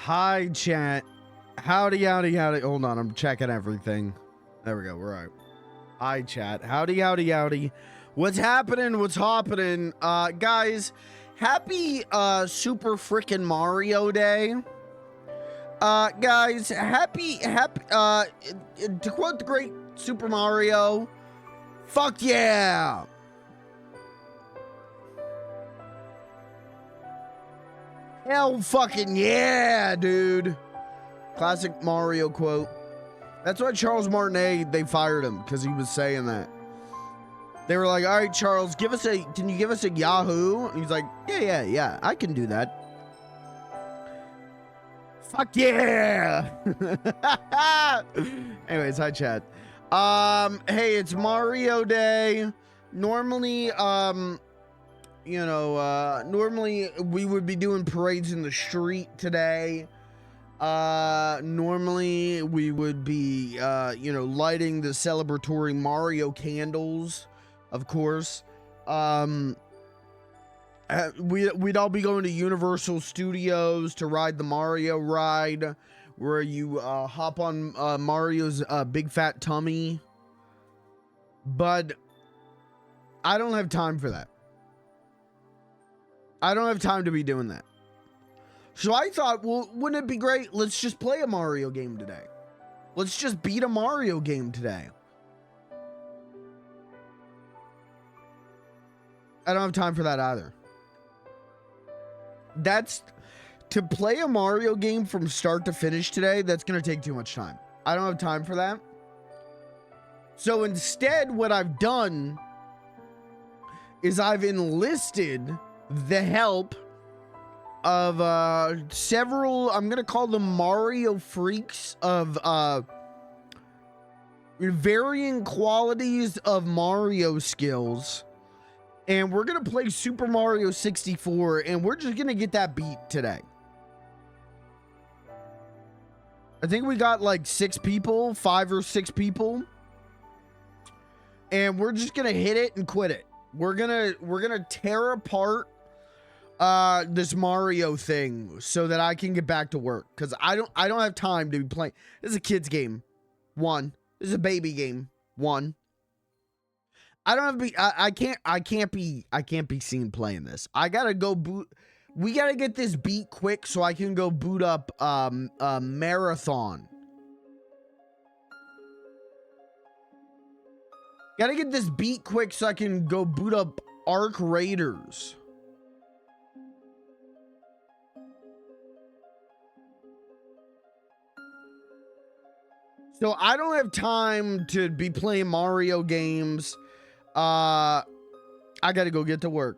Hi, chat. Howdy, howdy, howdy. Hold on, I'm checking everything. There we go. We're all right. Hi, chat. Howdy, howdy, howdy. What's happening? What's happening? Guys, happy Super Frickin' Mario Day. Guys, happy to quote the great Super Mario, fuck yeah. Hell fucking yeah, dude. Classic Mario quote. That's why Charles Martinet, they fired him, because he was saying that. They were like, all right, Charles, can you give us a Yahoo? And he's like, yeah, I can do that. Fuck yeah. Anyways, hi, chat. Hey, it's Mario Day. Normally, normally we would be doing parades in the street today. Normally we would be, lighting the celebratory Mario candles, of course. We'd all be going to Universal Studios to ride the Mario ride, where you hop on Mario's big fat tummy. But I don't have time for that. I don't have time to be doing that. So I thought, well, wouldn't it be great? Let's just play a Mario game today. Let's just beat a Mario game today. I don't have time for that either. To play a Mario game from start to finish today, that's going to take too much time. I don't have time for that. So instead, what I've done is I've enlisted the help of several, I'm gonna call them Mario freaks of varying qualities of Mario skills, and we're gonna play Super Mario 64, and we're just gonna get that beat today. I think we got like 5 or 6 people, and we're just gonna hit it and quit it. We're gonna tear apart this Mario thing so that I can get back to work, because I don't have time to be playing. This is a kid's game. This is a baby game. I don't have to be I can't be seen playing this. I gotta go boot. We gotta get this beat quick so I can go boot up Marathon. Gotta get this beat quick so I can go boot up Arc Raiders. So I don't have time to be playing Mario games. I gotta go get to work.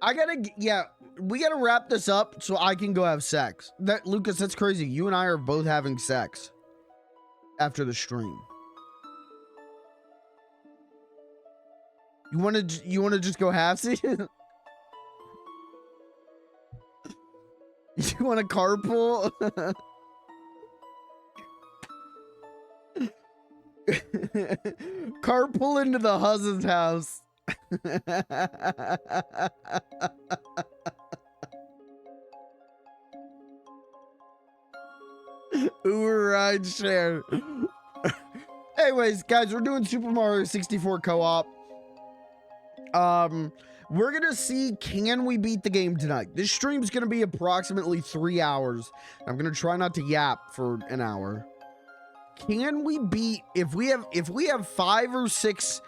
We gotta wrap this up so I can go have sex. Lucas, that's crazy. You and I are both having sex after the stream. You wanna just go halfsy? You wanna carpool? Carpool into the husband's house. Uber ride share. Anyways, guys, we're doing Super Mario 64 co-op. We're gonna see, can we beat the game tonight? This stream's gonna be approximately 3 hours. I'm gonna try not to yap for an hour. Can we beat, if we have 5 or 6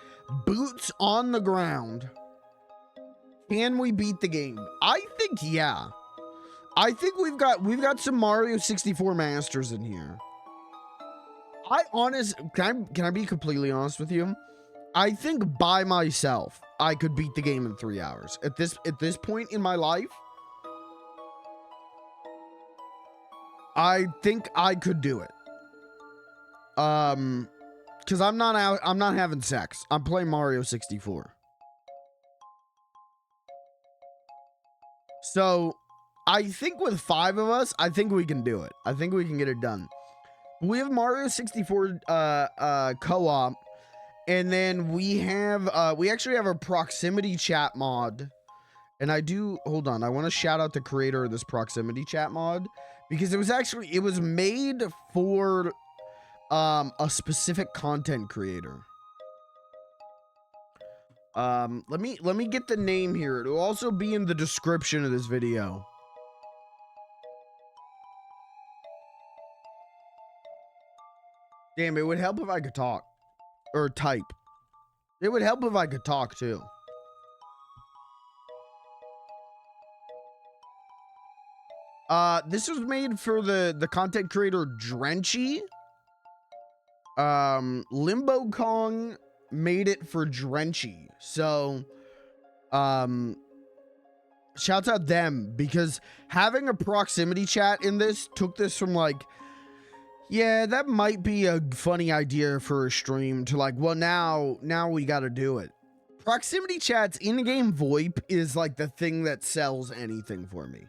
boots on the ground, can we beat the game? I think yeah. I think we've got some Mario 64 masters in here. Can I be completely honest with you? I think by myself I could beat the game in 3 hours. At this point in my life, I think I could do it. Because I'm not having sex. I'm playing Mario 64. So I think with 5 of us, I think we can do it. I think we can get it done. We have Mario 64 co-op, and then we actually have a proximity chat mod, And I do, hold on, I want to shout out the creator of this proximity chat mod because it was made for a specific content creator. Let me get the name here. It'll also be in the description of this video. Damn, it would help if I could talk or type. It would help if I could talk too. This was made for the content creator Drenchy. Limbo Kong made it for Drenchy. So, shouts out them because having a proximity chat in this took this from like, yeah, that might be a funny idea for a stream to like, well, now we got to do it. Proximity chat's in-game VoIP is like the thing that sells anything for me.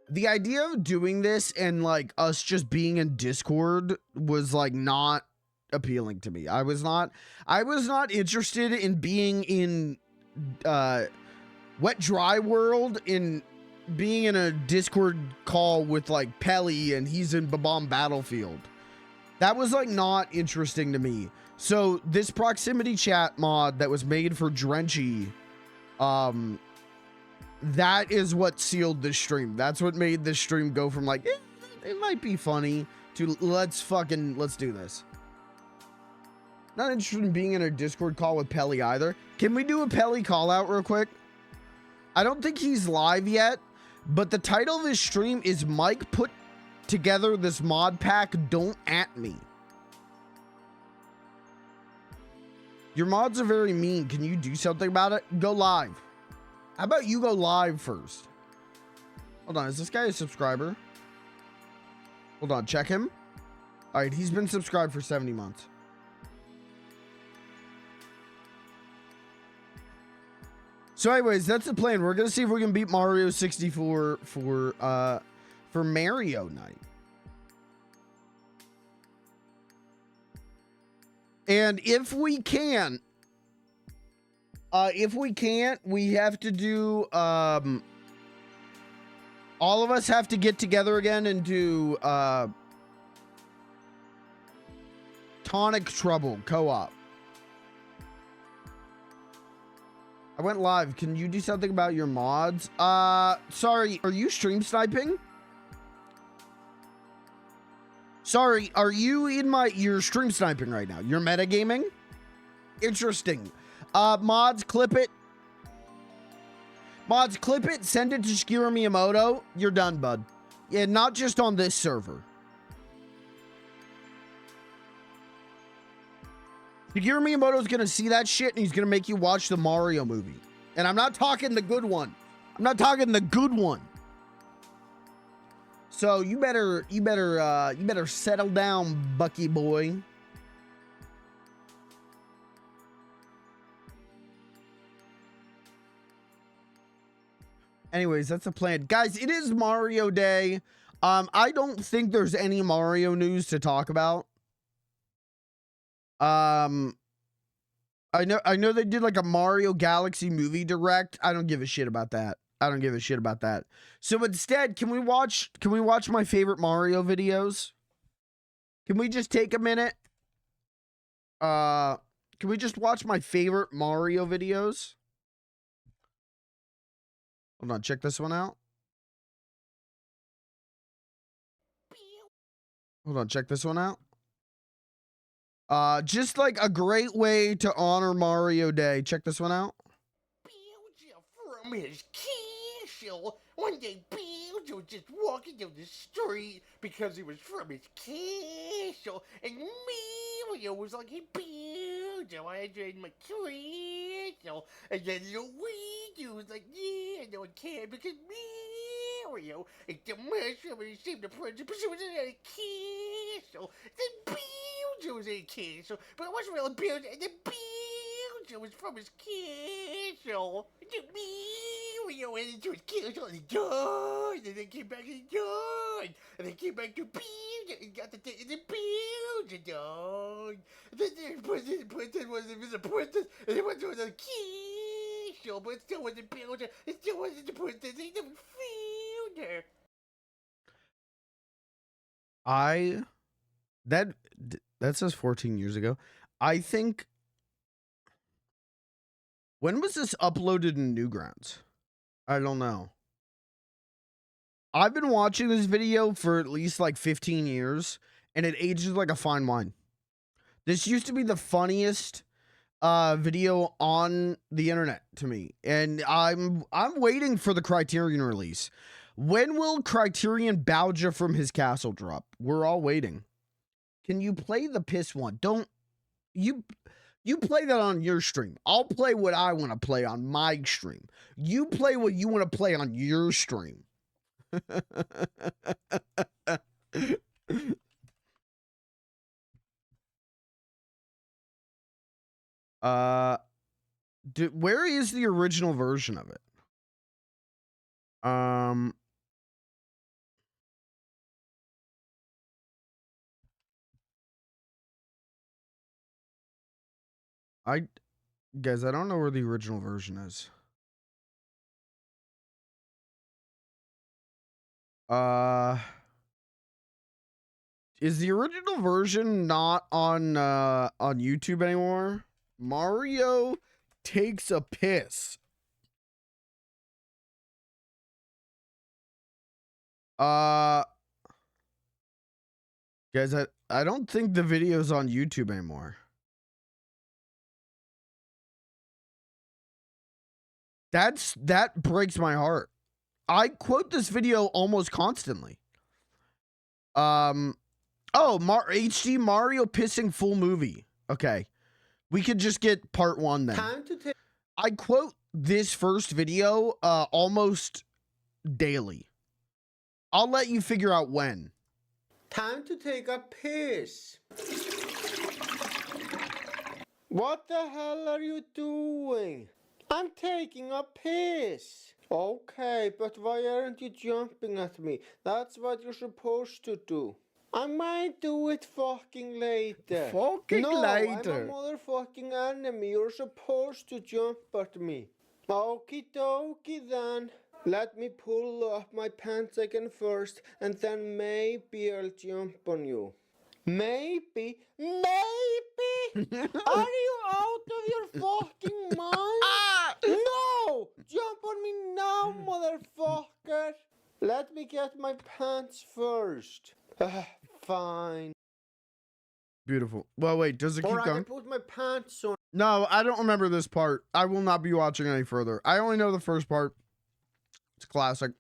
The idea of doing this and like us just being in Discord was like not appealing to me. I was not interested in being in Wet Dry World, in being in a Discord call with like Pelly and he's in Babam Battlefield. That was like not interesting to me. So this proximity chat mod that was made for Drenchy, that is what sealed this stream. That's what made this stream go from like, it might be funny to let's do this. Not interested in being in a Discord call with Pelly either. Can we do a Pelly call out real quick? I don't think he's live yet, but the title of his stream is Mike put together this mod pack, don't at me. Your mods are very mean. Can you do something about it? Go live. How about you go live first? Hold on, is this guy a subscriber? Hold on, check him. All right, he's been subscribed for 70 months. So anyways, that's the plan. We're gonna see if we can beat Mario 64 for Mario Night. And if we can't, we have to do, all of us have to get together again and do, Tonic Trouble co-op. I went live. Can you do something about your mods? Sorry, are you stream sniping? Sorry, are you in you're stream sniping right now? You're metagaming? Interesting. Mods, clip it. Mods, clip it, send it to Shigeru Miyamoto. You're done, bud. Yeah, not just on this server. Shigeru Miyamoto's gonna see that shit and he's gonna make you watch the Mario movie. And I'm not talking the good one. I'm not talking the good one. So you better settle down, Bucky boy. Anyways, that's the plan. Guys, it is Mario Day. I don't think there's any Mario news to talk about. I know they did like a Mario Galaxy movie direct. I don't give a shit about that. So instead, can we watch my favorite Mario videos? Can we just take a minute? Can we just watch my favorite Mario videos? Hold on, check this one out. Hold on, check this one out. Just like a great way to honor Mario Day. Check this one out. From his castle. One day, Bilge was just walking down the street because he was from his castle, and Mario was like, "Hey, Bilge, I enjoyed my castle." And then Luigi was like, "Yeah, no one cared because Mario ate the mushroom and he saved the princess, but she was in a castle." Then Bilge was in a castle, but it wasn't really Bilge, and then Bilge was from his castle. Mario went into his castle and he died, and then came back and he died, and then came back to Bilge and got the thing, and then Bilge died. And then the princess was a princess, and he went to the castle. Show, but it still wasn't Bowser. It still wasn't the princess. They never found her. That says 14 years ago. I think. When was this uploaded in Newgrounds? I don't know. I've been watching this video for at least like 15 years, and it ages like a fine wine. This used to be the funniest video on the internet to me, and I'm waiting for the Criterion release. When will Criterion Bowser from his castle drop? We're all waiting. Can you play the piss one? Don't you play that on your stream. I'll play what I want to play on my stream. You play what you want to play on your stream. Where is the original version of it? Guys, I don't know where the original version is. Is the original version not on YouTube anymore? Mario takes a piss. Guys, I don't think the video's on YouTube anymore. That breaks my heart. I quote this video almost constantly. HD Mario pissing full movie. Okay. We could just get part 1 then. I quote this first video almost daily. I'll let you figure out when. Time to take a piss. What the hell are you doing? I'm taking a piss. Okay, but why aren't you jumping at me? That's what you're supposed to do. I might do it fucking later. Later? I'm a motherfucking enemy. You're supposed to jump at me. Okie dokie then. Let me pull up my pants again first, and then maybe I'll jump on you. Maybe? Are you out of your fucking mind? No! Jump on me now, motherfucker! Let me get my pants first. Fine. Beautiful. Well, wait, does it keep going? I put my pants on. No, I don't remember this part. I will not be watching any further. I only know the first part. It's classic.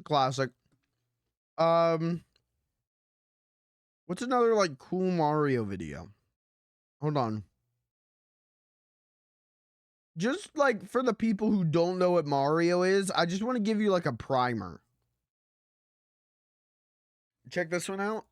Classic. What's another like cool Mario video? Hold on. Just like for the people who don't know what Mario is, I just want to give you like a primer. Check this one out.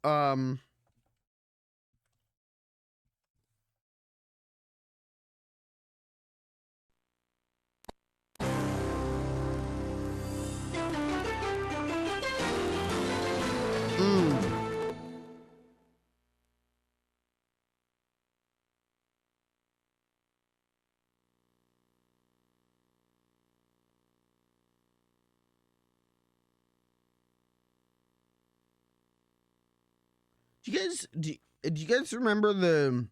Do you guys remember the...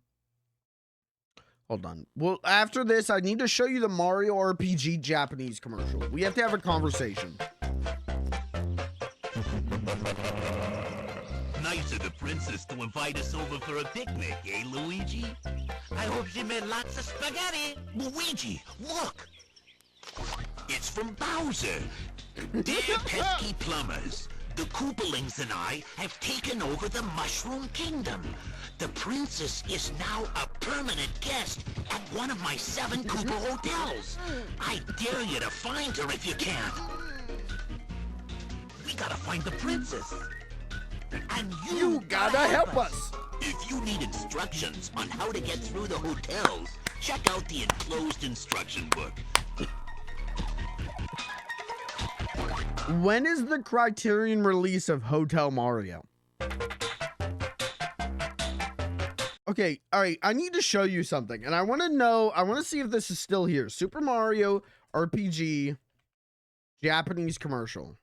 Hold on. Well, after this, I need to show you the Mario RPG Japanese commercial. We have to have a conversation. Nice of the princess to invite us over for a picnic, eh, Luigi? I hope she made lots of spaghetti. Luigi, look! It's from Bowser. Dear pesky plumbers, the Koopalings and I have taken over the Mushroom Kingdom. The princess is now a permanent guest at one of my 7 Koopa hotels. I dare you to find her if you can. We gotta find the princess. And you gotta help us. If you need instructions on how to get through the hotels, check out the enclosed instruction book. When is the Criterion release of Hotel Mario? Okay, all right. I need to show you something, and I want to know. I want to see if this is still here. Super Mario RPG Japanese commercial.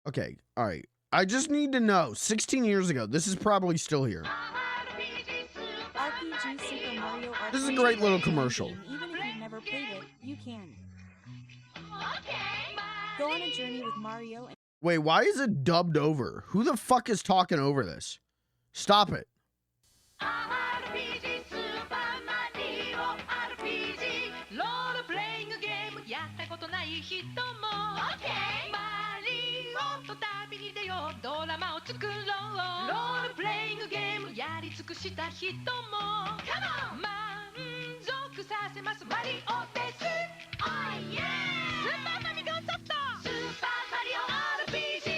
Okay, all right. I just need to know. 16 years ago, this is probably still here. RPG Super Mario RPG. This is a great little commercial. Even if you've never played it, you can. Go on a journey with Mario and Wait, why is it dubbed over? Who the fuck is talking over this? Stop it. RPG Super Mario RPG ロールプレイングゲームやったことない人も OK マリオと旅に出ようドラマを作ろうロールプレイングゲームやり尽くした人も Come on 満足させますマリオです Oh yeah スーパーファミコンソフトスーパーマリオ RPG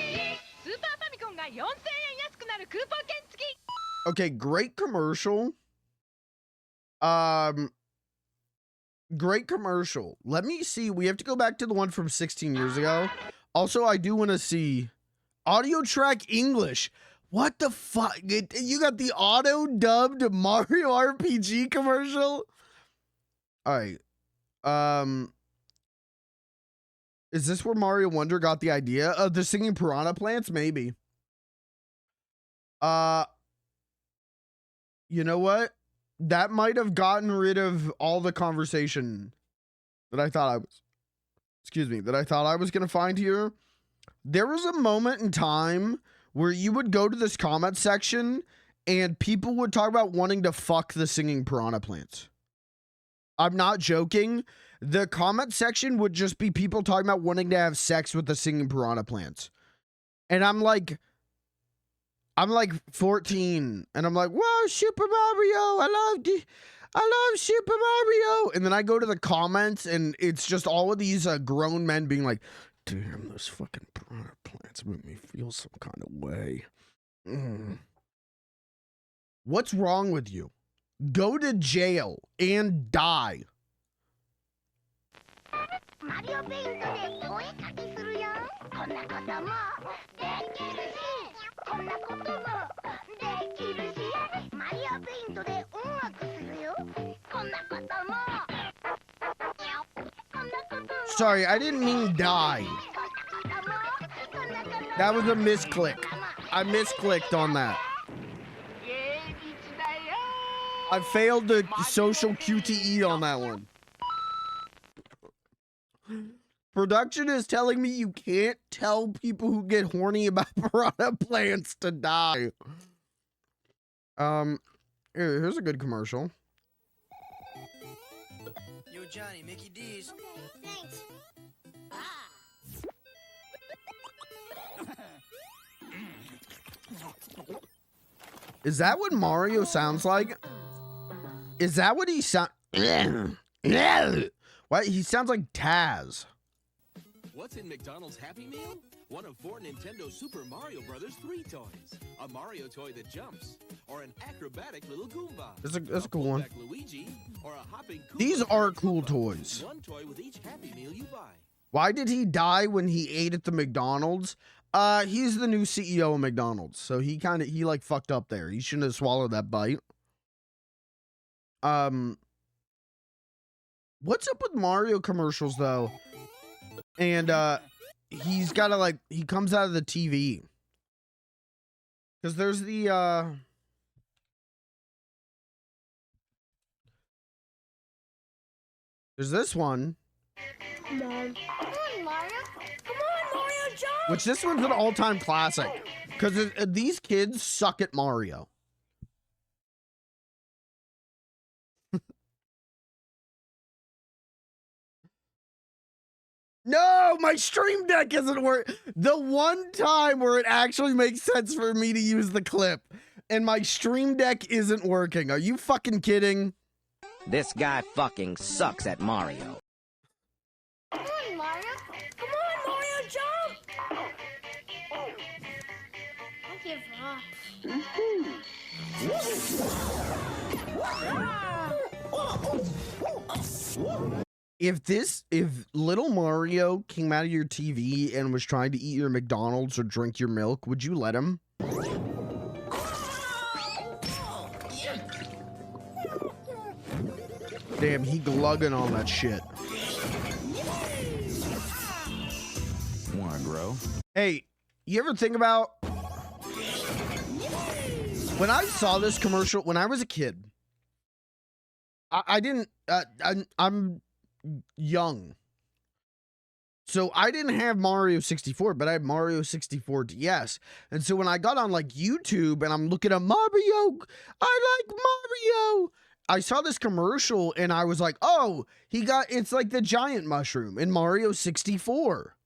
スーパーファミコンが4000円安くなるクーポン券付き Okay, great commercial. Great commercial. Let me see. We have to go back to the one from 16 years ago. Also, I do want to see audio track English. What the fuck? You got the auto dubbed Mario RPG commercial? All right. Is this where Mario Wonder got the idea of the singing piranha plants? Maybe. You know what? That might have gotten rid of all the conversation that I thought I was, that I thought I was going to find here. There was a moment in time where you would go to this comment section and people would talk about wanting to fuck the singing piranha plants. I'm not joking. The comment section would just be people talking about wanting to have sex with the singing piranha plants. And I'm like 14 and I'm like, whoa, Super Mario, I love Super Mario. And then I go to the comments and it's just all of these grown men being like, damn, those fucking piranha plants make me feel some kind of way. What's wrong with you? Go to jail and die. マリオペイントでお絵かきするよこんなこともできるしこんなこともできるしマリオペイントで音楽するよこんなこともこんなことも Sorry, I didn't mean die. That was a misclick. I misclicked on that. I failed the social QTE on that one. Production is telling me you can't tell people who get horny about piranha plants to die. Here's a good commercial. Yo, Johnny, Mickey D's. Okay, thanks. Is that what Mario sounds like? Is that what he sound? What? He sounds like Taz. What's in McDonald's Happy Meal? One of 4 Nintendo Super Mario Brothers 3 toys. A Mario toy that jumps, or an acrobatic little Goomba. That's a cool one. Pullback Luigi, or a hopping Koopa. These are cool toys. One toy with each Happy Meal you buy. Why did he die when he ate at the McDonald's? He's the new CEO of McDonald's, so he like fucked up there. He shouldn't have swallowed that bite. What's up with Mario commercials though? And he's gotta like he comes out of the TV. Cause there's the there's this one. Come on, Mario. Come on, Mario, jump! Which this one's an all-time classic. Because these kids suck at Mario. No, my Stream Deck isn't working. The one time where it actually makes sense for me to use the clip. And my Stream Deck isn't working. Are you fucking kidding? This guy fucking sucks at Mario. Come on, Mario. Come on, Mario, jump! Don't give up. If little Mario came out of your TV and was trying to eat your McDonald's or drink your milk, would you let him? Damn, he glugging on that shit. Wanna grow? Hey, you ever think about when I saw this commercial when I was a kid? I didn't. I'm young, so I didn't have Mario 64, but I had Mario 64 DS. And so when I got on like YouTube and I'm looking at Mario, I like Mario. I saw this commercial and I was like, oh, it's like the giant mushroom in Mario 64.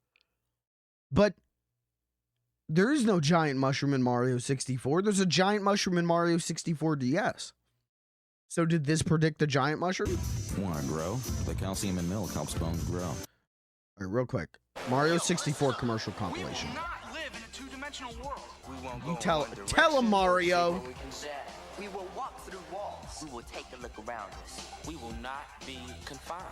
But there is no giant mushroom in Mario 64. There's a giant mushroom in Mario 64 DS. So did this predict the giant mushroom? Wanna grow? The calcium in milk helps bones grow. All right, real quick. Mario 64 commercial compilation. You tell him, Mario. We will walk through walls. We will take a look around us. We will not be confined.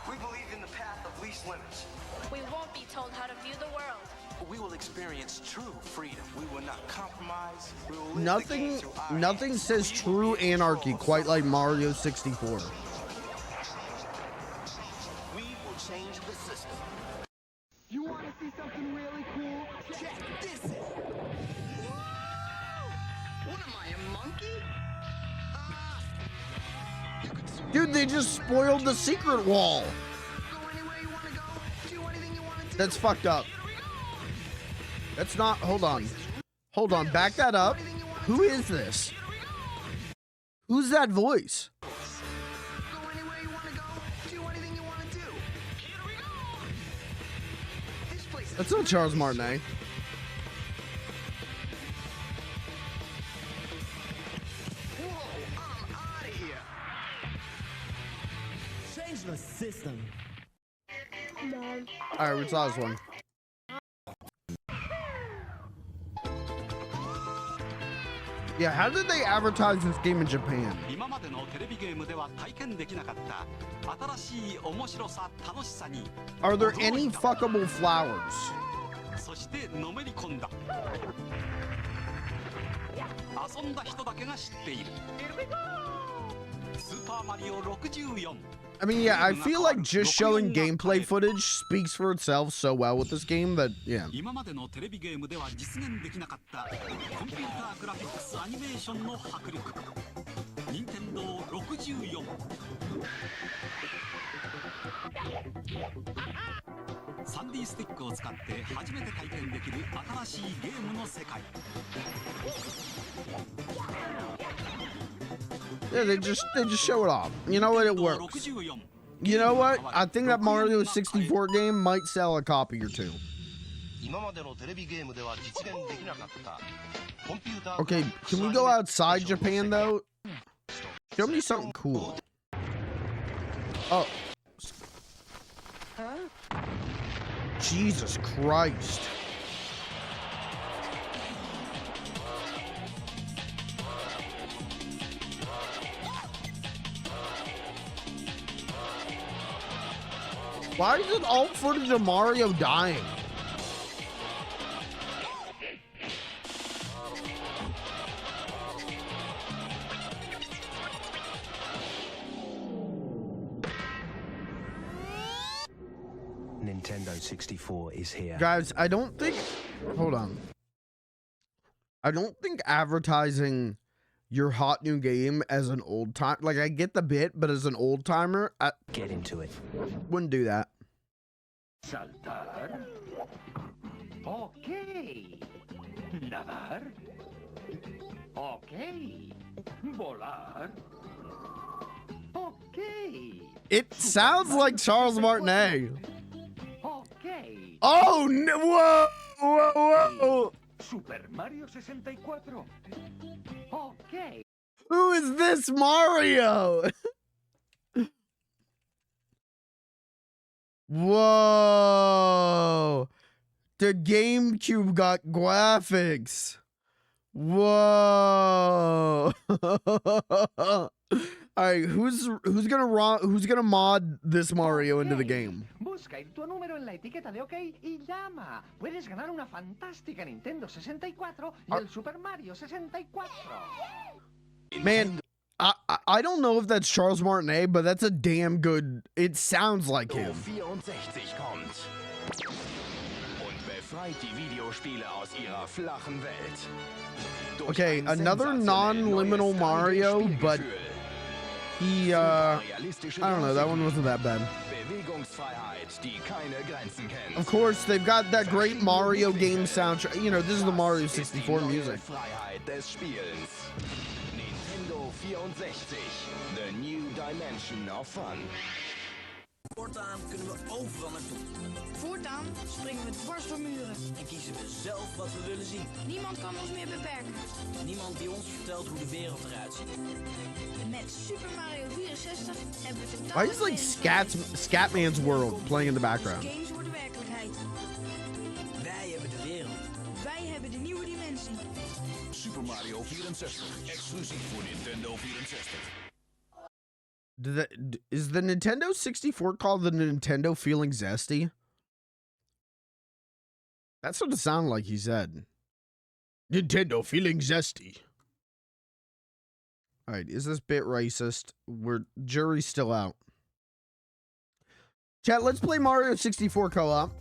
We believe in the path of least limits. We won't be told how to view the world. We will experience true freedom. We will not compromise. We will live Nothing says true anarchy quite like Mario 64. We will change the system. You want to see something really cool? Check this out. What am I, a monkey? Dude, they just spoiled the secret wall. That's fucked up. That's not, hold on. Hold on, back that up. Who is this? Who's that voice? That's not Charles Martinet. Change the system. All right, we saw this one. Yeah, how did they advertise this game in Japan? Are there any fuckable flowers? I mean, yeah, I feel like just showing gameplay footage speaks for itself so well with this game that, yeah. Yeah, they just show it off. You know what? It works. You know what? I think that Mario 64 game might sell a copy or two. Okay, can we go outside Japan though? Show me something cool. Oh. Jesus Christ. Why is it all footage of Mario dying? Nintendo 64 is here. Guys, I don't think... Hold on. I don't think advertising your hot new game as an old time... Like, I get the bit, but as an old timer... Get into it. Wouldn't do that. Saltar. Okay. Nadar. Okay. Volar. Okay. It sounds like Charles Martinet. Okay. Oh, no. Whoa. Whoa, whoa. Super Mario 64. Okay. Who is this Mario? Whoa. The GameCube got graphics. Whoa. All right, who's gonna mod this Mario into the game? Busca tu número en la etiqueta de OK y llama. Puedes ganar una fantástica Nintendo 64 y el Super Mario 64. Man, I don't know if that's Charles Martinet, but that's a damn good. It sounds like him. 64 kommt und befreit die Videospiele aus ihrer flachen Welt. Okay, another non-liminal Mario, but he, I don't know, that one wasn't that bad. Of course, they've got that great Mario game soundtrack. You know, this is the Mario 64 music. Nintendo 64, the new dimension of fun. Voortaan kunnen we overal naartoe. Voortaan springen we dwars door muren. En kiezen we zelf wat we willen zien. Niemand kan ons meer beperken. Niemand die ons vertelt hoe de wereld eruit ziet. Met Super Mario 64 hebben we totaal... Why is like Scatman's World playing in the background? Games worden werkelijkheid. Wij hebben de wereld. Wij hebben de nieuwe dimensie. Super Mario 64, exclusief voor Nintendo 64. Is the Nintendo 64 called the Nintendo Feeling Zesty? That's what it sounded like he said. Nintendo Feeling Zesty. All right, is this bit racist? Jury's still out. Chat, let's play Mario 64 co-op.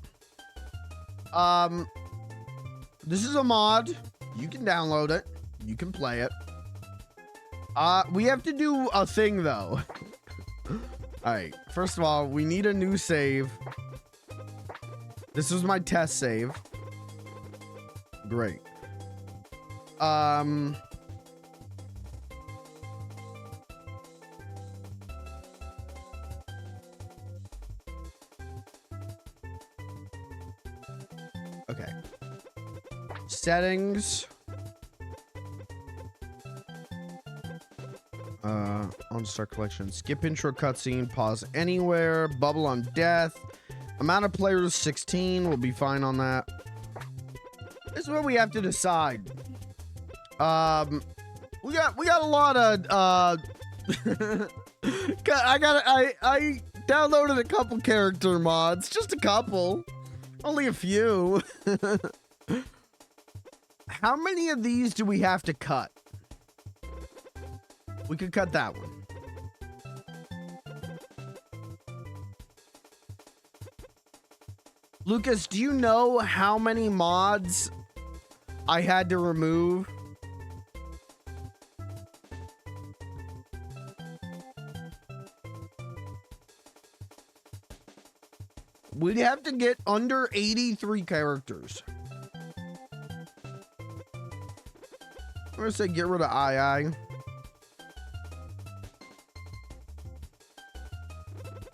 This is a mod. You can download it. You can play it. We have to do a thing though. All right, first of all, we need a new save. This was my test save. Great. Okay. Settings. On start collection. Skip intro cutscene. Pause anywhere. Bubble on death. Amount of players 16. We'll be fine on that. This is what we have to decide. We got a lot of I downloaded a couple character mods. Just a couple. Only a few. How many of these do we have to cut? We could cut that one. Lucas, do you know how many mods I had to remove? We'd have to get under 83 characters. I'm gonna say get rid of II. I'm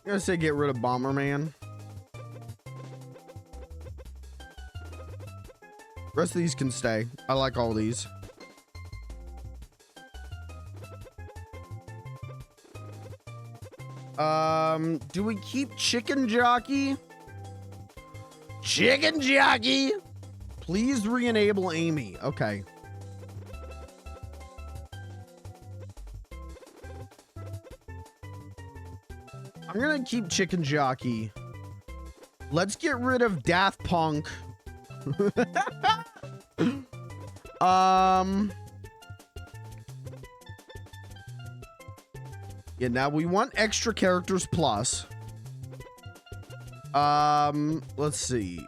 gonna say get rid of Bomberman. Rest of these can stay. I like all these. Do we keep Chicken Jockey? Chicken Jockey! Please re-enable Amy. Okay. I'm gonna keep Chicken Jockey. Let's get rid of Daft Punk. Yeah, now we want extra characters plus. Let's see.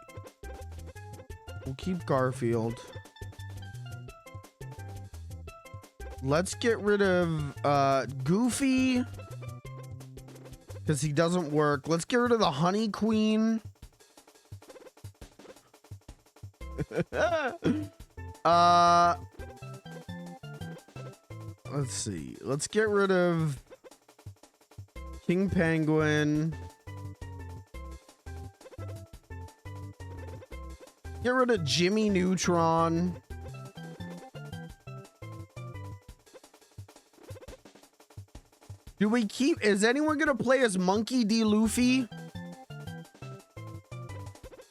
We'll keep Garfield. Let's get rid of Goofy, because he doesn't work. Let's get rid of the Honey Queen. Let's see. Let's get rid of King Penguin. Get rid of Jimmy Neutron. Do we keep... Is anyone gonna play as Monkey D. Luffy?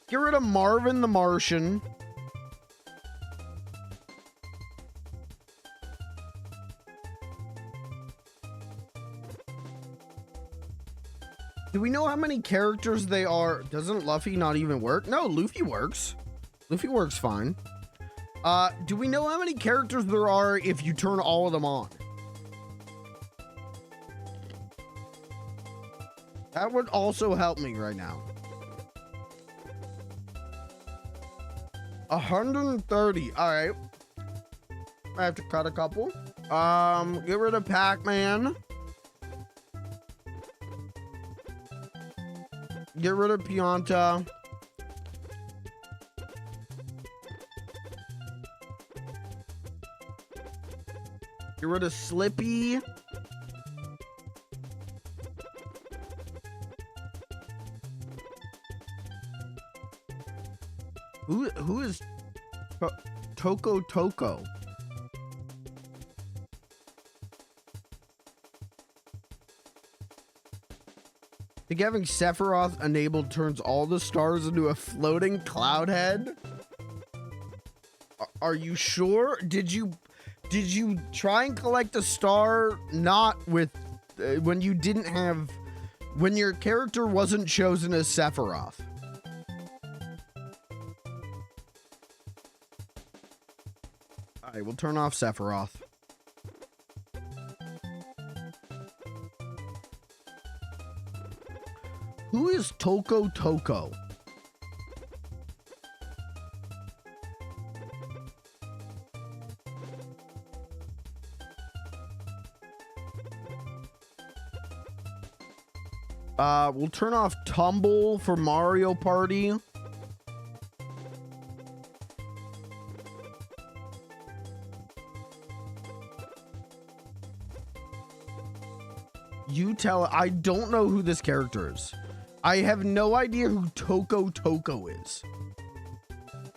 Get rid of Marvin the Martian. Do we know how many characters they are? Doesn't Luffy not even work? No, Luffy works. Luffy works fine. Do we know how many characters there are if you turn all of them on? That would also help me right now. 130. All right. I have to cut a couple. Get rid of Pac-Man. Get rid of Pianta. Get rid of Slippy. Who is Toko Toko? I think having Sephiroth enabled turns all the stars into a floating cloud head. Are you sure? Did you try and collect a star not with when you didn't have when your character wasn't chosen as Sephiroth? All right, we'll turn off Sephiroth. Who is Toko Toko? We'll turn off Tumble for Mario Party. You tell. I don't know who this character is. I have no idea who Toko Toko is.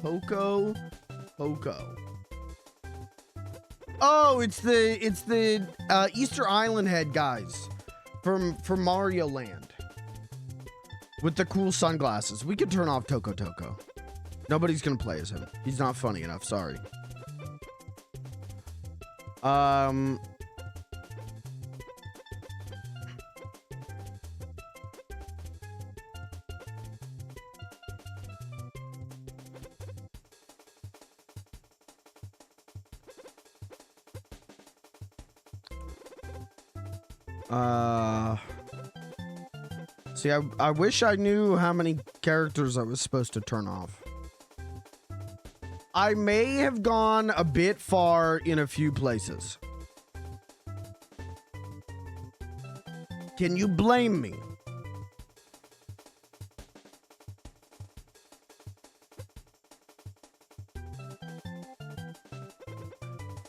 Toko Toko. Oh, it's the Easter Island head guys from Mario Land with the cool sunglasses. We could turn off Toko Toko. Nobody's gonna play as him. He's not funny enough. Sorry. See, I wish I knew how many characters I was supposed to turn off. I may have gone a bit far in a few places. Can you blame me?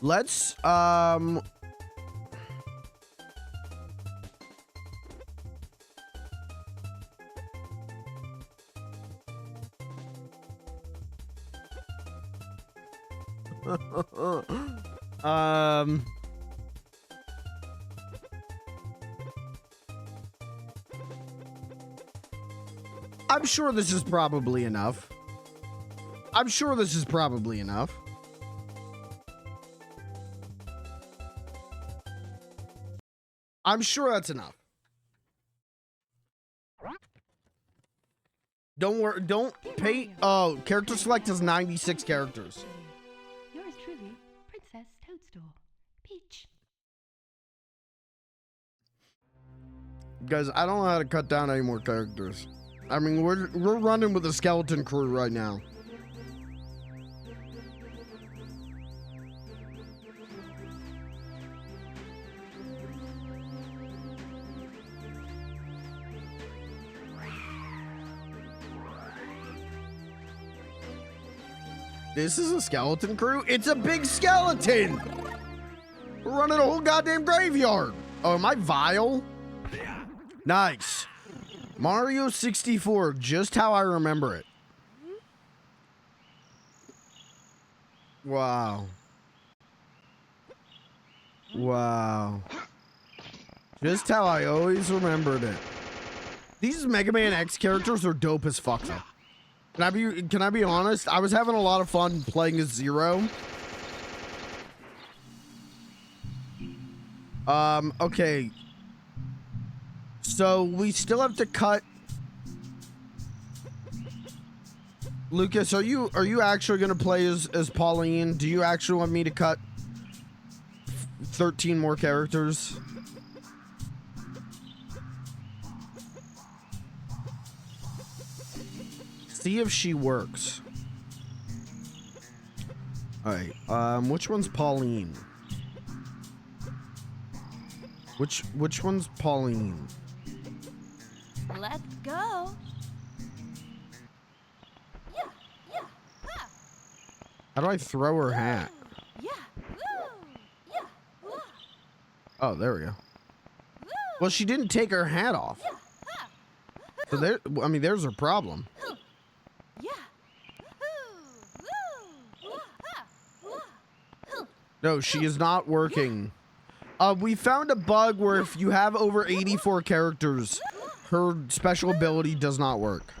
Let's, I'm sure this is probably enough. I'm sure this is probably enough. I'm sure that's enough. Don't worry, don't pay. Oh, character select is 96 characters. Yours truly, Princess Toadstool. Peach. Guys, I don't know how to cut down any more characters. I mean, we're running with a skeleton crew right now. This is a skeleton crew? It's a big skeleton! We're running a whole goddamn graveyard. Oh, am I vile? Nice. Mario 64, just how I remember it. Wow. Wow. Just how I always remembered it. These Mega Man X characters are dope as fuck though. Can I be honest? I was having a lot of fun playing as Zero. Okay. So we still have to cut. Lucas, are you actually gonna play as Pauline? Do you actually want me to cut 13 more characters? see if she works. All right. Which one's Pauline? Which one's Pauline? Let's go. How do I throw her hat? Oh, there we go. Well, she didn't take her hat off. So there, I mean, there's her problem. No, she is not working. We found a bug where if you have over 84 characters, her special ability does not work.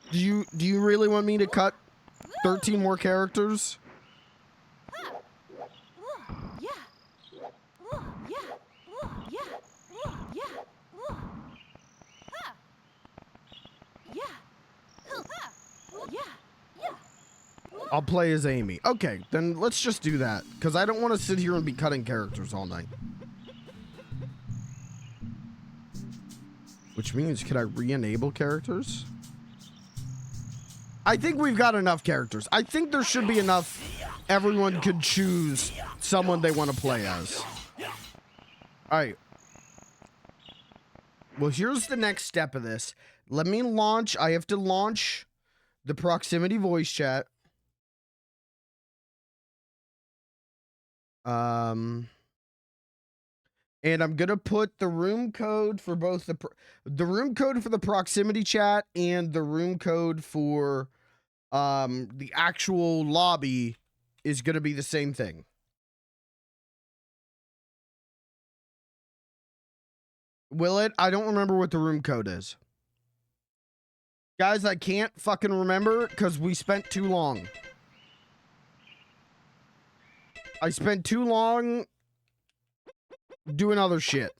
Do you really want me to cut 13 more characters? I'll play as Amy. Okay, then let's just do that, because I don't want to sit here and be cutting characters all night. Which means, can I re-enable characters? I think we've got enough characters. I think there should be enough. Everyone could choose someone they want to play as. All right. Well, here's the next step of this. Let me launch. I have to launch the proximity voice chat. And I'm gonna put the room code for both the room code for the proximity chat and the room code for the actual lobby is gonna be the same thing. Will it? I don't remember what the room code is. Guys, I can't fucking remember because we spent too long. I spent too long doing other shit.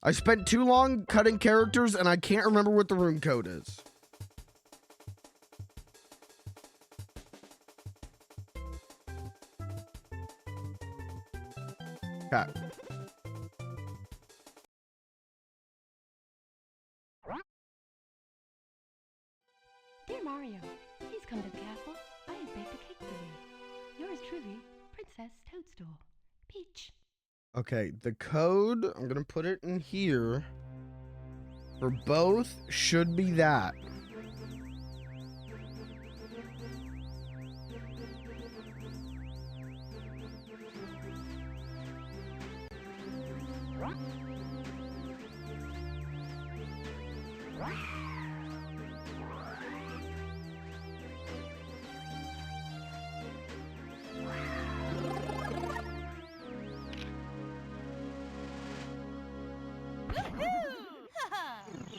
I spent too long cutting characters and I can't remember what the room code is. Okay. Dear Mario, please come to the castle. I have baked a cake for you. Yours truly, Princess Toadstool. Peach. Okay, the code, I'm gonna put it in here. For both, should be that.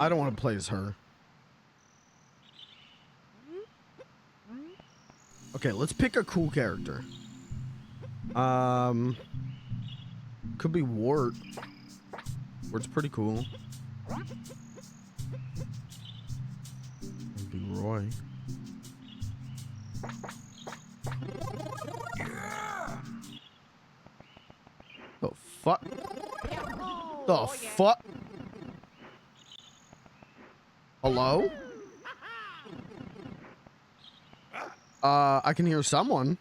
I don't want to play as her. Okay, let's pick a cool character. Could be Wart. Wart's pretty cool. Could be Roy. The fuck? The fuck? Hello? I can hear someone.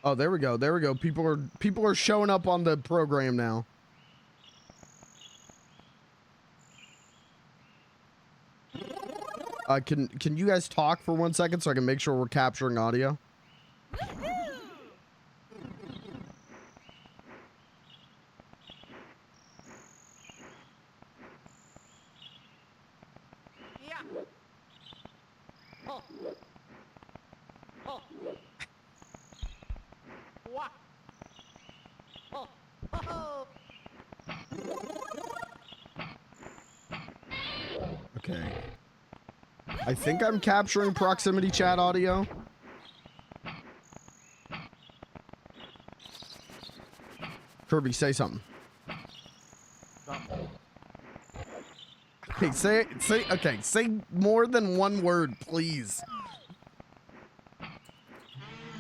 Oh, there we go. There we go. People are showing up on the program now. Can you guys talk for 1 second so I can make sure we're capturing audio? Okay. I think I'm capturing proximity chat audio. Kirby, say something. Okay, say more than one word, please.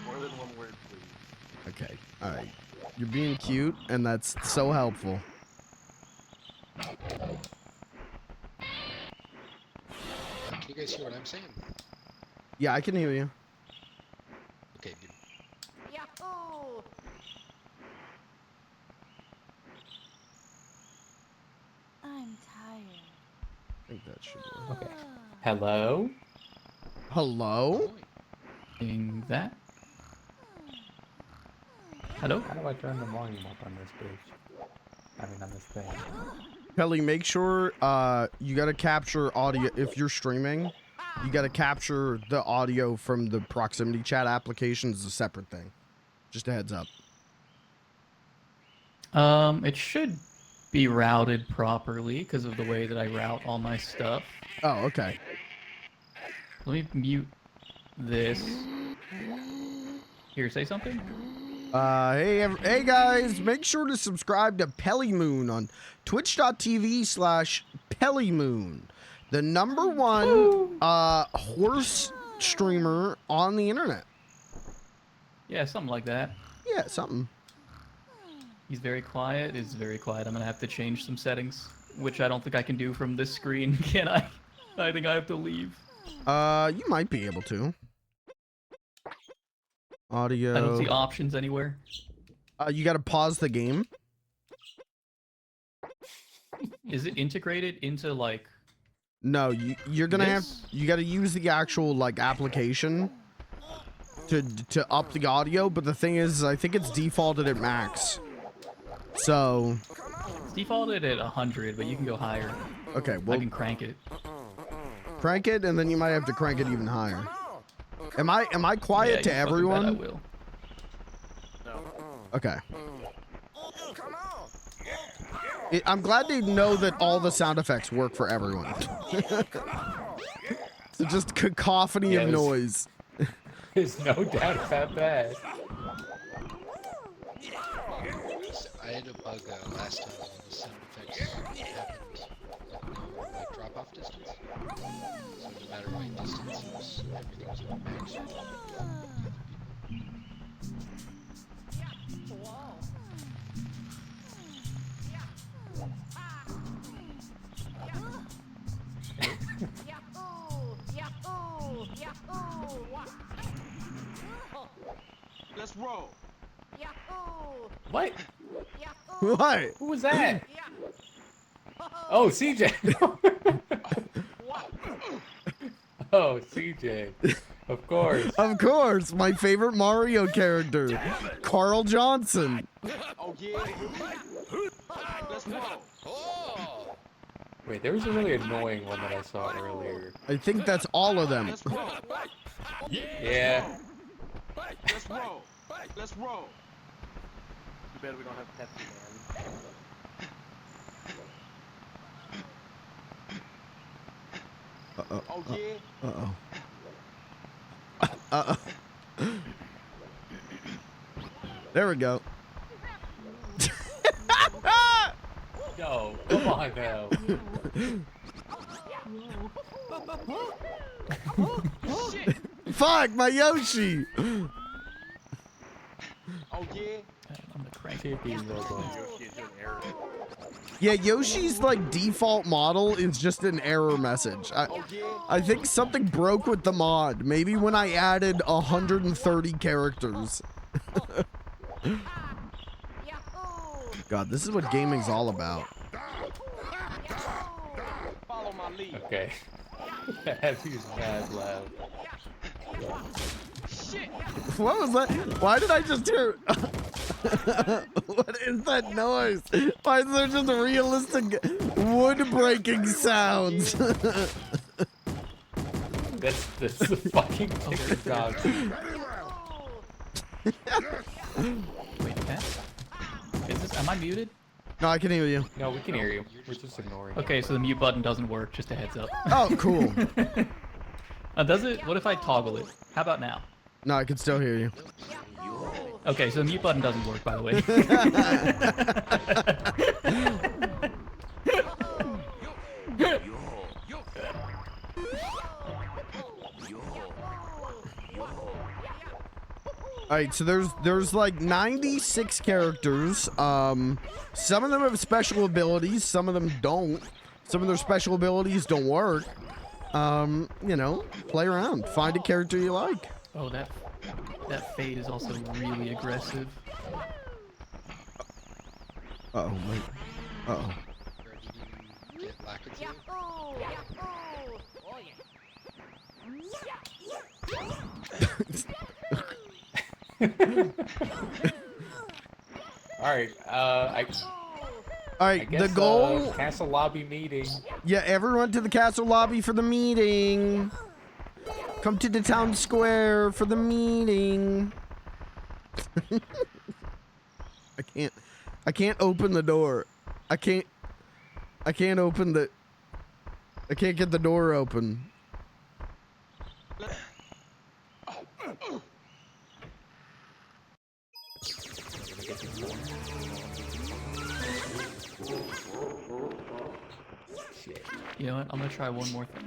More than one word, please. Okay, alright. You're being cute, and that's so helpful. Can you guys hear what I'm saying? Yeah, I can hear you. Okay, good. Yahoo! I'm tired. I think that should work. Okay. Hello? Hello? Doing that? Hello? How do I turn the volume up on this bitch? I mean, on this thing. Kelly, make sure you gotta capture audio if you're streaming. You gotta capture the audio from the proximity chat application as a separate thing. Just a heads up. It should be routed properly because of the way that I route all my stuff. Oh, okay. Let me mute this. Here, say something. Hey guys, make sure to subscribe to Pellymoon on twitch.tv/Pellymoon, the #1 horse streamer on the internet. Yeah, something like that. Yeah, something. He's very quiet. It's very quiet. I'm gonna have to change some settings, which I don't think I can do from this screen. Can I? I think I have to leave. You might be able to. Audio. I don't see options anywhere. You gotta pause the game. Is it integrated into like? No, you're gonna have This? you gotta use the actual like application to up the audio, but the thing is, I think it's defaulted at max. So It's defaulted at 100, but you can go higher. okay, well I can crank it. crank it, and then you might have to crank it even higher. Am I quiet to Yeah, you fucking bet everyone? I will. Okay. I'm glad they know that all the sound effects work for everyone. So just cacophony of noise. There's no doubt about that. I had a bug last time when the sound effects happened, like drop-off distance. So no matter what distance, everything was at max. Yahoo! Yahoo! Let's roll. Yahoo! What? What? Who was that? Oh, CJ. Oh, CJ. Of course. Of course, my favorite Mario character, Carl Johnson. Oh yeah. Let's roll. Wait, there was a really annoying one that I saw earlier. I think that's all of them. Let's roll. Yeah. Let's roll. Let's roll. Too bad we don't have Pepsi Man. Uh-oh. Oh yeah. Uh-oh. There we go. No, come on now. Fuck, my Yoshi! Oh yeah. I'm the cranky logo. Yeah, Yoshi's like default model is just an error message. I think something broke with the mod. Maybe when I added 130 characters. God, this is what gaming's all about. Follow my lead. Okay. He's mad loud. Shit. What was that? Why did I just hear? What is that noise? Why is there just realistic wood breaking sounds? That's the fucking ticker dog. Wait, Pat? Is this? Am I muted? No, I can hear you. No, we can hear you. We're just ignoring. Okay, so the mute button doesn't work. Just a heads up. Oh, cool. Does it? What if I toggle it? How about now? No, I can still hear you. Okay, so the mute button doesn't work, by the way. right, so there's like 96 characters. Some of them have special abilities, some of them don't. Some of their special abilities don't work. You know, play around, find a character you like. Oh, that fade is also really aggressive. Uh-oh, wait. Uh-oh. Alright, Alright, the goal... castle lobby meeting. Yeah, everyone to the castle lobby for the meeting. Come to the town square for the meeting. I can't open the door. I can't open the... I can't get the door open. You know what? I'm gonna try one more thing.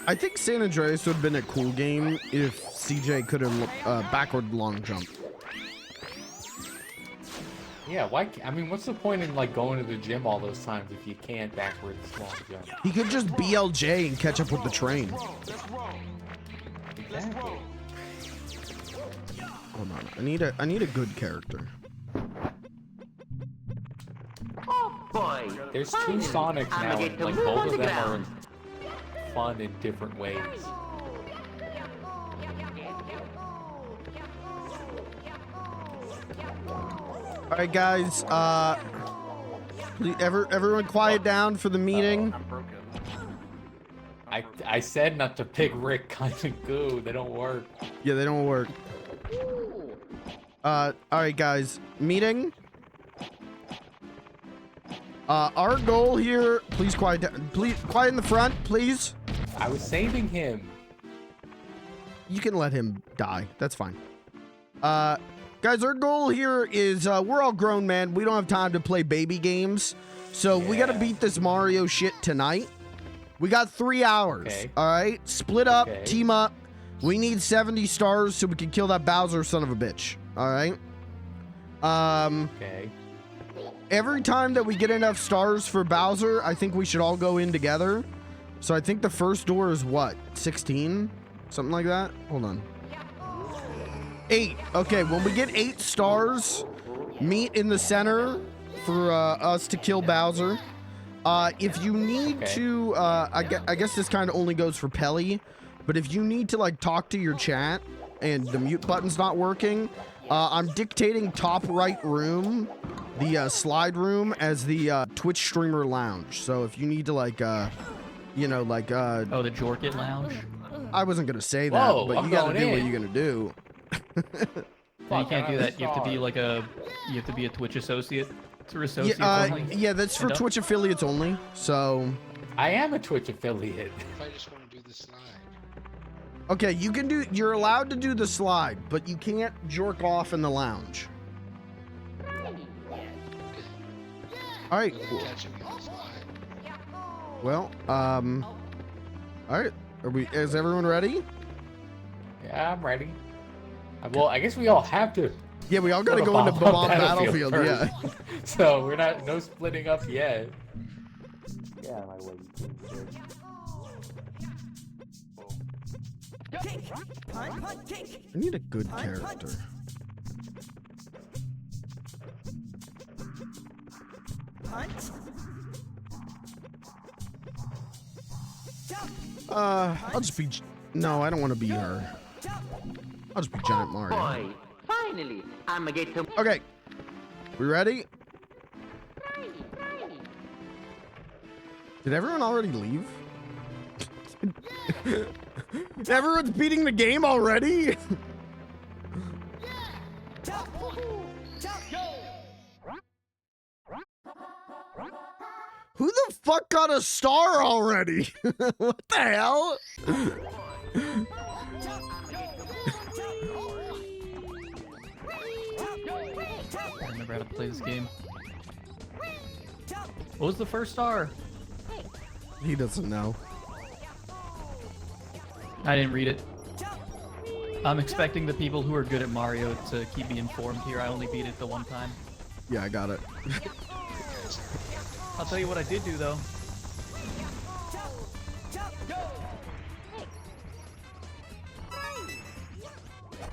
I think San Andreas would have been a cool game if CJ could have backward long jumped. Yeah, why? I mean, what's the point in like going to the gym all those times if you can't backwards long jump? He could just BLJ and catch up with the train. Exactly. Hold on, I need a good character. Oh boy! There's two Sonics now, and like both of them are fun in different ways. All right, guys. Please, everyone, quiet down for the meeting. I'm broken. I said not to pick Rick, kind of goo. They don't work. Yeah, they don't work. All right, guys. Meeting. Our goal here. Please quiet down. Please quiet in the front, please. I was saving him. You can let him die. That's fine. Guys, our goal here is we're all grown men. We don't have time to play baby games. So we got to beat this Mario shit tonight. We got 3 hours. Okay. All right. Split up. Okay. Team up. We need 70 stars so we can kill that Bowser son of a bitch. All right. Okay. Every time that we get enough stars for Bowser, I think we should all go in together. So I think the first door is what? 16? Something like that? Hold on. 8. Okay, when we get 8 stars, meet in the center for us to kill Bowser. If you need to, I guess this kind of only goes for Pelly, but if you need to like talk to your chat and the mute button's not working, I'm dictating top right room, the slide room, as the Twitch streamer lounge. So if you need to like, you know, like oh, the Jorkit lounge. I wasn't gonna say that, Whoa, but I'm you gotta going do what in. you're gonna do. No, you can't do that. You have to be like you have to be a Twitch associate. For associates only. Yeah, that's for Twitch affiliates only. So I am a Twitch affiliate. If I just want to do the slide. okay, you can do. You're allowed to do the slide, but you can't jerk off in the lounge. All right. Will they catch me on the slide? Well, all right. Is everyone ready? Yeah, I'm ready. Well, I guess we all have to. Yeah, we all gotta go into Bomb Battlefield. Yeah. So we're no splitting up yet. Yeah, my way. I need a good character. I'll just be. No, I don't want to be her. I'll just be Giant Mario. Boy, finally, I'ma get to. Okay, we ready? Did everyone already leave? Everyone's beating the game already? Who the fuck got a star already? What the hell? I remember how to play this game. What was the first star? He doesn't know. I didn't read it. I'm expecting the people who are good at Mario to keep me informed here. I only beat it the one time. Yeah, I got it. I'll tell you what I did do though.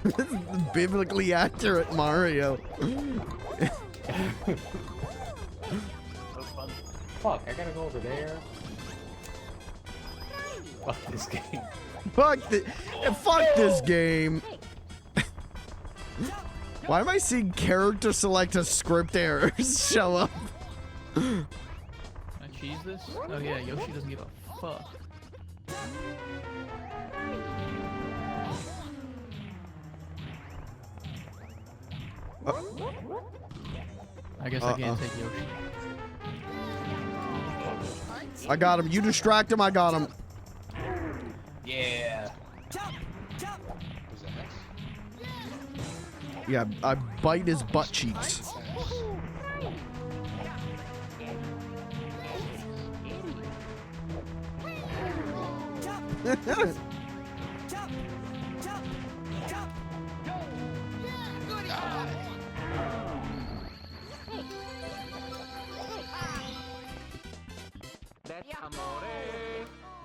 This is biblically accurate Mario. Fuck, I gotta go over there. Fuck this game. Fuck this game. Why am I seeing character select a script errors show up? Can I cheese this? Oh yeah, Yoshi doesn't give a fuck. I guess I can't take Yoshi. I got him. You distract him, I got him. Yeah. Yeah, I bite his butt cheeks.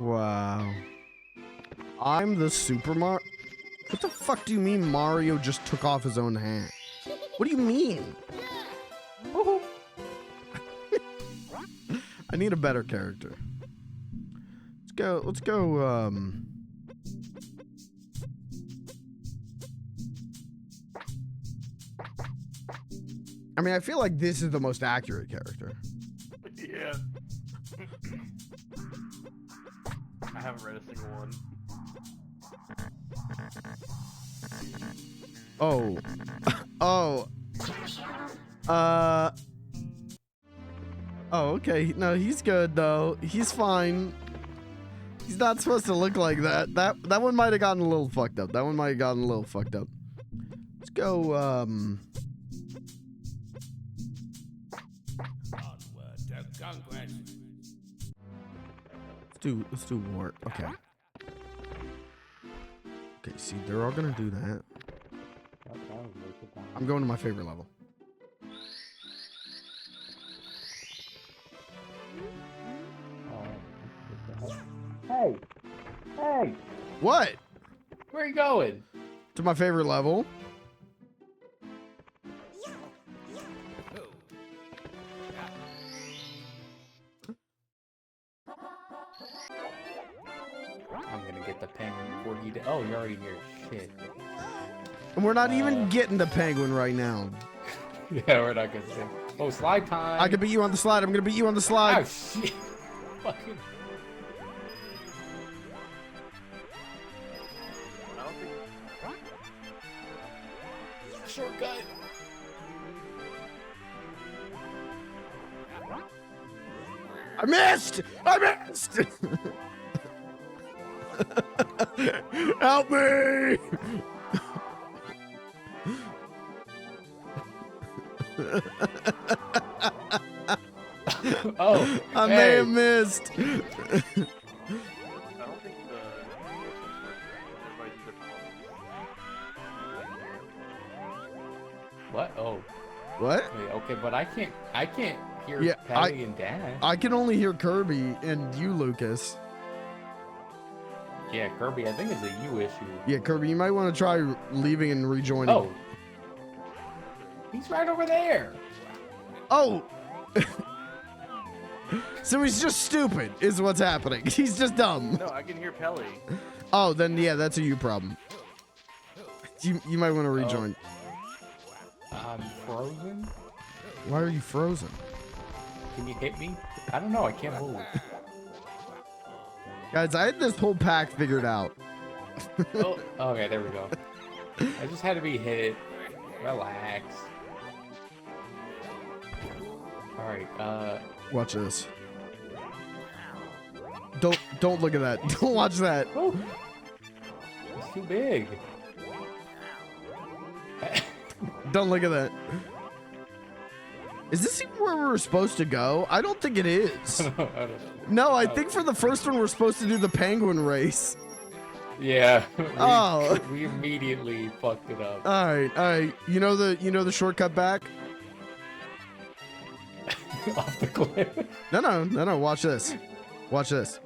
Wow. I'm the Super Mario. What the fuck do you mean Mario just took off his own hand? What do you mean? I need a better character. Let's go, I mean, I feel like this is the most accurate character. Yeah. I haven't read a single one. Oh. Oh, okay. No, he's good though. He's fine. He's not supposed to look like that. That one might have gotten a little fucked up. Let's go, Let's do Wart. Okay. Okay, see, they're all gonna do that. I'm going to my favorite level. Hey! Hey! What? Where are you going? To my favorite level. I'm gonna get the penguin before he did. Oh, you're already here. Shit. And we're not even getting the penguin right now. Yeah, we're not gonna say. Oh, slide time. I can beat you on the slide. I'm gonna beat you on the slide. Oh, shit. Fucking. Shortcut. I missed! Help me! Oh, I may have missed. I don't think the What? Oh. What? Wait, okay, but I can't hear Yeah, Patty and Dash. I can only hear Kirby and you, Lucas. Yeah, Kirby, I think it's a you issue. Yeah, Kirby, you might want to try leaving and rejoining. Oh. He's right over there. Oh. So he's just stupid, is what's happening. He's just dumb. No, I can hear Pelly. Oh, then yeah, that's a you problem. You might want to rejoin. I'm frozen? Why are you frozen? Can you hit me? I don't know, I can't move. Guys, I had this whole pack figured out. Oh, okay, there we go. I just had to be hit. Relax. Alright, Watch this. Don't look at that. Don't watch that. Oh. It's too big. Don't look at that. Is this even where we're supposed to go? I don't think it is. I don't know. No, I think for the first one, we're supposed to do the penguin race. Yeah. Oh. We immediately fucked it up. All right. You know the shortcut back? Off the cliff. No. Watch this. Watch this.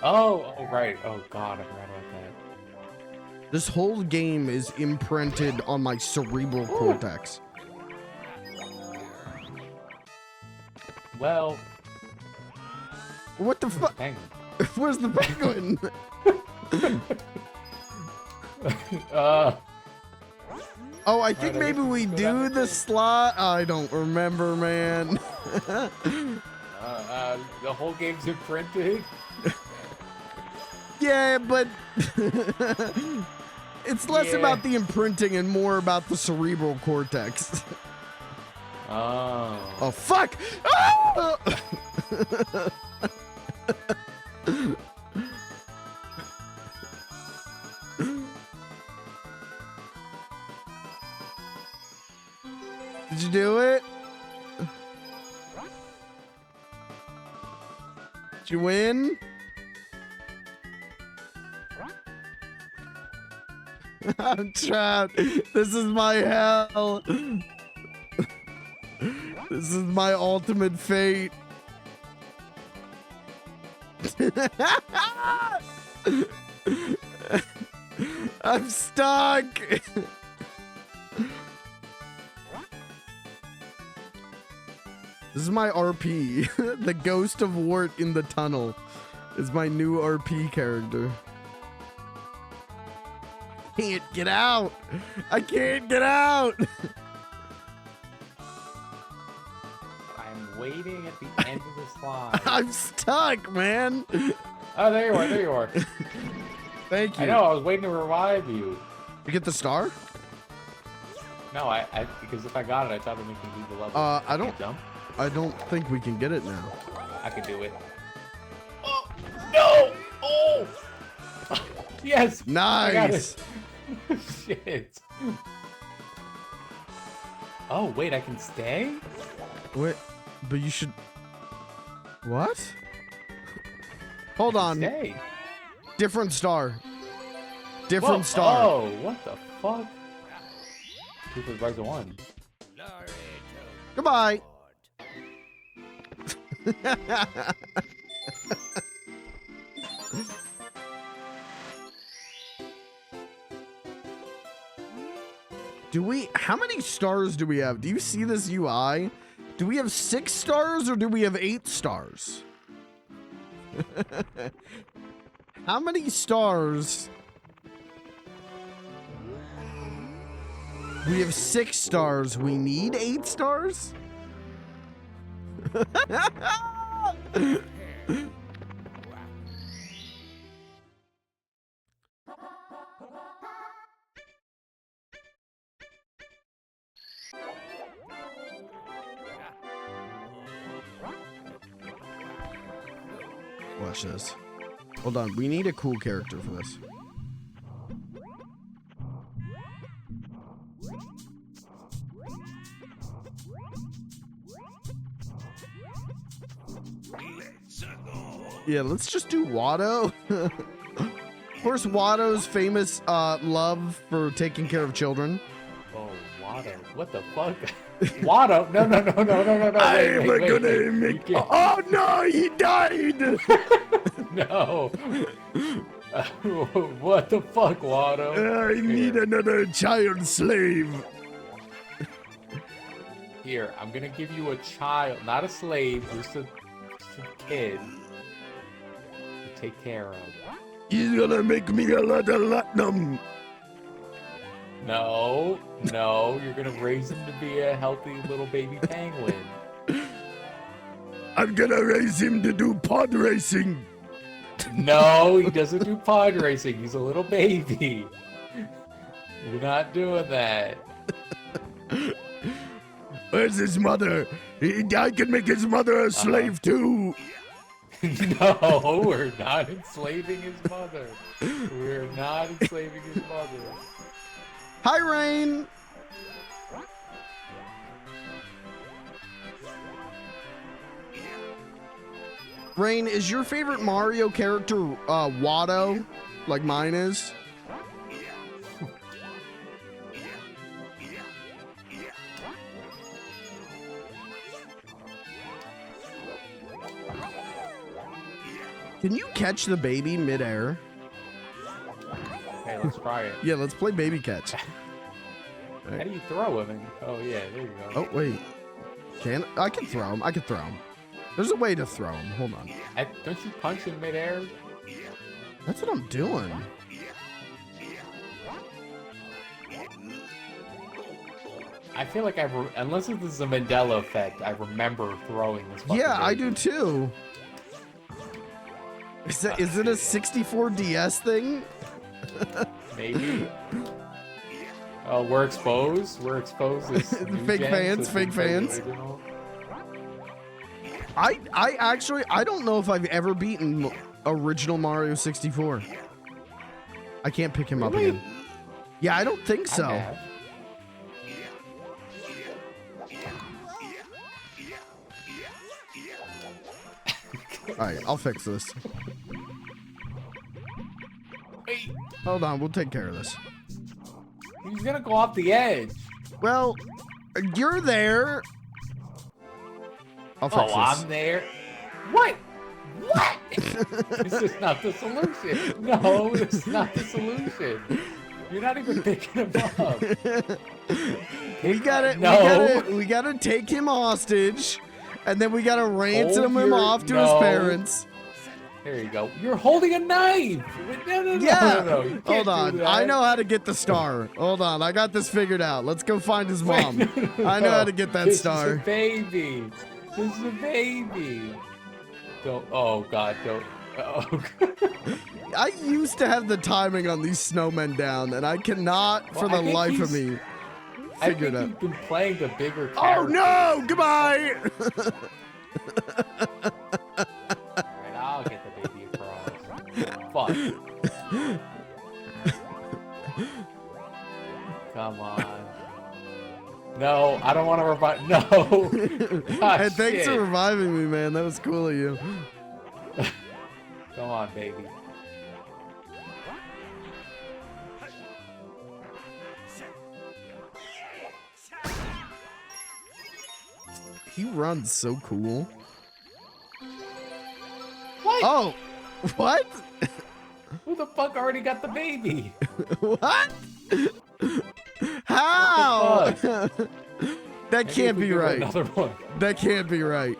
Oh, right. Oh God, I forgot about that. This whole game is imprinted on my cerebral cortex. Well. What the fuck? Where's the penguin? Oh, I think maybe we do the slot. I don't remember, man. The whole game's imprinted. Yeah, but it's less about the imprinting and more about the cerebral cortex. Oh. Oh, fuck! Ah! Did you do it? Did you win? I'm trapped. This is my hell. This is my ultimate fate. I'm stuck. This is my RP. The Ghost of Wart in the Tunnel is my new RP character. Can't get out. I can't get out. I'm waiting at the end of the slide. I'm stuck, man. Oh, there you are. There you are. Thank you. I know. I was waiting to revive you. You get the star? No, I because if I got it, I thought it would make me leave the level. I don't. Jump. I don't think we can get it now. I can do it. Oh no! Oh! Yes. Nice. I got it. Shit. Oh wait, I can stay? Wait, but you should. What? Hold on. Stay. Different star. Different star. Oh, what the fuck? Super Rise 1. Goodbye. How many stars do we have? Do you see this UI? Do we have 6 stars or do we have 8 stars? How many stars? We have 6 stars. We need 8 stars? Watch this. Hold on. We need a cool character for this. Yeah, let's just do Watto. Of course, Watto's famous love for taking care of children. Oh, Watto. What the fuck? Watto? No. I'm gonna make. Oh no, he died. No. What the fuck, Watto? I need another child slave. Here, I'm gonna give you a child, not a slave, just a kid to take care of. He's gonna make me a lot of latinum. No, you're gonna raise him to be a healthy little baby penguin. I'm gonna raise him to do pod racing. No, he doesn't do pod racing. He's a little baby. You're not doing that. Where's his mother? I can make his mother a slave too. No, we're not enslaving his mother. We're not enslaving his mother. Hi, Rain. Rain, is your favorite Mario character Watto, like mine is? Can you catch the baby midair? Hey, let's try it. Yeah, let's play baby catch. How do you throw him? Oh yeah, there you go. Oh wait, I can throw him. I can throw him. There's a way to throw him. Hold on. Don't you punch in midair? That's what I'm doing. I feel like unless this is a Mandela effect, I remember throwing this. Yeah, I do too. Is it a 64 DS thing? Maybe. Oh, we're exposed. We're exposed as fake fans. Fake fans. I don't know if I've ever beaten original Mario 64. I can't pick him up again. Yeah, I don't think so. Alright, I'll fix this. Hold on, we'll take care of this. He's gonna go off the edge. Well, you're there. I'll fix this. I'm there. What? What? This is not the solution. No, this is not the solution. You're not even picking him up. We gotta take him hostage, and then we gotta ransom him off to his parents. There you go. You're holding a knife. No. You Hold on. I know how to get the star. Hold on. I got this figured out. Let's go find his mom. I know how to get that star. This is a baby. This is a baby. Don't. Oh God. Don't. Oh. I used to have the timing on these snowmen down, and I cannot, for the life of me, figure it out. You've been playing the bigger character. Oh no! Goodbye. Alright, I'll get the baby across. Fuck. Come on. No, I don't want to revive. No. Hey, thanks for reviving me, man. That was cool of you. Come on, baby. He runs so cool. What? Oh, what? Who the fuck already got the baby? What? How? What the fuck? That can't be right. Another one. That can't be right.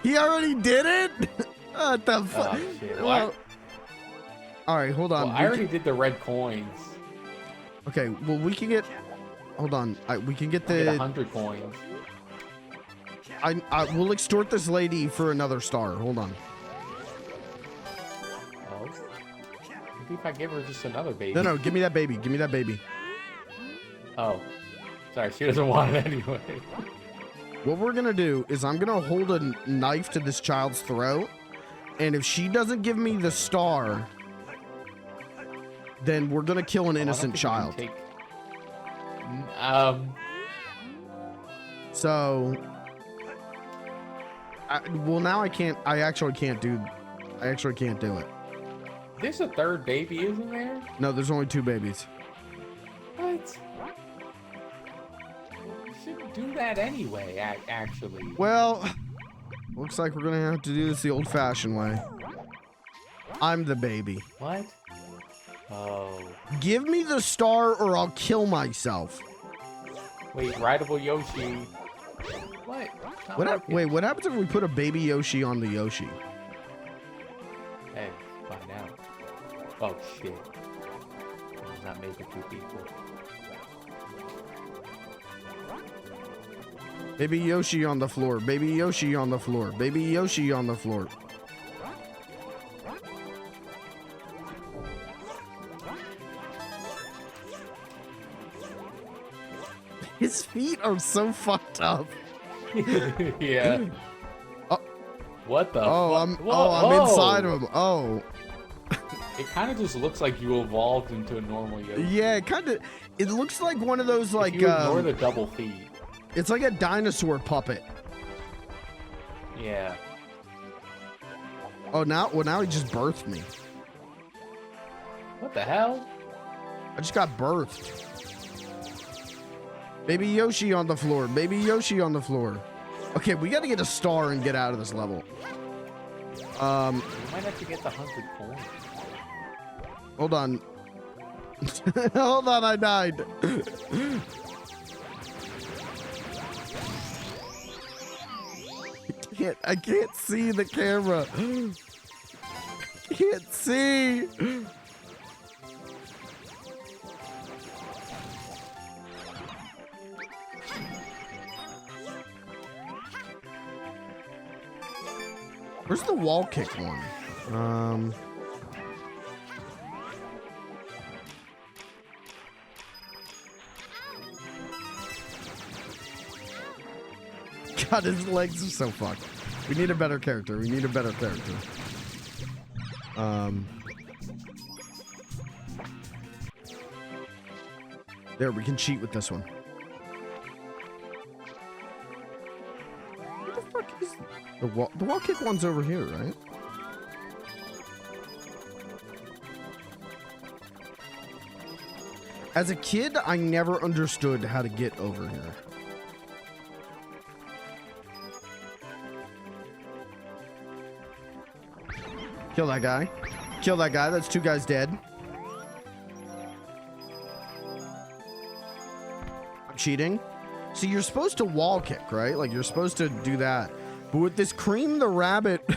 He already did it? What the fuck? Oh, shit. Well, all right, hold on. Well, I already did the red coins. Okay, well, we can get... Hold on. We can get the... Get 100 coins. We'll extort this lady for another star. Hold on. Oh. Maybe if I give her just another baby. No, give me that baby. Give me that baby. Oh. Sorry, she doesn't want it anyway. What we're gonna do is I'm gonna hold a knife to this child's throat, and if she doesn't give me the star, then we're gonna kill an innocent child. So, well, now I can't. I actually can't do it. There's a third baby, isn't there? No, there's only 2 babies. What? You shouldn't do that anyway, actually. Well, looks like we're gonna have to do this the old-fashioned way. I'm the baby. What? Oh. Give me the star or I'll kill myself. Wait, Rideable Yoshi. What? Wait, what happens if we put a baby Yoshi on the Yoshi? Hey, find out. Oh, shit. Does not make it 2 people. Baby Yoshi on the floor. Baby Yoshi on the floor. Baby Yoshi on the floor. His feet are so fucked up. Yeah. Oh. What the? Oh, fuck? I'm inside of him. Oh. It kind of just looks like you evolved into a normal Yoshi. Yeah, it looks like one of those like if you ignore the double feet. It's like a dinosaur puppet. Yeah. Oh, now he just birthed me. What the hell? I just got birthed. Baby Yoshi on the floor. Baby Yoshi on the floor. Okay, we got to get a star and get out of this level. You might have to get the 100 coins. Hold on. Hold on, I died. I can't see the camera. I can't see. Where's the wall kick one? God, his legs are so fucked. We need a better character. We need a better character. There, we can cheat with this one. What the fuck is the wall kick one's over here, right? As a kid, I never understood how to get over here. Kill that guy. Kill that guy. That's 2 guys dead. I'm cheating. See, you're supposed to wall kick, right? Like, you're supposed to do that. But with this Cream the Rabbit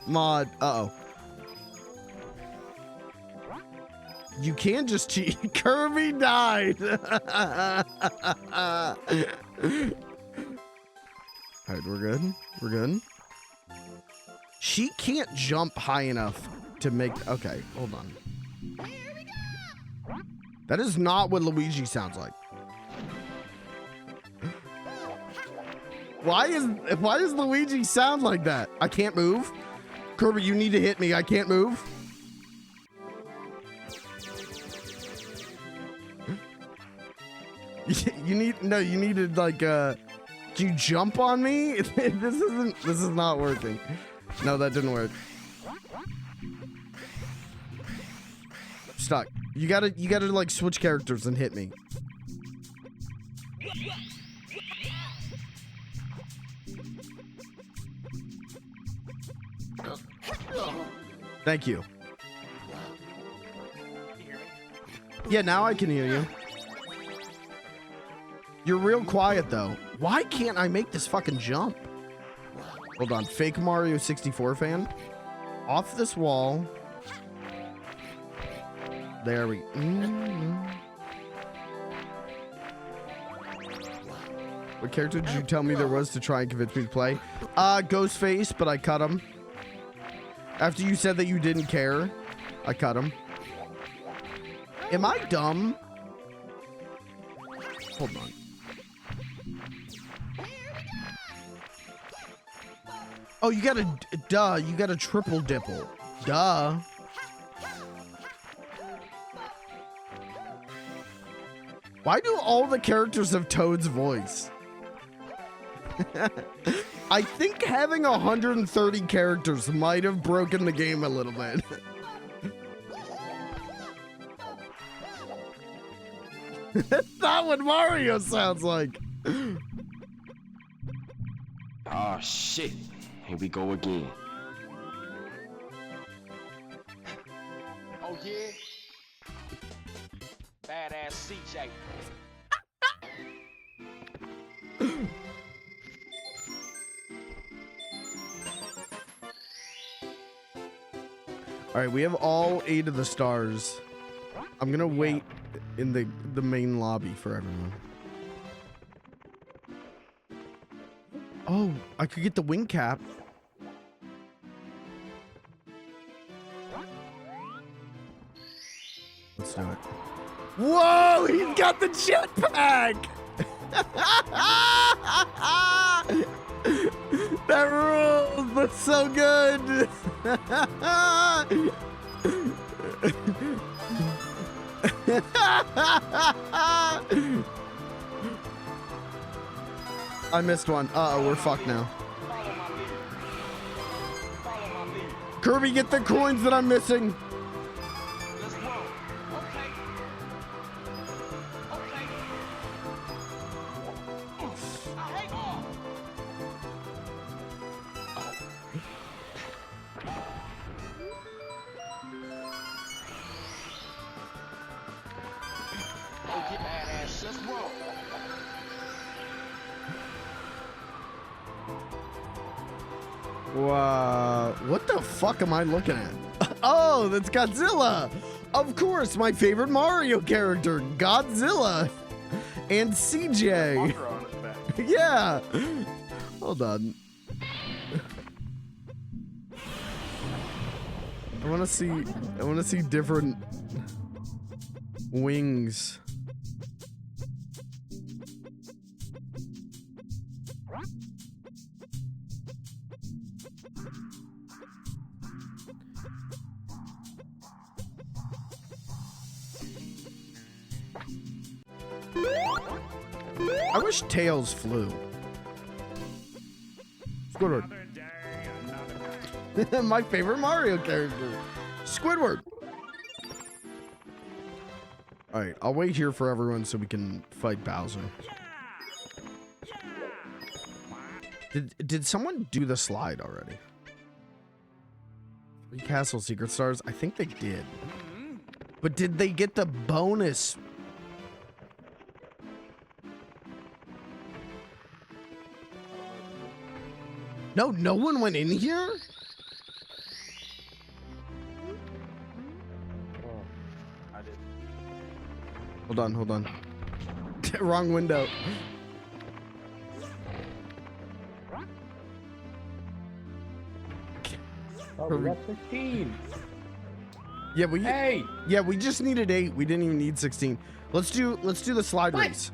mod... Uh-oh. You can just cheat. Kirby died. All right, we're good. We're good. She can't jump high enough to make... Okay, hold on. That is not what Luigi sounds like. Why does Luigi sound like that? I can't move. Kirby, you need to hit me. I can't move. You need to like do you jump on me? This is not working. No, that didn't work. I'm stuck. You gotta like switch characters and hit me. Thank you. Yeah, now I can hear you. You're real quiet though. Why can't I make this fucking jump? Hold on, fake Mario 64 fan. Off this wall. There we What character did you tell me there was to try and convince me to play? Ghostface, but I cut him. After you said that you didn't care, I cut him. Am I dumb? Hold on. Oh, you gotta, duh, you gotta triple dipple. Duh. Why do all the characters have Toad's voice? I think having 130 characters might have broken the game a little bit. That's not what Mario sounds like. Oh shit. Here we go again. Oh yeah? Badass CJ. All right, we have all 8 of the stars. I'm gonna wait in the main lobby for everyone. Oh, I could get the wing cap. Let's do it. Whoa, he's got the jetpack! That rules. That's so good. I missed one. Uh-oh, we're fucked now. Kirby, get the coins that I'm missing. Wow, what the fuck am I looking at? Oh, that's Godzilla. Of course, my favorite Mario character, Godzilla. And CJ. Yeah. Hold on. I want to see different wings. I wish Tails flew. Squidward. My favorite Mario character. Squidward. Alright, I'll wait here for everyone so we can fight Bowser. Did someone do the slide already? 3 Castle Secret Stars? I think they did. But did they get the bonus? No, no one went in here? I did. Hold on. Wrong window. Oh, we got 15. Yeah, we Hey! Yeah, we just needed 8. We didn't even need 16. Let's do the slide race.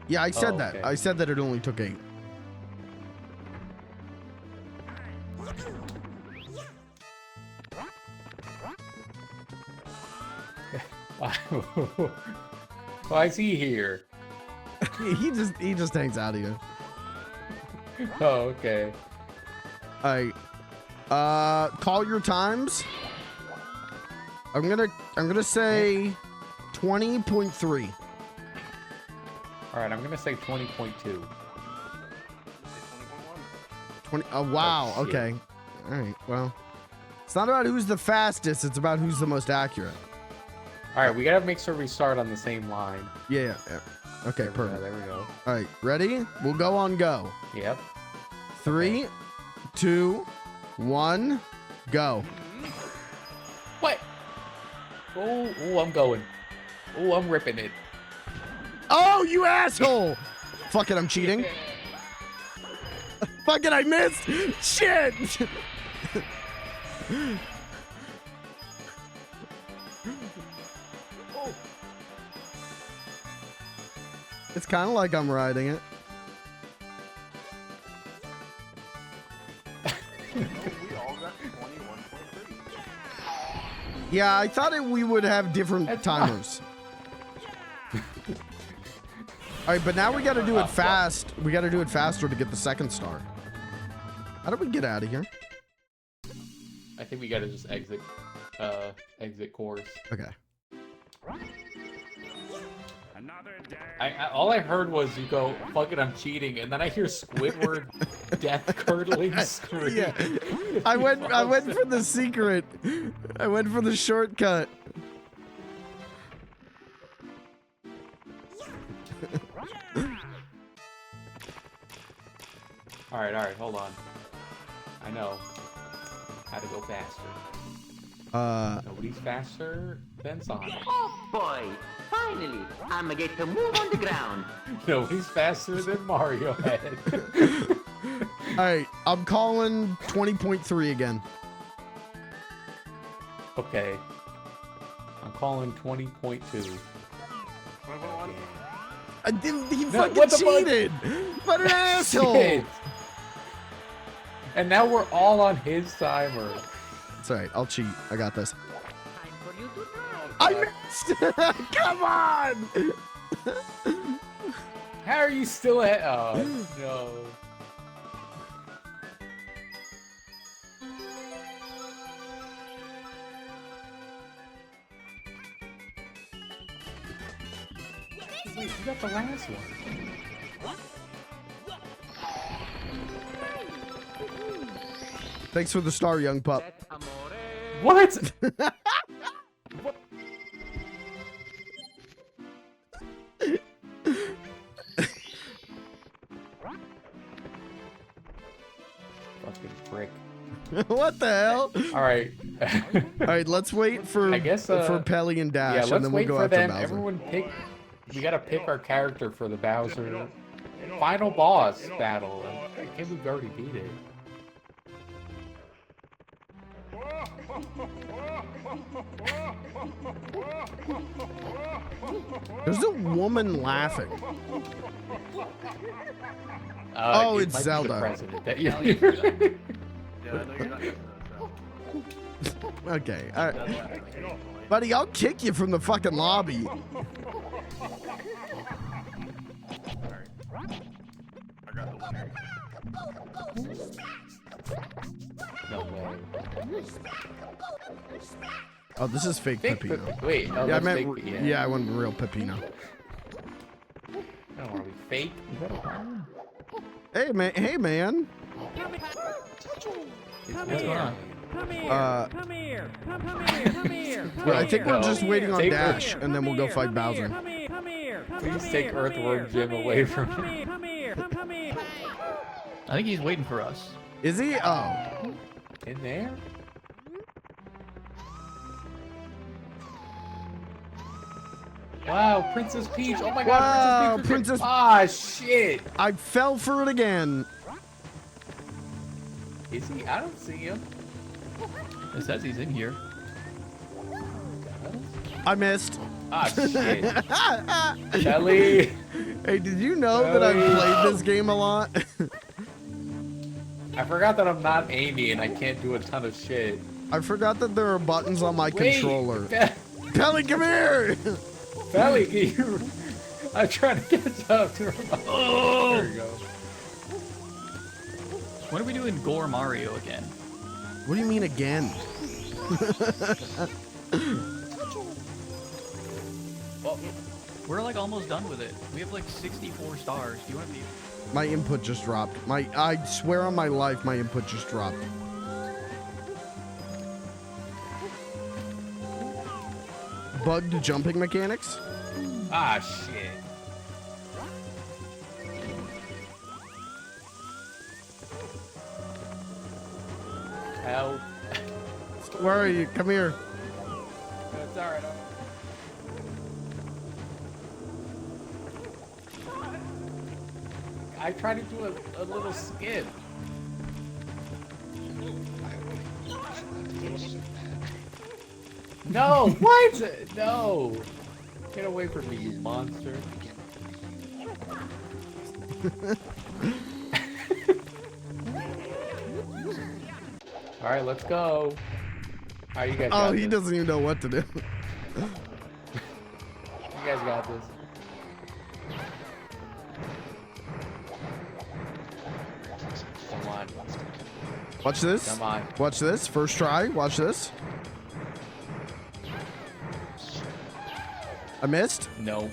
Yeah, I said that. okay. I said that it only took 8. Why is he here? he just hangs out here. Oh, okay. Alright. Call your times. I'm gonna say 20.3. Alright, I'm gonna say 20.2. 20. Oh wow. Oh, shit. Okay. All right. Well, it's not about who's the fastest. It's about who's the most accurate. Alright, we gotta make sure we start on the same line. Yeah. Okay. There we go, Perfect. there we go. All right. Ready? We'll go on go. Yep. 3, 2, 1, go. What? Oh, I'm going. Oh, I'm ripping it. Oh, you asshole! Fuck it, I'm cheating. Fuck it, I missed. Shit. It's kind of like I'm riding it. Yeah, I thought we would have different timers. All right, but now we got to do it fast. We got to do it faster to get the second star. How do we get out of here? I think we gotta just exit course. Okay. All I heard was you go, fuck it, I'm cheating, and then I hear Squidward death curdling scream. Yeah. I went for the secret. I went for the shortcut. Alright, hold on. I know how to go faster. Nobody's faster than Sonic. Oh boy! Finally, I'ma get to move on the ground. Nobody's faster than Mario Head. Alright, I'm calling 20.3 again. Okay. I'm calling 20.2. He fucking cheated! What an asshole! Shit. And now we're all on his timer. It's alright, I'll cheat. I got this. I missed! Come on! How are you still at? Oh no. Wait, you got the last one. Thanks for the star, young pup. What? Fucking prick. What the hell? All right. All right, let's wait for I guess for Pelly and Dash, yeah, let's and then we'll wait go for after them. Bowser. Everyone pick. We gotta pick our character for the Bowser final boss battle. I can't believe we already beat it. There's a woman laughing. It it's might be Zelda. the president that you- Yeah, I know you're not. Okay, all right. Buddy, I'll kick you from the fucking lobby. I got the winner. No way. Oh, this is fake Peppino. Wait, oh, yeah, I that's meant, fake, yeah. yeah, I want real Peppino. I don't want to be fake. Is that a problem? Hey, man. Hey, man. Come What's going on? Come here. Come here. Come here. Come here. I think we're just waiting on Take Dash, and then we'll go fight Bowser. Come here. Please take Earthworm Jim away from me. Come here. I think he's waiting for us. Is he? Oh. In there? Wow, Princess Peach! Oh my Wow, God, Princess Peach! Ah, shit! I fell for it again. Is he? I don't see him. It says he's in here. I missed. Ah, shit. Kelly! Hey, did you know that I've played this game a lot? I forgot that I'm not Amy and I can't do a ton of shit. I forgot that there are buttons on my Wait, controller. Pelly, come here! Pelly, can you... I'm trying to catch up to her. Oh! There we go. When are we doing Gore Mario again? What do you mean again? Well, we're like almost done with it. We have like 64 stars. Do you want to be... My input just dropped. I swear on my life, my input just dropped. Bugged jumping mechanics? Ah, shit. Help. Where are you? Come here. It's alright. I tried to do a little skip. No, what? No. Get away from me, you monster. Alright, let's go. How you guys got Oh, he this? doesn't even know what to do. You guys got this. Come on. Watch this. Come on. Watch this. First try. Watch this. I missed. No.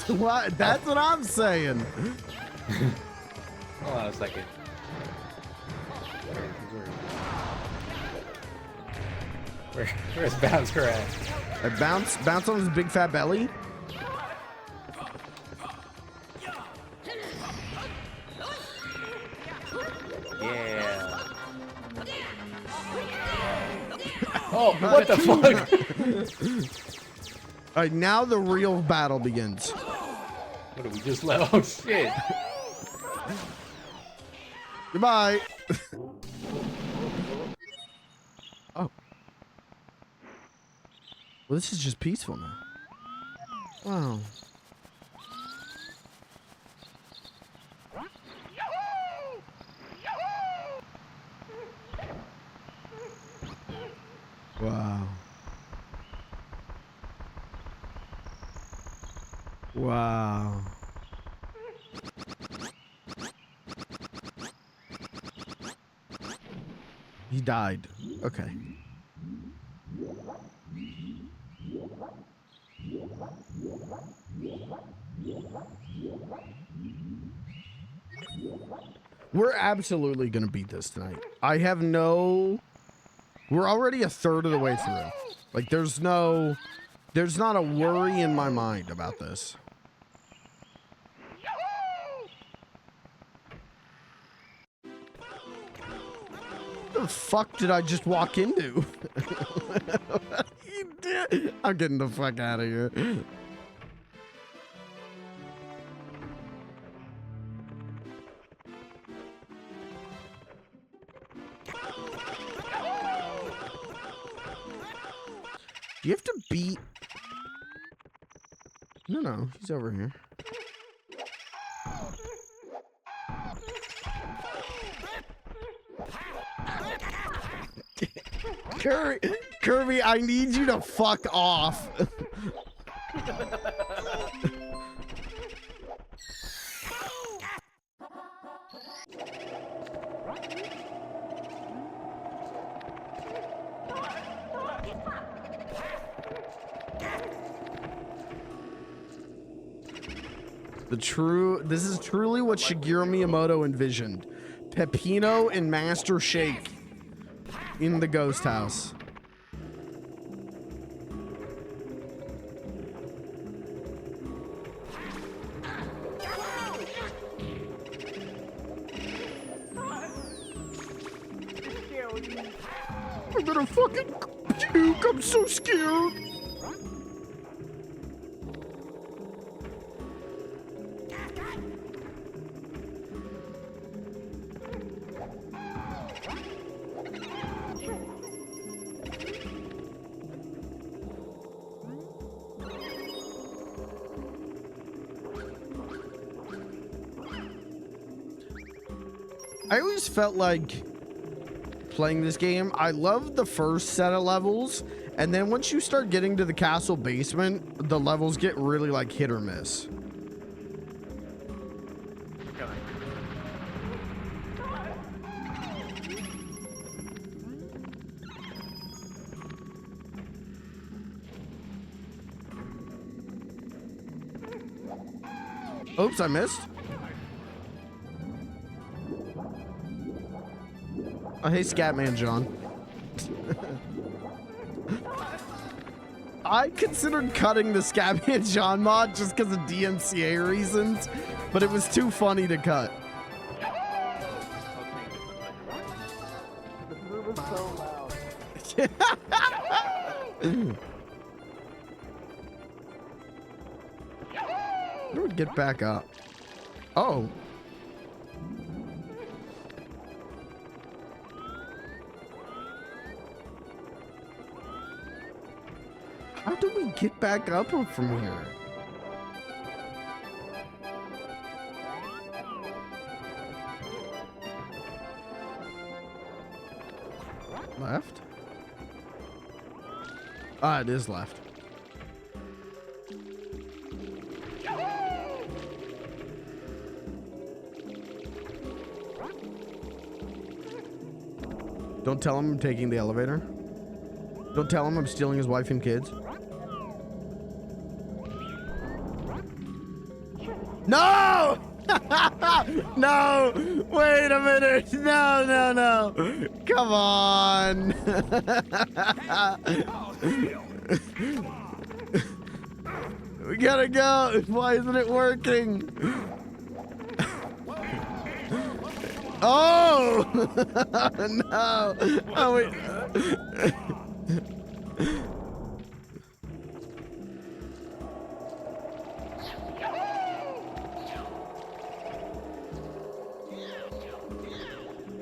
What? That's what I'm saying. Hold on a second. Where's Bowser at? I bounce on his big fat belly. Yeah. Oh, what the fuck? All right, now the real battle begins. What did we just let? Oh shit! Goodbye. Oh. Well, this is just peaceful now. Wow. Wow. Wow. He died. Okay. We're absolutely gonna beat this tonight. I have no... We're already a third of the way through. Like, there's not a worry in my mind about this. What the fuck did I just walk into? You did. I'm getting the fuck out of here. Do you have to beat... No, he's over here. Kirby, I need you to fuck off. This is truly what Shigeru Miyamoto envisioned. Peppino and Master Shake in the ghost house. I'm gonna fucking puke. I'm so scared. I always felt like playing this game, I loved the first set of levels, and then once you start getting to the castle basement, the levels get really like hit or miss. Oops, I missed. Oh, hey, Scatman John. I considered cutting the Scatman John mod just because of DMCA reasons, but it was too funny to cut. The room is so loud. How do we get back up? Oh. How do we get back up from here? Left? Ah, it is left. Don't tell him I'm taking the elevator. Don't tell him I'm stealing his wife and kids. No! No! Wait a minute! No, no, no! Come on! We gotta go! Why isn't it working? Oh! No! Oh, wait.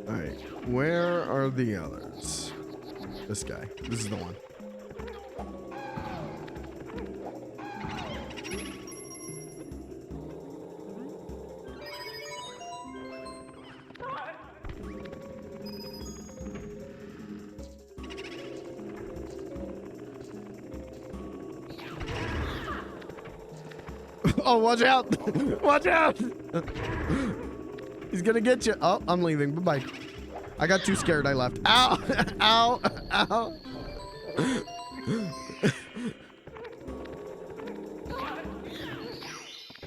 Alright, where are the others? This guy. This is the one. Oh, watch out! Watch out! He's gonna get you. Oh, I'm leaving. Bye-bye. I got too scared. I left. Ow! Ow! Ow!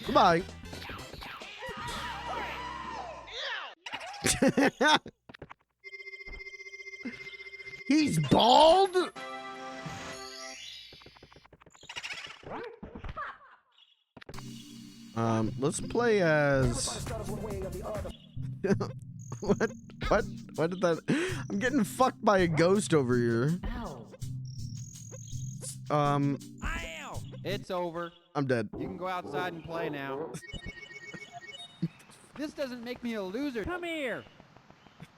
Goodbye. He's bald? Let's play as... What did that... I'm getting fucked by a ghost over here. It's over. I'm dead. You can go outside and play now. This doesn't make me a loser. Come here.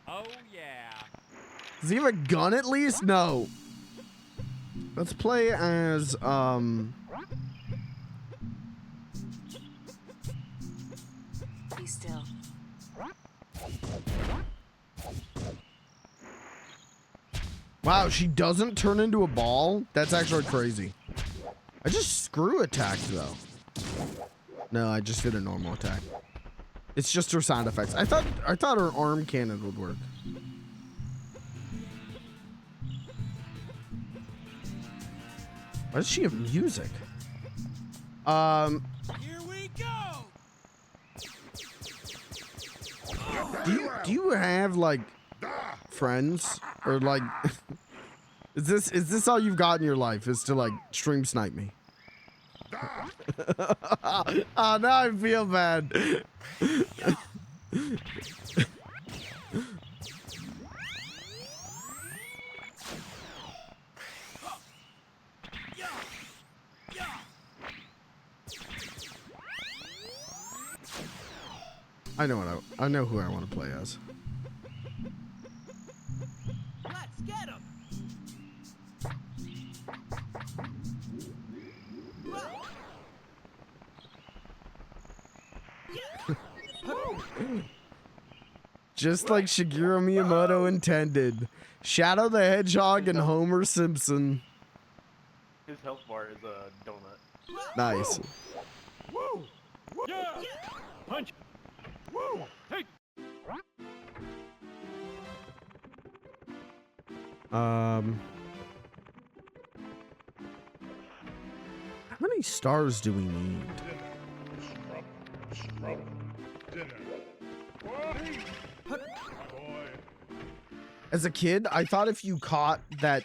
Oh, yeah. Does he have a gun at least? No. Let's play as, Be still. Wow, she doesn't turn into a ball? That's actually crazy. I just screw attacked, though. No, I just did a normal attack. It's just her sound effects. I thought her arm cannon would work. Why does she have music? Here we go. Do you have like friends or like is this all you've got in your life is to like stream snipe me? Oh, now I feel bad. I know who I want to play as. Let's get him. Just like Shigeru Miyamoto intended. Shadow the Hedgehog and Homer Simpson. His health bar is a donut. Nice. Woo! Yeah! Punch! Woo! Hey! How many stars do we need? As a kid, I thought if you caught that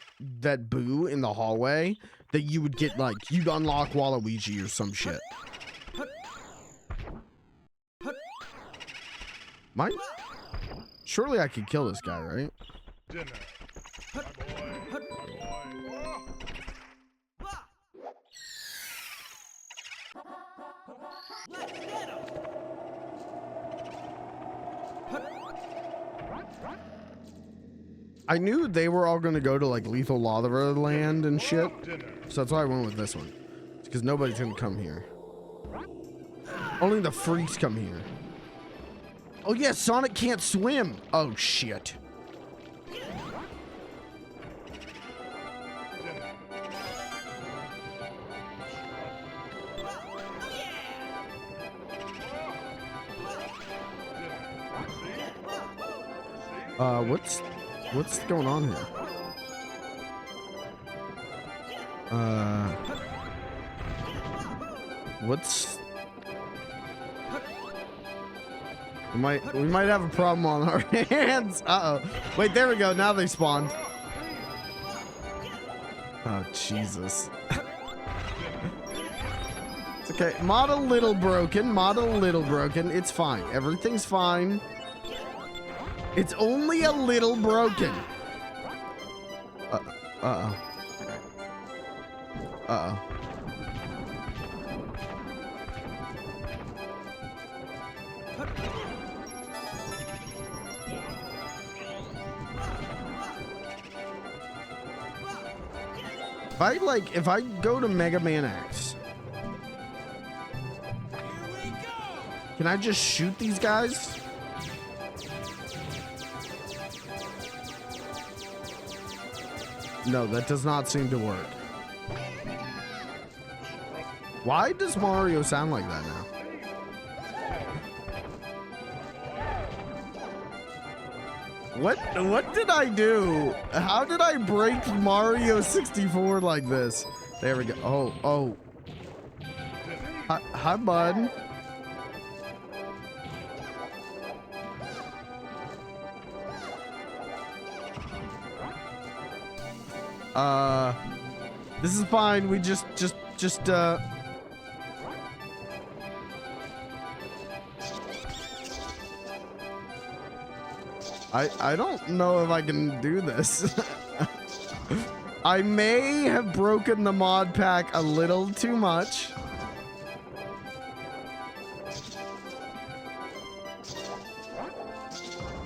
Boo in the hallway, that you would get like you'd unlock Waluigi or some shit. Mine? Surely I could kill this guy, right? I knew they were all gonna go to like Lethal Lava Land and shit, so that's why I went with this one. It's because nobody's gonna come here. Only the freaks come here. Oh yeah, Sonic can't swim. Oh shit. What's going on here? We might have a problem on our hands. Uh-oh. Wait, there we go. Now they spawned. Oh, Jesus. It's okay. Mod a little broken. Mod a little broken. It's fine. Everything's fine. It's only a little broken. Uh-oh. Uh-oh. If I go to Mega Man X, can I just shoot these guys? No, that does not seem to work. Why does Mario sound like that now? What did I do? How did I break Mario 64 like this? There we go. Oh. Hi, bud. This is fine. We just I don't know if I can do this. I may have broken the mod pack a little too much.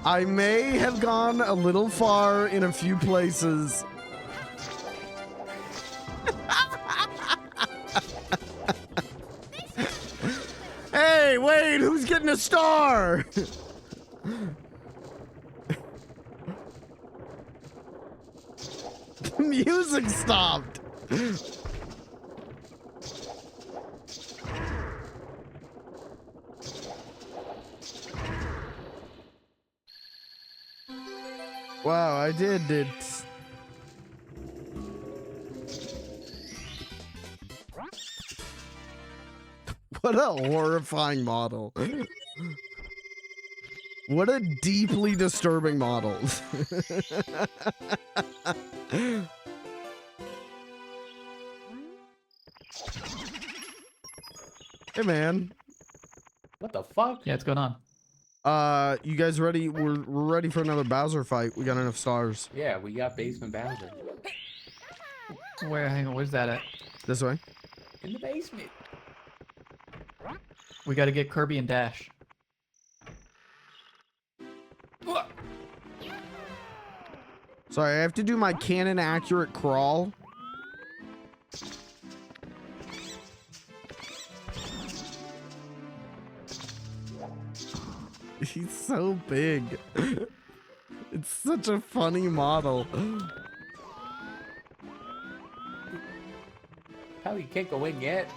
I may have gone a little far in a few places. Hey, wait, who's getting a star? The music stopped. Wow, I did it. What a horrifying model. What a deeply disturbing model. Hey, man. What the fuck? Yeah, what's going on? You guys ready? We're ready for another Bowser fight. We got enough stars. Yeah, we got Basement Bowser. Hang on, where's that at? This way. In the basement. We gotta get Kirby and Dash. Sorry, I have to do my canon accurate crawl. He's so big. It's such a funny model. How you can't go in yet?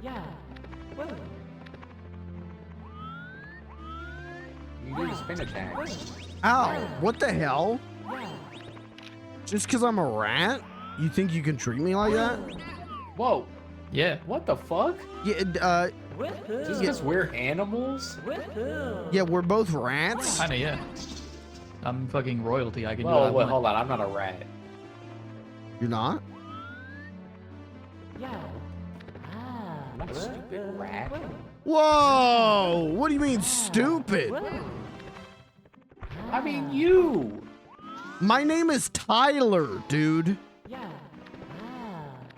Yeah. Well. You do the spin attack. Ow, what the hell? Just because I'm a rat? You think you can treat me like that? Whoa. Yeah. What the fuck? Yeah, Just because we're animals? yeah, we're both rats. Kinda, yeah. I'm fucking royalty. I can do Whoa, what I wait, want. hold on. I'm not a rat. You're not? Yeah. I'm not a stupid rat. Whoa! What do you mean stupid? I mean you. My name is Tyler, dude.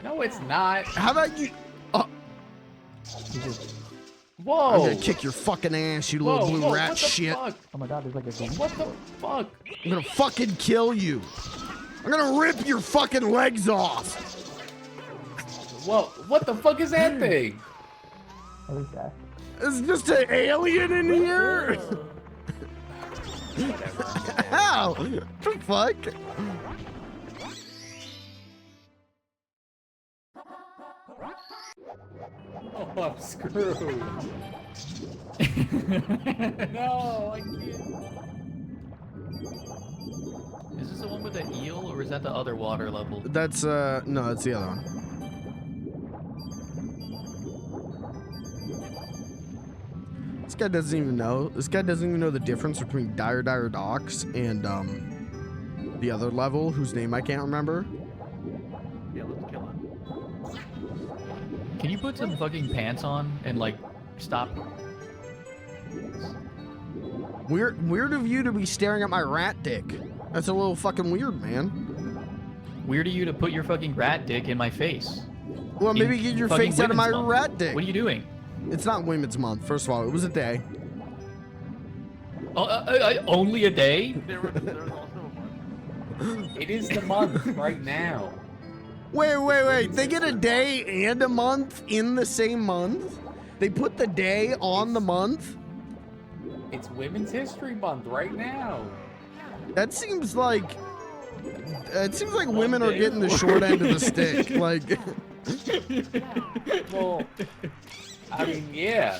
No, it's not. How about you? Whoa! I'm gonna kick your fucking ass, you little blue rat what the shit. Fuck? Oh my god, there's like a game. What the fuck? I'm gonna fucking kill you. I'm gonna rip your fucking legs off. Whoa! What the fuck is that thing? What is that? Is just an alien in here? Ow! What the fuck? Oh, I'm screwed. No, I can't. Is this the one with the eel, or is that the other water level? That's no, that's the other one. This guy doesn't even know. This guy doesn't even know the difference between Dire Docks and the other level, whose name I can't remember. Yeah, let's kill him. Can you put some fucking pants on and like stop? Weird of you to be staring at my rat dick. That's a little fucking weird, man. Weird of you to put your fucking rat dick in my face. Well, maybe get your face out of my rat dick. What are you doing? It's not Women's Month. First of all, it was a day. Only a day? There was also a month. It is the month right now. Wait. They get a day and a month in the same month? They put the day on the month? It's Women's History Month right now. That seems like It seems like women are getting the short end of the stick. Like, Well, I mean, yeah.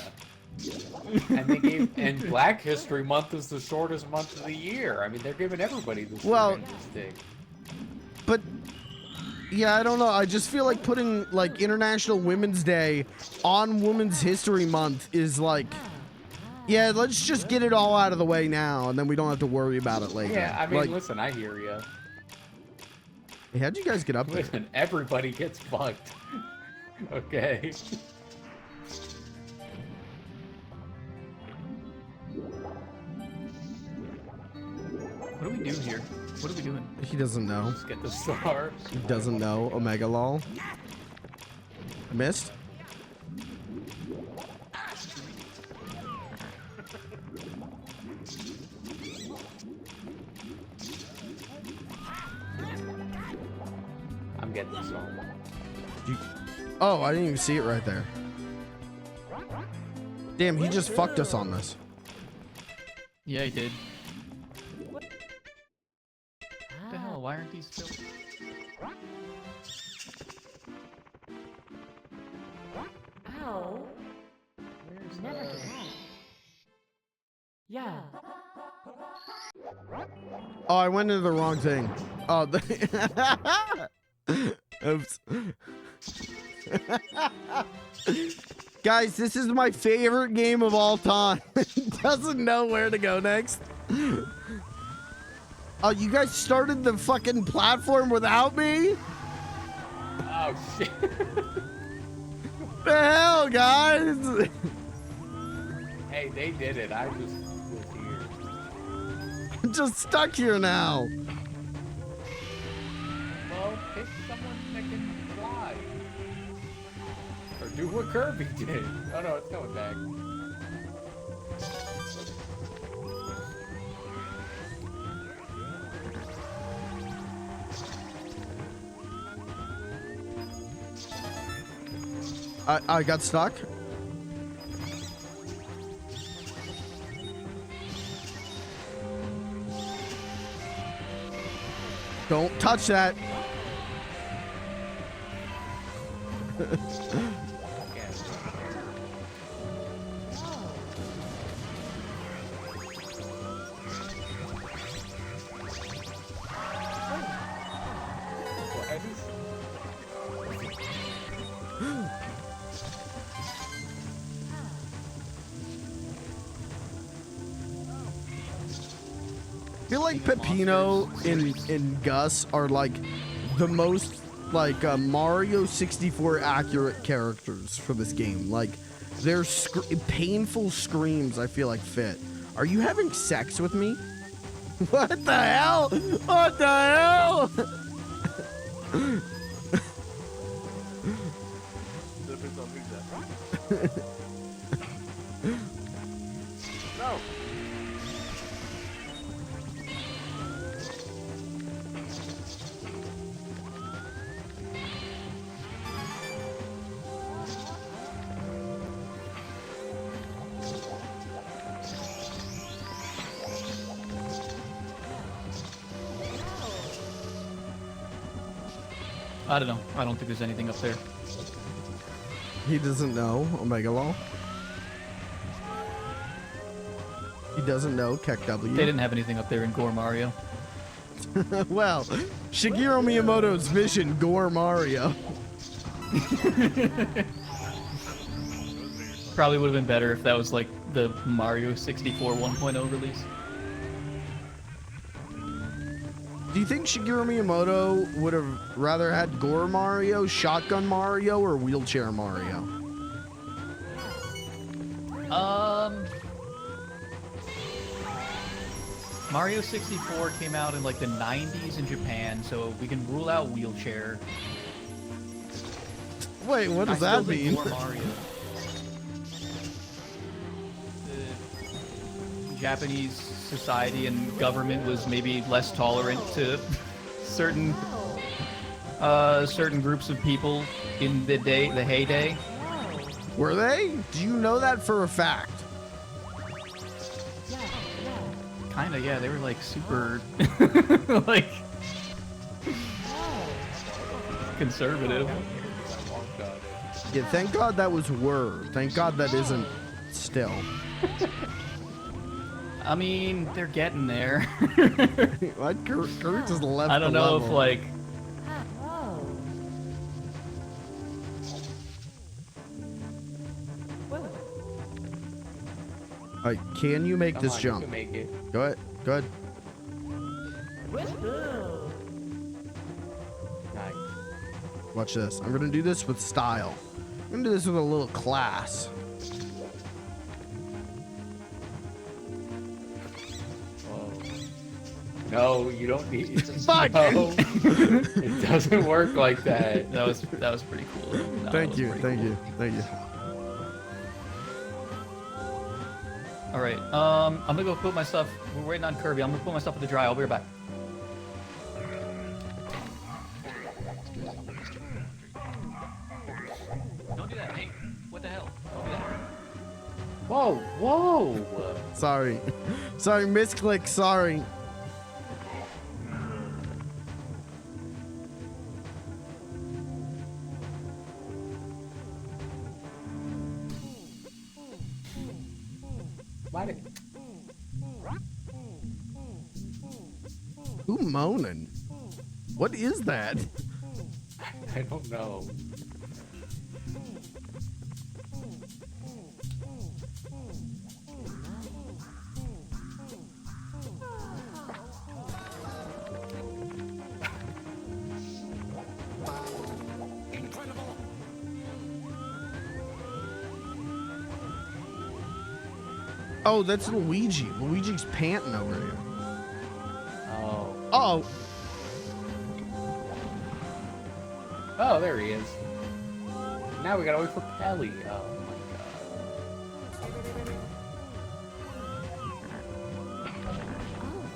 And Black History Month is the shortest month of the year. I mean, they're giving everybody the short end of the stick. but yeah, I don't know. I just feel like putting like International Women's Day on Women's History Month is like, yeah, let's just get it all out of the way now, and then we don't have to worry about it later. Yeah, I mean, like, listen, I hear you. hey, how'd you guys get up there? Listen, everybody gets fucked. Okay. What do we do here? What are we doing? He doesn't know. Just get the star. He doesn't know. Omega lol. Missed. I'm getting the star. Oh, I didn't even see it right there. Damn, he just fucked us on this. Yeah, he did. What the hell? Why aren't these still? Ow. Never did. Yeah. Oh, I went into the wrong thing. Oh, oops. Guys, this is my favorite game of all time. Doesn't know where to go next. Oh, you guys started the fucking platform without me? Oh, shit. The hell, guys? Hey, they did it. I just was here. I'm just stuck here now. Well, pick someone that can fly. Or do what Kirby did. Oh, no, it's going back. I got stuck. Don't touch that. I feel like Peppino and Gus are like the most like Mario 64 accurate characters for this game. Like their painful screams I feel like fit. Are you having sex with me? What the hell? What the hell? No. I don't know. I don't think there's anything up there. He doesn't know Omega Law. He doesn't know Keck W. They didn't have anything up there in Gore Mario. Well, Shigeru Miyamoto's vision, Gore Mario. Probably would have been better if that was like the Mario 64 1.0 release. Do you think Shigeru Miyamoto would have rather had Gore Mario, Shotgun Mario, or Wheelchair Mario? Mario 64 came out in like the 90s in Japan, so we can rule out Wheelchair. Wait, what does I still that think mean? Gore Mario. The Japanese society and government was maybe less tolerant to certain certain groups of people in the heyday. Were they? Do you know that for a fact? Kinda, yeah. They were like super, like conservative. Yeah, thank God that was were. Thank God that isn't still. I mean, they're getting there. What? Kurt just left. I don't the know level. if like. All right, can you make Come this on, you jump? can make it. Go ahead. Go ahead. Nice. Watch this. I'm gonna do this with style. I'm gonna do this with a little class. No, you don't need. Fuck! No, it doesn't work like that. That was pretty cool. No, Thank you. Thank you. Thank you. All right. I'm gonna go put my stuff. We're waiting on Kirby. I'm gonna put my stuff in the dry. I'll be right back. Don't do that. Hey, what the hell? Don't do that. Whoa, whoa. Sorry. Sorry, misclick. Sorry. Why did... Who moaning? What is that? I don't know. Oh, that's Luigi. Luigi's panting over here. Oh. Oh. Oh, there he is. Now we gotta wait for Pelly. Oh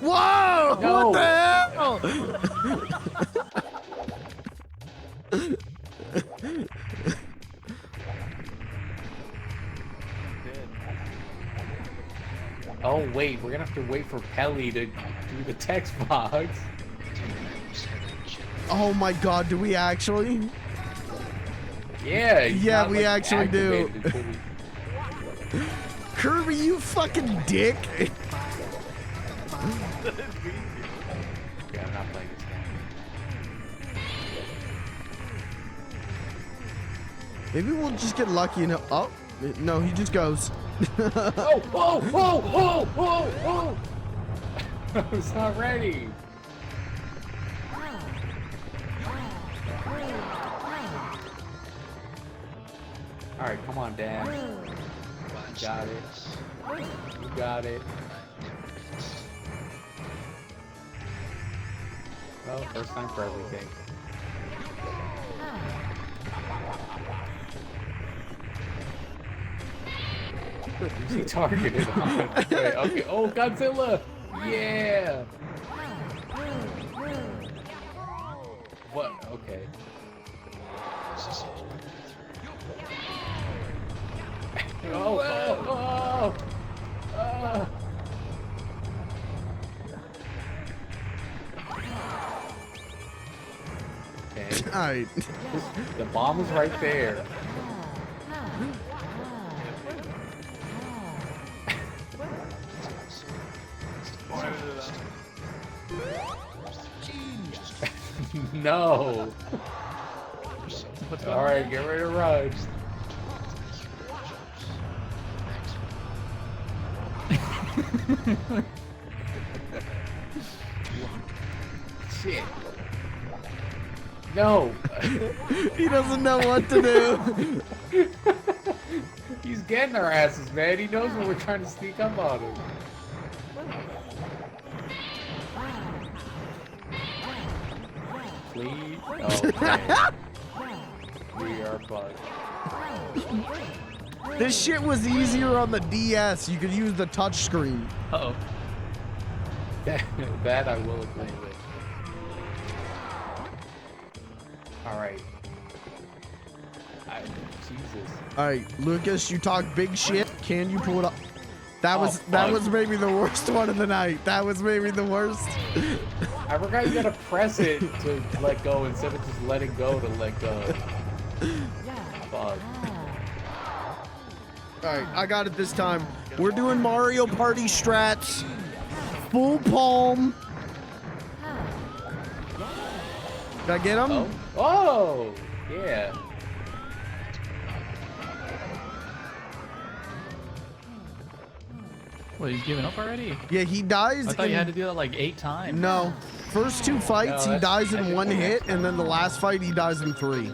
my Whoa! god. No. What the hell? Oh wait, we're gonna have to wait for Pelly to do the text box. Oh my God, do we actually? Yeah. he's Yeah, not, we like, actually do. activated until we- Kirby, you fucking dick. Yeah, I'm not playing this game. Maybe we'll just get lucky and oh, no, he just goes. Oh, whoa, whoa, whoa, whoa, whoa! I was not ready. Alright, come on, Dan. You got it. You got it. Well, first time for everything. Who's he targeted on? Wait, okay. Oh, Godzilla! Yeah! What? Okay. Oh, oh, oh! Okay. Alright. The bomb is right there. No. All right, get ready to run. Shit. No. He doesn't know what to do. He's getting our asses, man. He knows when we're trying to sneak up on him. Please. Okay. We are bugged. This shit was easier on the DS. You could use the touch screen. Uh-oh. That I will agree with. Alright. Jesus. Alright, Lucas, you talk big shit. Can you pull it up? That Oh, was fuck. maybe the worst one of the night. That was maybe the worst. I forgot you gotta press it to let go instead of just letting go to let go. Fuck. Alright, I got it this time. We're doing Mario Party strats. Full palm. Did I get him? Oh, oh yeah. What, he's giving up already? Yeah, he dies. I thought you had to do that like 8 times. No. First 2 fights, No, he dies in that's 1 hit, and then the last fight, he dies in 3.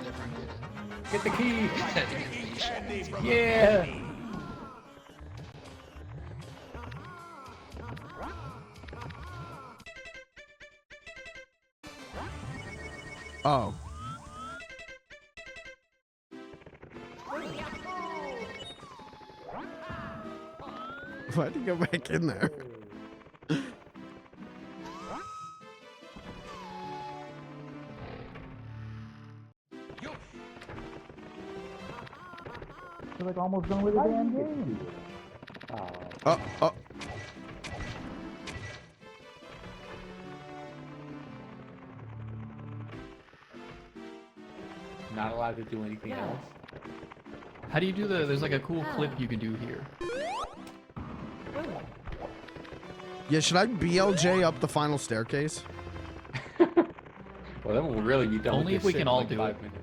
Get the key. Yeah. Oh. Why'd he go back in there? You're like almost done with the damn game. Oh. Not allowed to do anything else. How do you do the? There's like a cool clip you can do here. Yeah, should I BLJ up the final staircase? Well, then we'll really be done. Only with if we this can shit all in do like it. 5 minutes.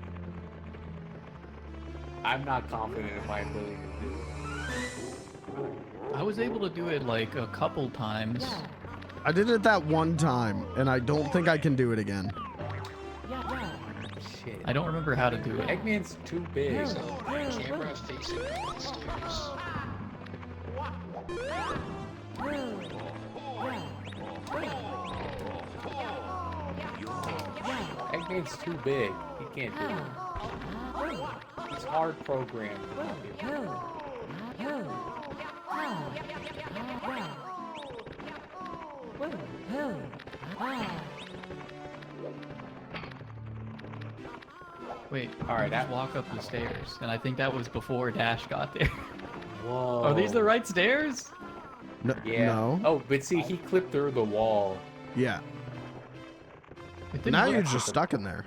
I'm not confident in my ability to do it. I was able to do it like a couple times. I did it that one time, and I don't think I can do it again. Shit. I don't remember how to do it. Eggman's too big. So, camera facing up the stairs. Eggman's too big. He can't do it. He's hard programmed. to not be able to do it. Wait, All right, just walk up the stairs, and I think that was before Dash got there. Whoa. Are these the right stairs? No. Yeah. No. Oh, but see, he clipped through the wall. Yeah. It didn't Now work. you're just stuck in there.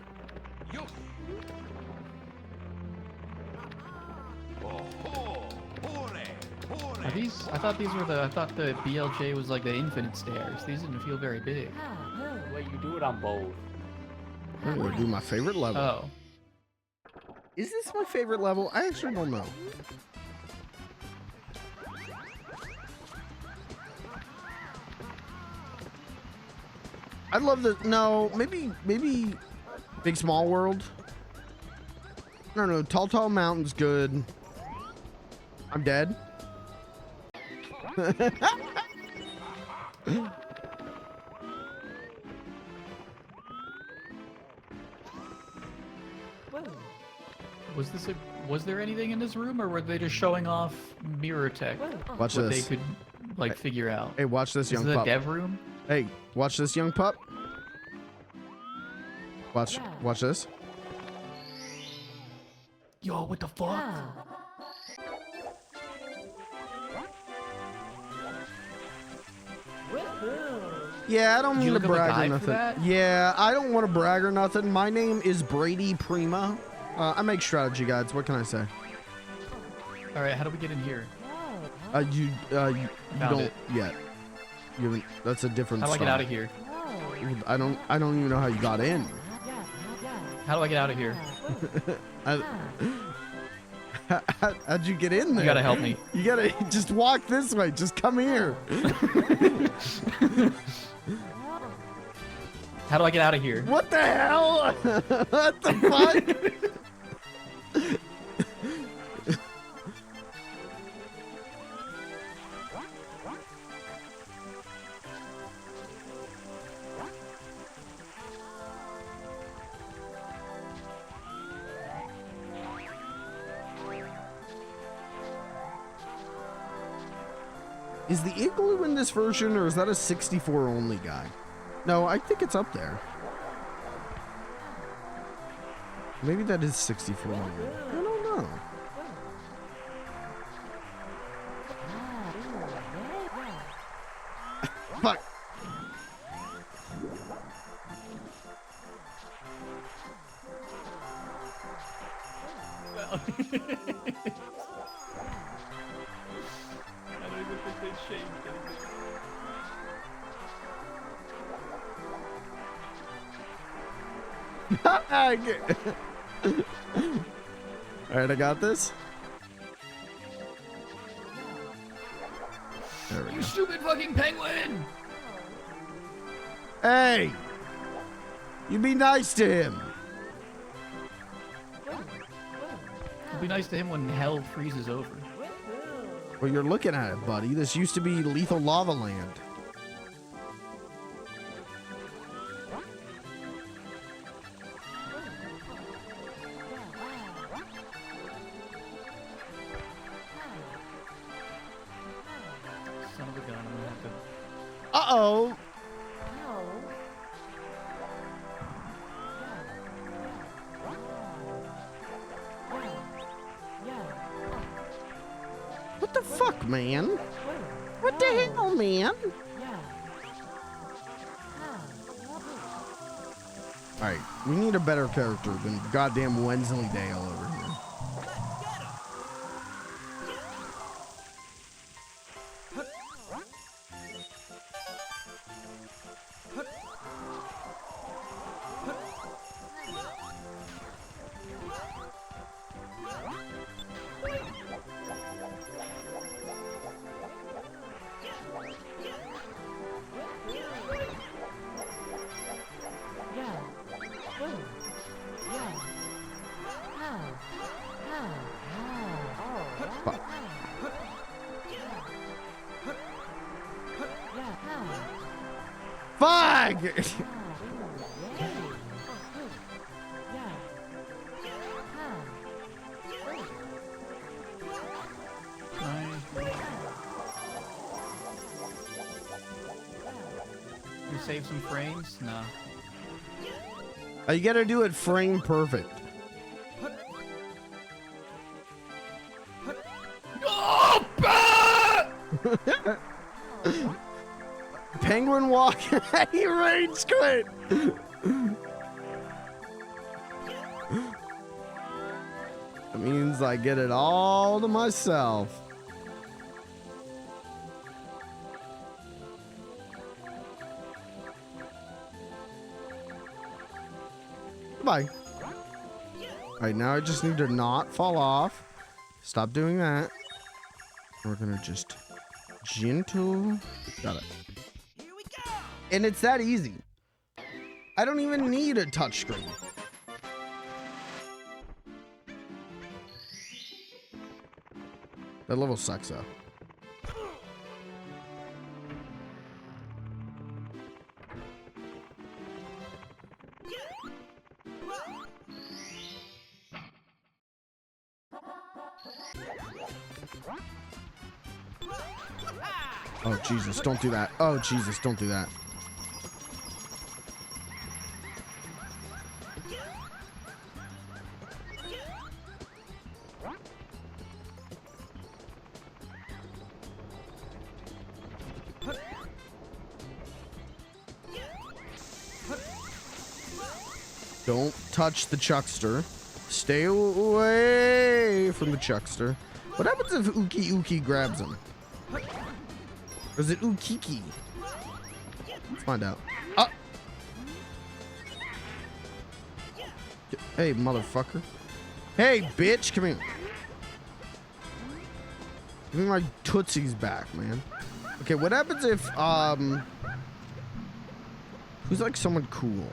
Are these? I thought these were the. I thought the BLJ was like the infinite stairs. These didn't feel very big. Well, you do it on both. I'm gonna do my favorite level. Oh. Is this my favorite level? I actually don't know. I love the no, maybe Big Small World. I don't know. Tall Tall Mountain's good. I'm dead. Was there anything in this room, or were they just showing off mirror tech? Watch what this. they could like figure out. Hey, watch this, young Is this pup. a dev room? Hey, watch this, young pup. Watch this. Yo, what the fuck? Yeah, I don't Did you mean to look up a brag or guide for nothing. that? Yeah, I don't want to brag or nothing. My name is Brady Prima. I make strategy guides. What can I say? All right, how do we get in here? You Found don't it. yet. You haven't. That's a different. How do I get song. out of here? I don't even know how you got in. How do I get out of here? How'd you get in there? You gotta help me. You gotta just walk this way. Just come here. How do I get out of here? What the hell? What the fuck? Is the Igloo in this version, or is that a 64 only guy? No, I think it's up there. Maybe that is 64 only. I don't know. Fuck. I don't even think they changed anything. Alright, I got this. There we You go. stupid fucking penguin! Hey! You be nice to him. It'll be nice to him when hell freezes over. Well, you're looking at it, buddy. This used to be Lethal Lava Land. Son of a gun, I'm gonna have to... Uh-oh. What the fuck, man? What the hell, man? Alright, we need a better character than goddamn Wensleydale over here. Fuck! You save some frames? No. You gotta do it frame perfect. Oh, Penguin walk. He rage quit. That means I get it all to myself. Bye. Alright, now I just need to not fall off. Stop doing that. We're gonna just gentle. Got it. And it's that easy. I don't even need a touchscreen. That level sucks though. Oh Jesus, don't do that. Oh Jesus, don't do that. Don't touch the Chuckster. Stay away from the Chuckster. What happens if Uki Uki grabs him? Or is it Ukiki? Let's find out. Ah! Hey, motherfucker. Hey, bitch, come here. Give me my Tootsies back, man. Okay, what happens if, who's like someone cool?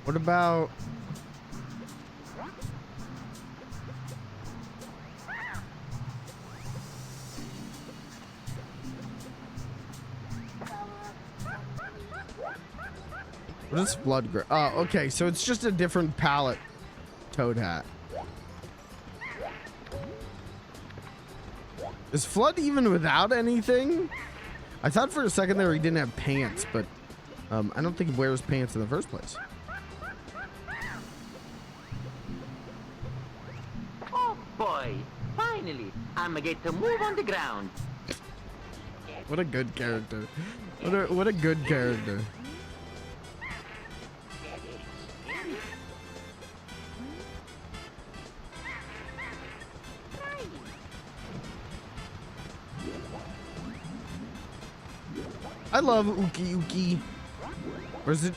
What about... What is Flood? Oh, okay, so it's just a different palette Toad hat. Is Flood even without anything? I thought for a second there he didn't have pants, but I don't think he wears pants in the first place. Oh boy, finally, I'ma get to move on the ground. What a good character. What a good character. I love Uki Uki. Or is it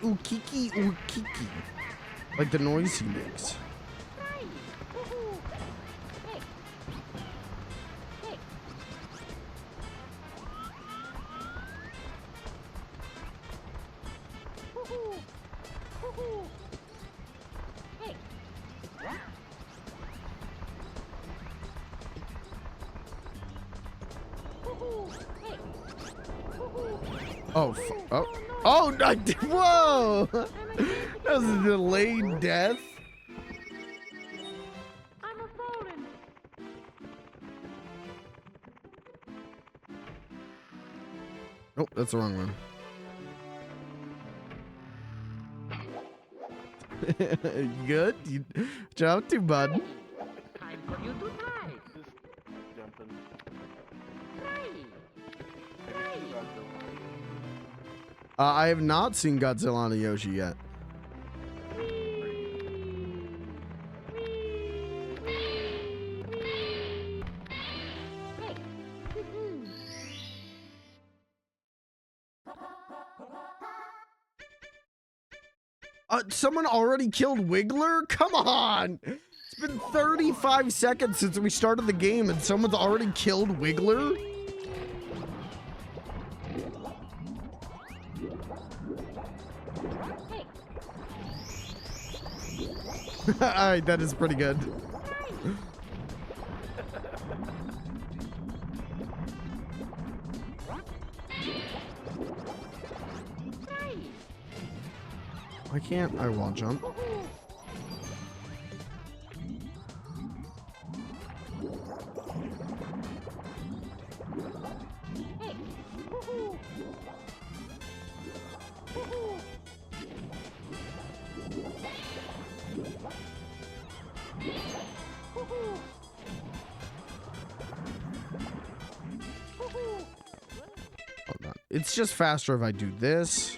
Ukiki Ukiki? Like the noise he makes. Oh, oh, no, whoa! That was a delayed death. Oh, that's the wrong one. You good? You jumped too, bud. Time for you to try. Jumping. I have not seen Godzilla on a Yoshi yet. Someone already killed Wiggler? Come on! It's been 35 seconds since we started the game and someone's already killed Wiggler? Alright, that is pretty good. Why can't I wall jump? Hold on. It's just faster if I do this.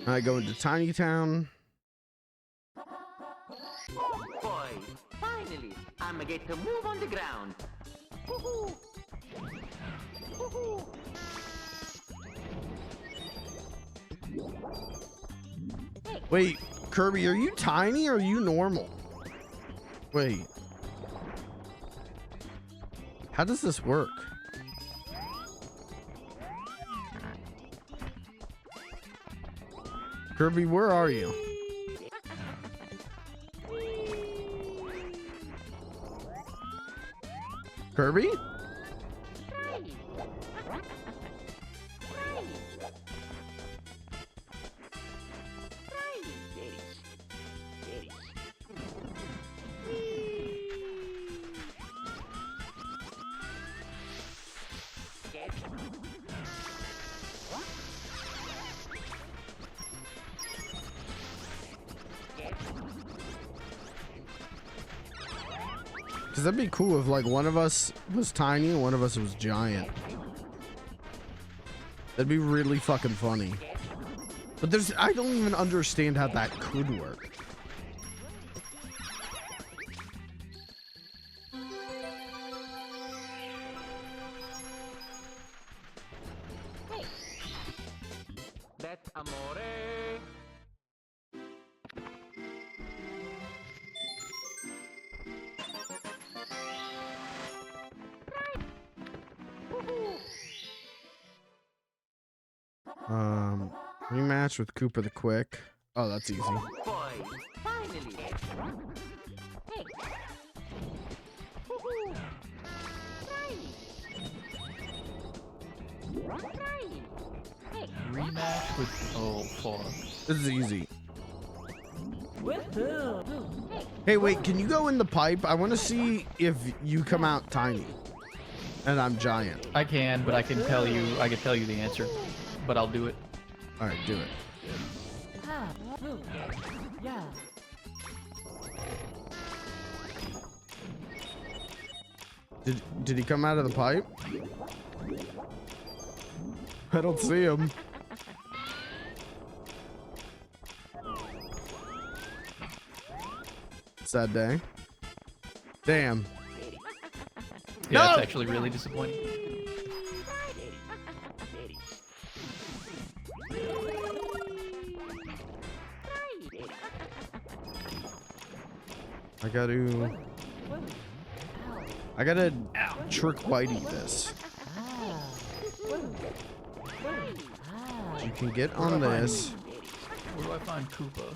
I go into Tiny Town. Boy, finally, I'ma get to move on the ground. Wait, Kirby, are you tiny or are you normal? Wait. How does this work? Kirby, where are you? Kirby? Because that'd be cool if like one of us was tiny and one of us was giant. That'd be really fucking funny. But I don't even understand how that could work. That's amore. Rematch with Koopa the Quick. Oh, that's easy. Boy, finally. Rematch with... Oh, fuck. This is easy. Hey, wait, can you go in the pipe? I want to see if you come out tiny. And I'm giant. I can, but I can tell you the answer. But I'll do it. Alright, do it. Did he come out of the pipe? I don't see him. Sad day. Damn. Yeah, No! it's actually really disappointing. I gotta trick Whitey this. You can get on this. Where do I find Koopa?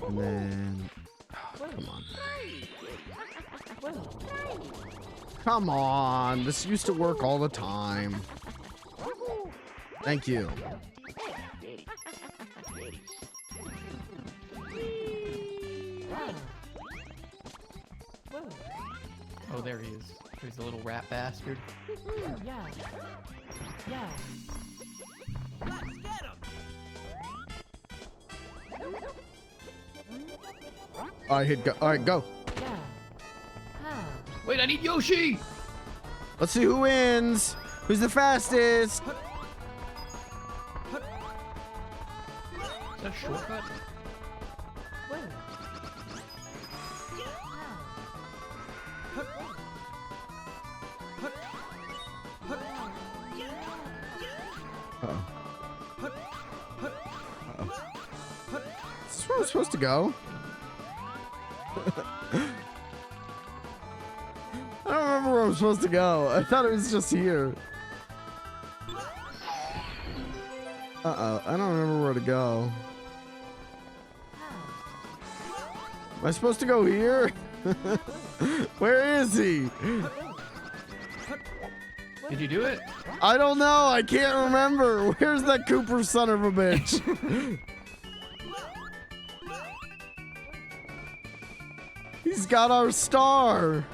And then... oh, come on. Come on. This used to work all the time. Thank you. Oh, there he is. There's the little rat bastard. Yeah. Yeah. Let's get him. Alright, hit go. Alright, go. Yeah. Wait, I need Yoshi! Let's see who wins. Who's the fastest? Is that a shortcut? Is this where I'm supposed to go? I don't remember where I'm supposed to go. I thought it was just here. Uh-oh, I don't remember where to go. Am I supposed to go here? Where is he? Did you do it? I don't know. I can't remember. Where's that Cooper son of a bitch? He's got our star.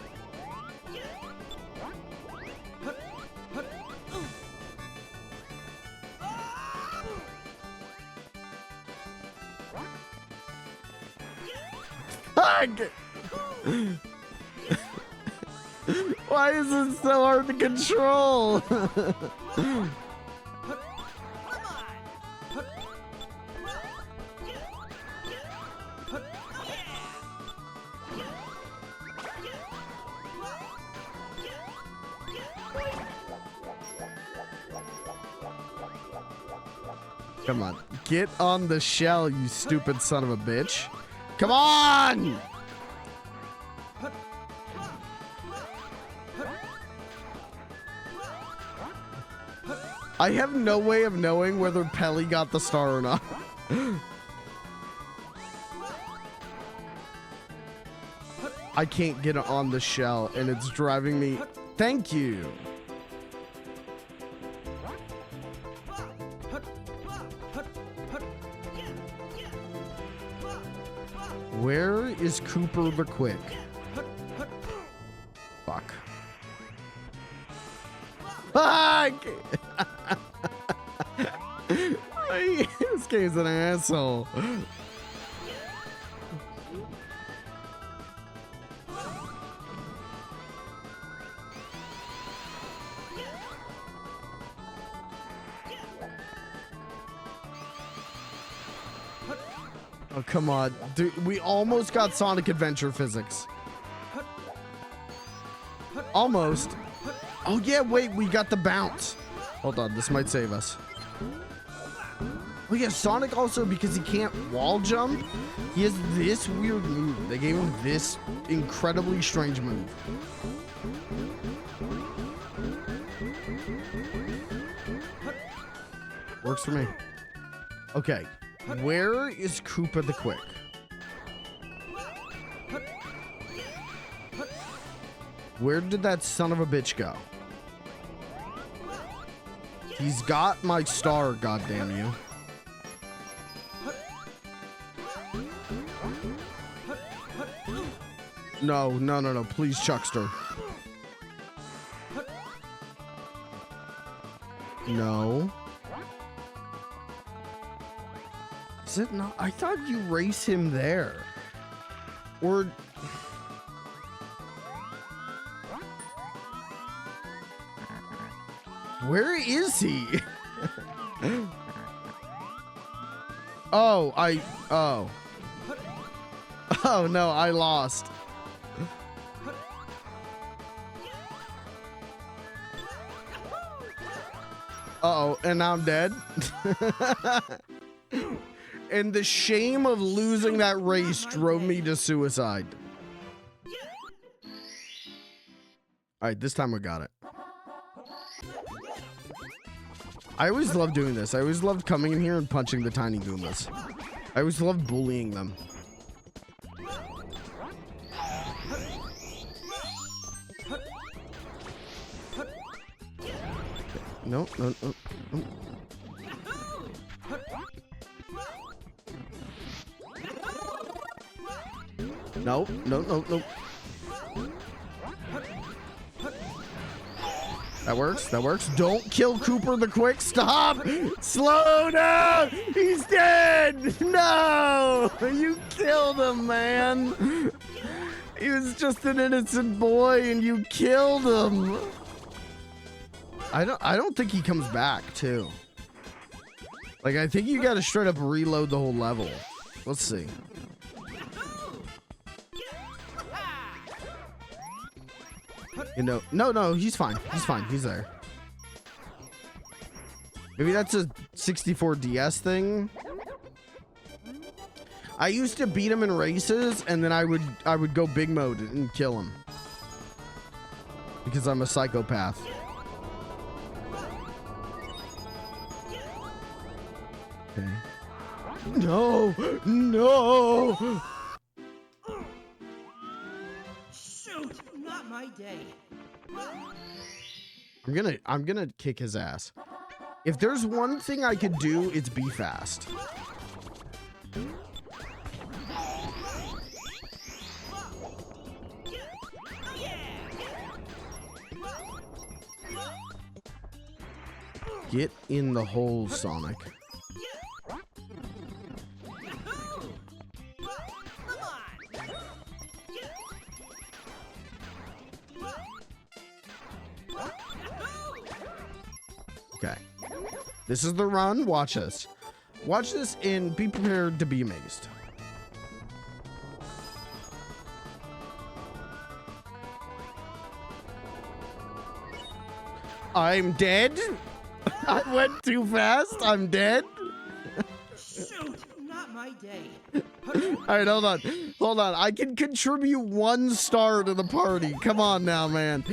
Why is it so hard to control? Come on, get on the shell, you stupid son of a bitch. Come on! I have no way of knowing whether Pelly got the star or not. I can't get on the shell and it's driving me. Thank you. Where is Cooper the Quick? Fuck. Ah, this game's an asshole. Oh, come on. Dude, we almost got Sonic Adventure physics. Almost. Oh, yeah, wait, we got the bounce. Hold on, this might save us. Oh, yeah, Sonic also, because he can't wall jump, he has this weird move. They gave him this incredibly strange move. Works for me. Okay, where is Koopa the Quick? Where did that son of a bitch go? He's got my star, goddamn you. No, no, no, no, please, Chuckster. No. Is it not? I thought you race him there. Or... Where is he? Oh, oh. Oh no, I lost. Uh-oh, and now I'm dead. And the shame of losing that race drove me to suicide. All right, this time we got it. I always loved doing this. I always loved coming in here and punching the tiny Goombas. I always loved bullying them. No, no, no, no. No, no, no, no. That works. That works. Don't kill Cooper the Quick. Stop. Slow down. He's dead. No. You killed him, man. He was just an innocent boy and you killed him. I don't think he comes back, too. Like, I think you gotta straight up reload the whole level. Let's see. You know, no, he's fine. He's fine. He's there. Maybe that's a 64 DS thing. I used to beat him in races, and then I would go big mode and kill him because I'm a psychopath. Okay. No, no. Shoot, not my day. I'm gonna kick his ass. If there's one thing I could do, it's be fast. Get in the hole, Sonic. Okay. This is the run. Watch this. Watch this and be prepared to be amazed. I'm dead. I went too fast. I'm dead. Shoot, not my day. All right, hold on. Hold on. I can contribute 1 star to the party. Come on now, man.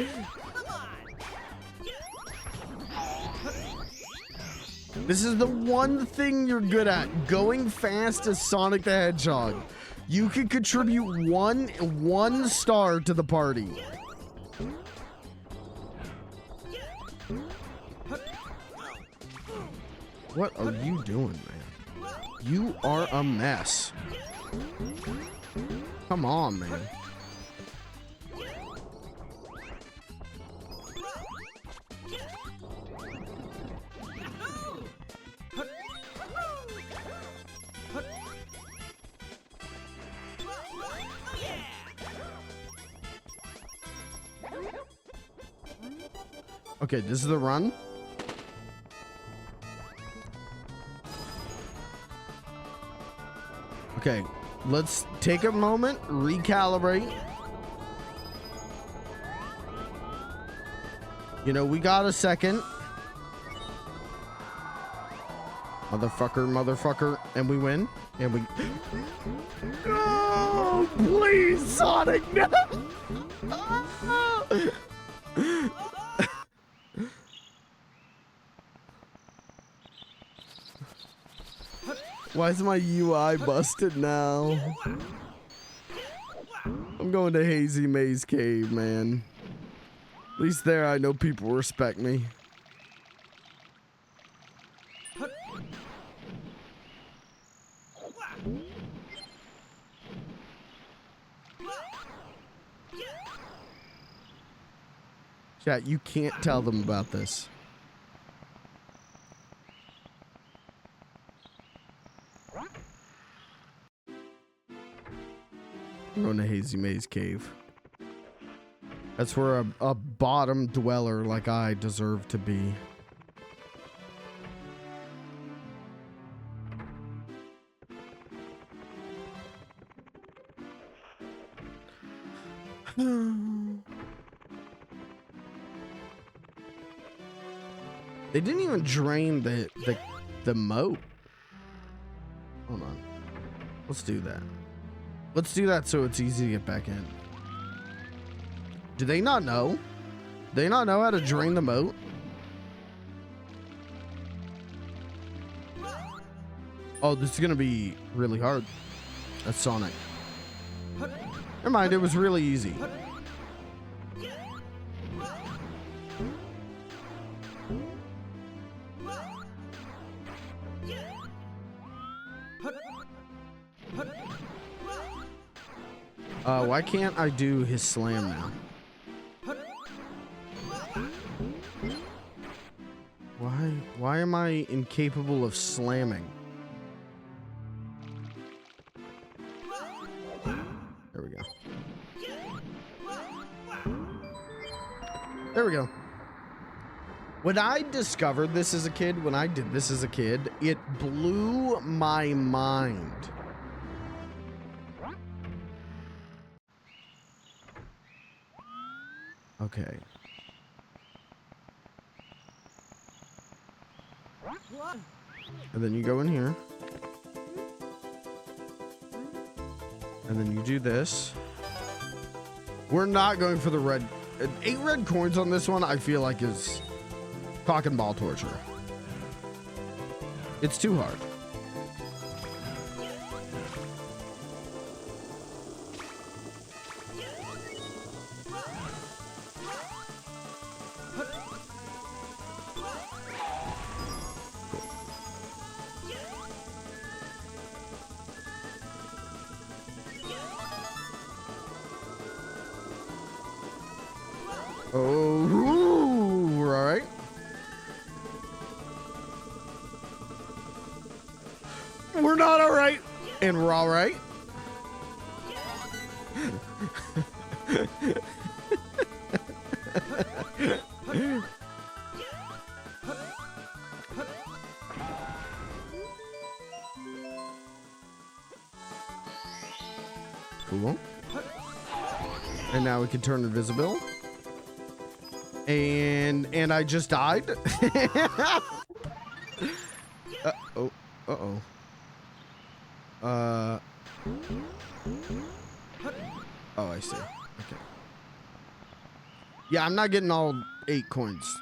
This is the one thing you're good at. Going fast as Sonic the Hedgehog. You can contribute one star to the party. What are you doing, man? You are a mess. Come on, man. Okay, this is the run. Okay, let's take a moment, recalibrate. You know, we got a second. Motherfucker, and we win. And we... No! Please, Sonic, no! Why is my UI busted now? I'm going to Hazy Maze Cave, man. At least there I know people respect me. Chat, you can't tell them about this. I'm going to Hazy Maze Cave. That's where a bottom dweller like I deserve to be. They didn't even drain the moat. Hold on. Let's do that. Let's do that so it's easy to get back in. Do they not know? Do they not know how to drain the moat? Oh, this is gonna be really hard. That's Sonic. Never mind, it was really easy. Why can't I do his slam now? Why am I incapable of slamming? There we go. There we go. When I discovered this as a kid, when I did this as a kid, it blew my mind. Okay. And then you go in here. And then you do this. We're not going for the red. 8 red coins on this one, I feel like is cock and ball torture. It's too hard. Oh, we're all right. We're not all right, and we're all right. Cool. And now we can turn invisible. And I just died. Oh. Oh, I see. Okay. Yeah, I'm not getting all 8 coins.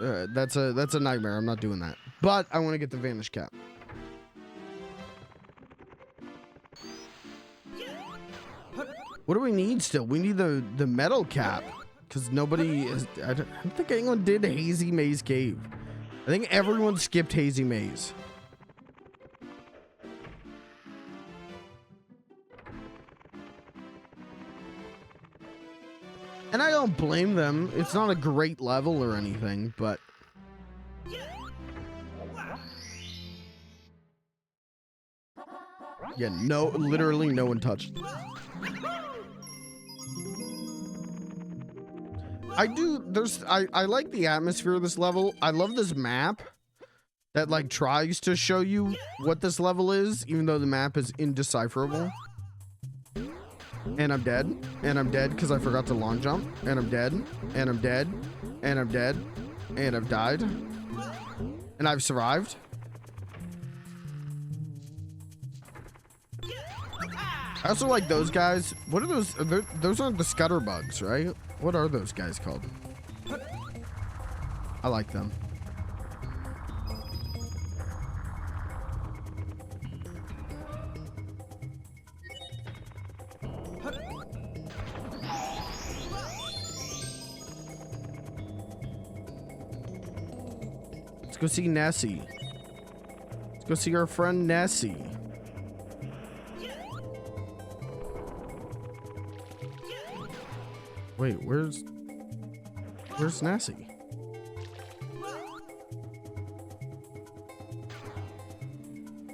That's a nightmare. I'm not doing that. But I want to get the Vanish Cap. What do we need still? We need the metal cap. Because nobody is... I don't think anyone did Hazy Maze Cave. I think everyone skipped Hazy Maze. And I don't blame them. It's not a great level or anything, but... Yeah, no, literally no one touched. I like the atmosphere of this level. I love this map that like tries to show you what this level is, even though the map is indecipherable. And I'm dead. And I'm dead because I forgot to long jump. And I'm dead. And I'm dead. And I'm dead. And I've died. And I've survived. I also like those guys. What are those? Those aren't the scutter bugs, right? What are those guys called? I like them. Let's go see Nessie. Let's go see our friend Nessie. Wait, where's Nessie?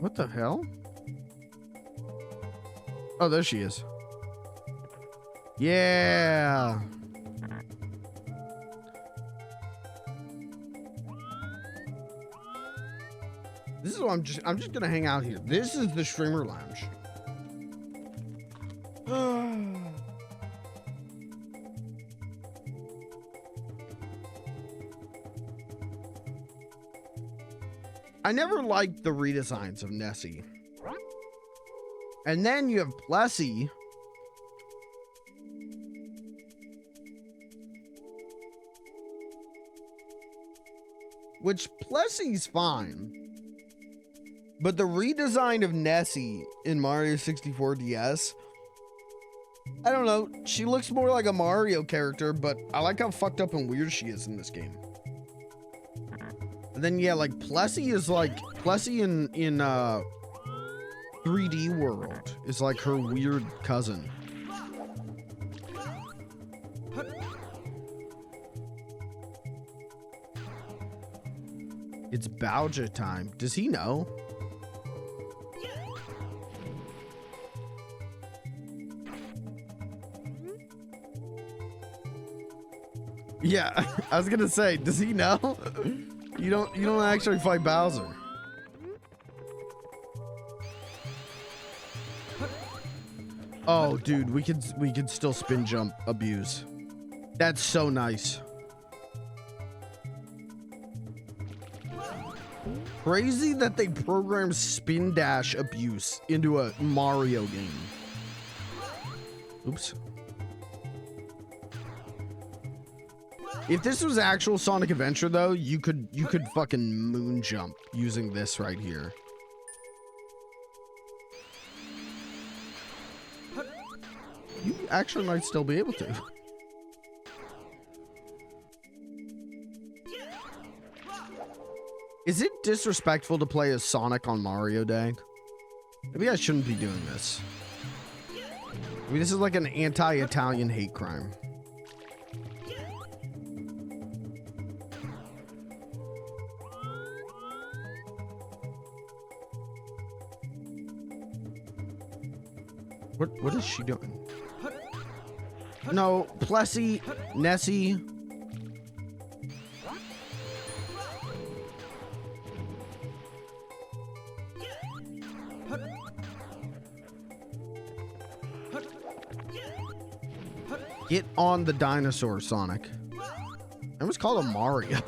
What the hell? Oh, there she is. Yeah. This is what I'm just gonna hang out here. This is the streamer lounge. I never liked the redesigns of Nessie. And then you have Plessy. Which Plessy's fine. But the redesign of Nessie in Mario 64 DS, I don't know. She looks more like a Mario character, but I like how fucked up and weird she is in this game. And then yeah, like Plessy is like Plessy in 3D World is like her weird cousin. It's Bowser time. Does he know? Yeah, I was gonna say, does he know? You don't actually fight Bowser. Oh, dude, we could still spin jump abuse. That's so nice. Crazy that they programmed spin dash abuse into a Mario game. Oops. If this was actual Sonic Adventure though, you could fucking moon jump using this right here. You actually might still be able to. Is it disrespectful to play as Sonic on Mario Day? Maybe I shouldn't be doing this. I mean, this is like an anti-Italian hate crime. What is she doing? No, Plessy, Nessie. Get on the dinosaur, Sonic. It was called a Mario.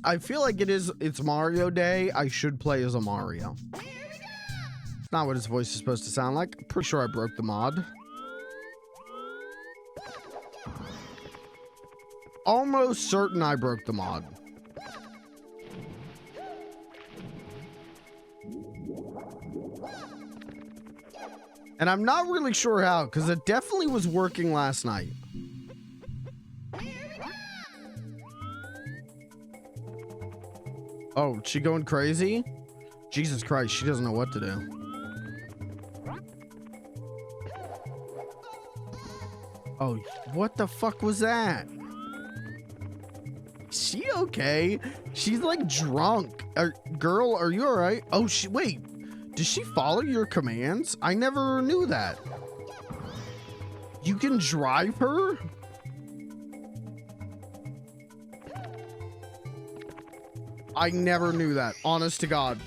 I feel like it's Mario Day. I should play as a Mario. It's not what his voice is supposed to sound like. I'm pretty sure I broke the mod. Almost certain I broke the mod. And I'm not really sure how, because it definitely was working last night. Oh, she going crazy? Jesus Christ, she doesn't know what to do. Oh, what the fuck was that? Is she okay? She's like drunk. Girl, are you alright? Oh, wait. Does she follow your commands? I never knew that. You can drive her? I never knew that. Honest to God.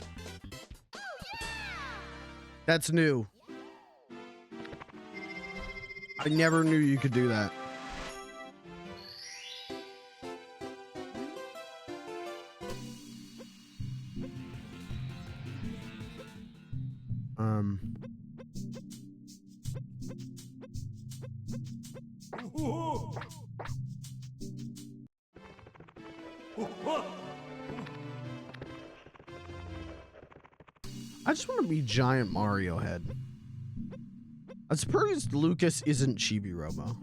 That's new. I never knew you could do that. I just want to be giant Mario Head. I'm surprised Lucas isn't Chibi Robo.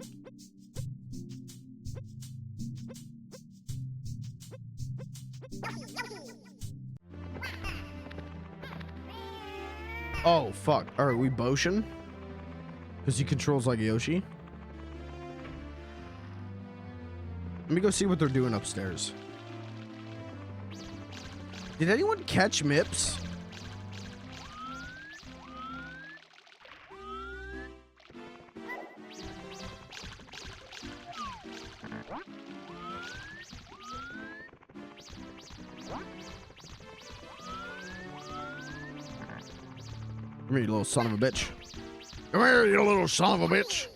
Oh, fuck. Are we Boshin? Because he controls like Yoshi. Let me go see what they're doing upstairs. Did anyone catch Mips? Come here, you little son of a bitch. Come here, you little son of a bitch.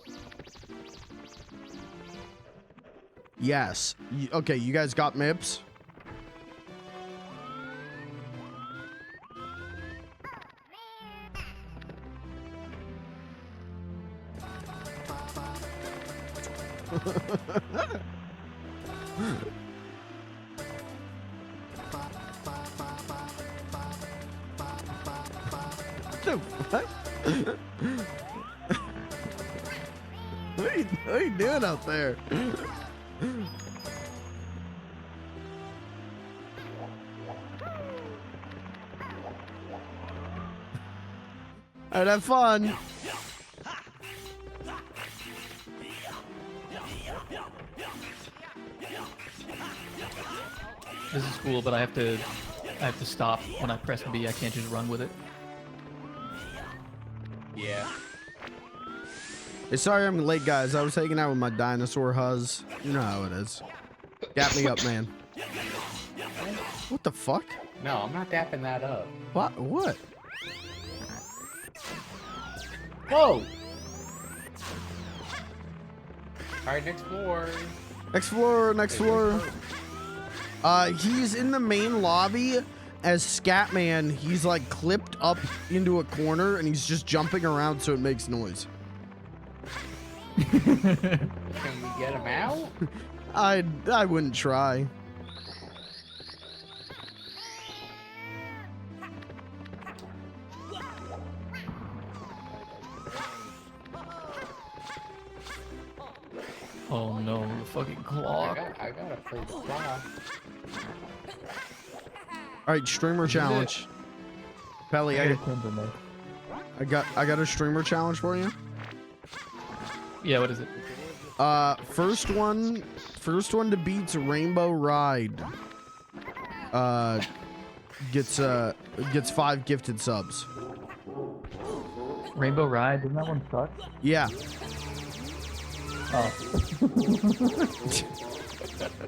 Yes. Okay, you guys got Mips? The fuck? What are you doing out there? Alright, have fun. This is cool, but I have to stop when I press B. I can't just run with it. Yeah. Hey, sorry I'm late, guys. I was hanging out with my dinosaur huzz. You know how it is. Dap me up, man. What the fuck? No, I'm not dapping that up. What? What? Whoa! Alright, next floor. Next floor, next floor. He's in the main lobby as Scatman. He's like clipped up into a corner and he's just jumping around so it makes noise. Can we get him out? I wouldn't try. Oh no, the fucking clock. I gotta play the clock. Alright, streamer challenge. Pelly, I got a streamer challenge for you. Yeah, what is it? First one to beat Rainbow Ride. Gets 5 gifted subs. Rainbow Ride, didn't that one suck? Yeah. Oh.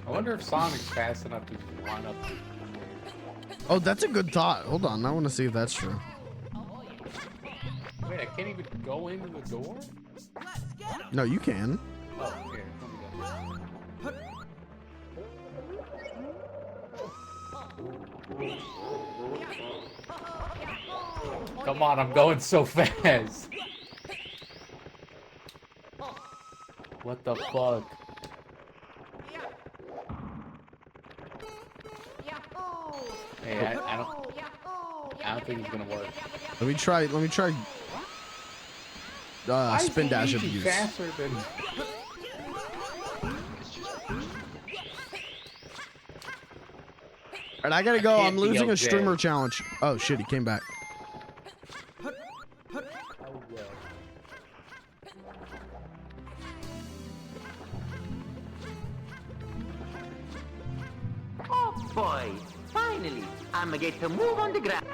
I wonder if Sonic's fast enough to run up. Oh, that's a good thought. Hold on, I want to see if that's true. Wait, I can't even go into the door? No, you can. Oh, okay. Come on, I'm going so fast. What the fuck? Hey, I don't think it's gonna work. Let me try spin dash abuse. Faster than... Alright, I gotta go. I'm losing a streamer challenge. Oh shit, he came back. Oh boy, finally, I'ma get to move on the ground.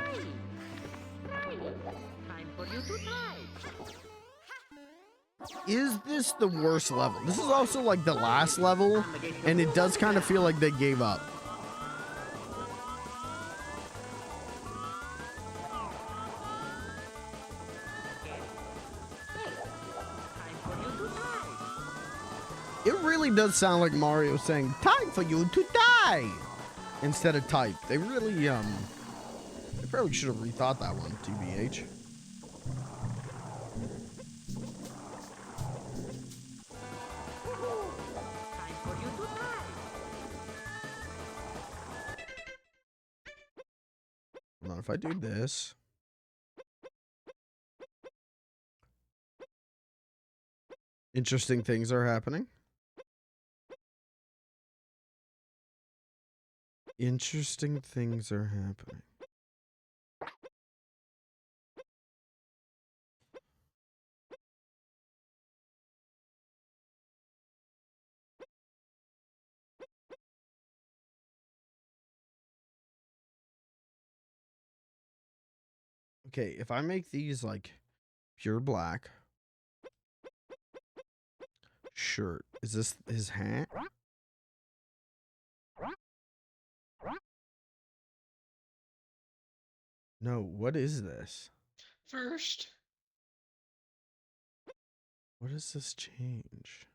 Time for you to try. Is this the worst level? This is also like the last level, and it does kind of feel like they gave up. It really does sound like Mario saying, "Time for you to die," instead of type. They really, they probably should have rethought that one, TBH. Hold on, if I do this. Interesting things are happening. Interesting things are happening. Okay, if I make these like pure black. Shirt. Is this his hat? No, what is this? First. What does this change?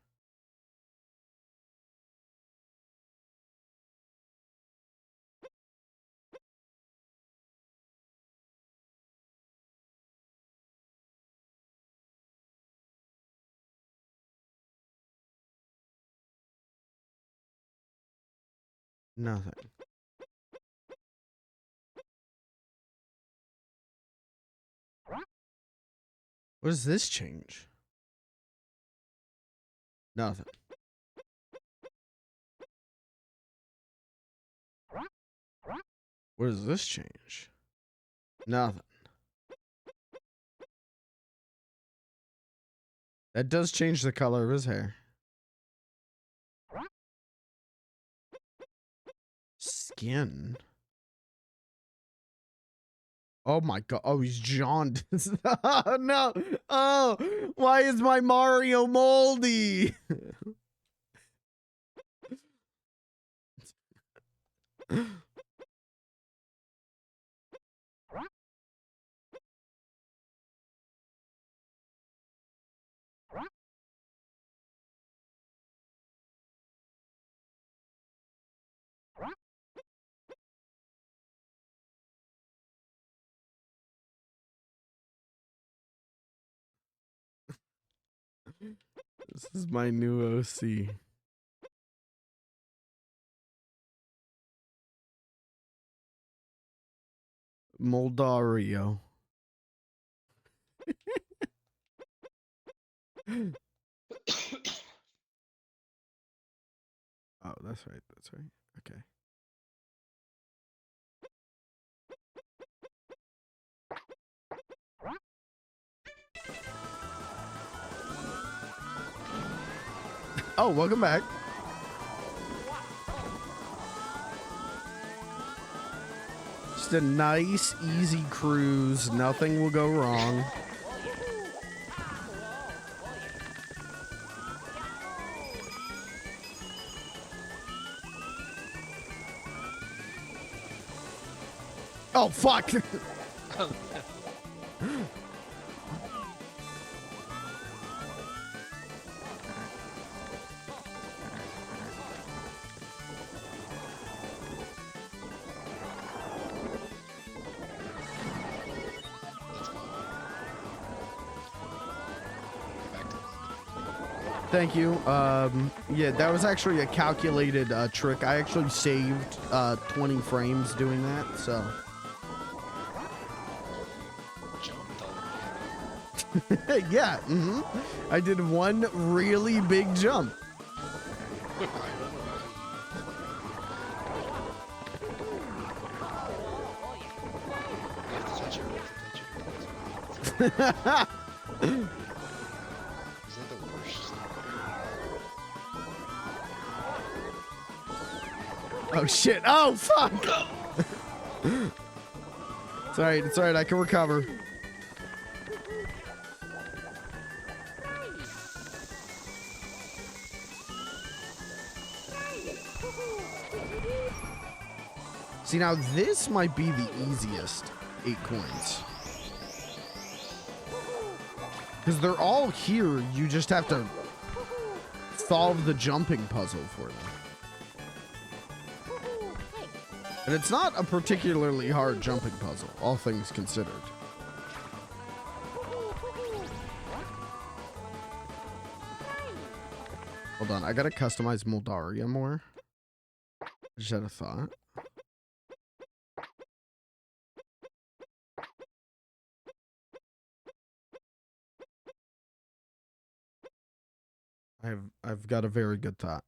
Nothing. What does this change? Nothing. What does this change? Nothing. That does change the color of his hair. Skin. Oh my god. Oh, he's jaundiced. Oh, no. Oh, why is my Mario moldy? This is my new OC. Moldario. Oh, that's right. That's right. Okay. Oh, welcome back. Just a nice, easy cruise. Nothing will go wrong. Oh, fuck. Thank you. Yeah, that was actually a calculated trick. I actually saved 20 frames doing that, so. Yeah, I did one really big jump. Oh shit. Oh fuck. It's alright, it's alright, I can recover. See, now this might be the easiest 8 coins. Because they're all here, you just have to solve the jumping puzzle for them. And it's not a particularly hard jumping puzzle, all things considered. Hold on, I gotta customize Moldaria more. I just had a thought. I've got a very good thought.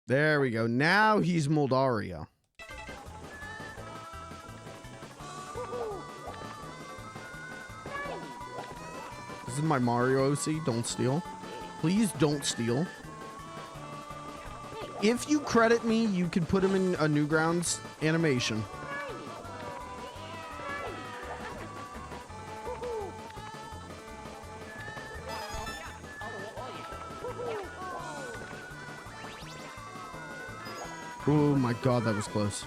There we go. Now he's Moldario. This is my Mario OC. Don't steal. Please don't steal. If you credit me, you can put him in a Newgrounds animation. Oh my god, that was close.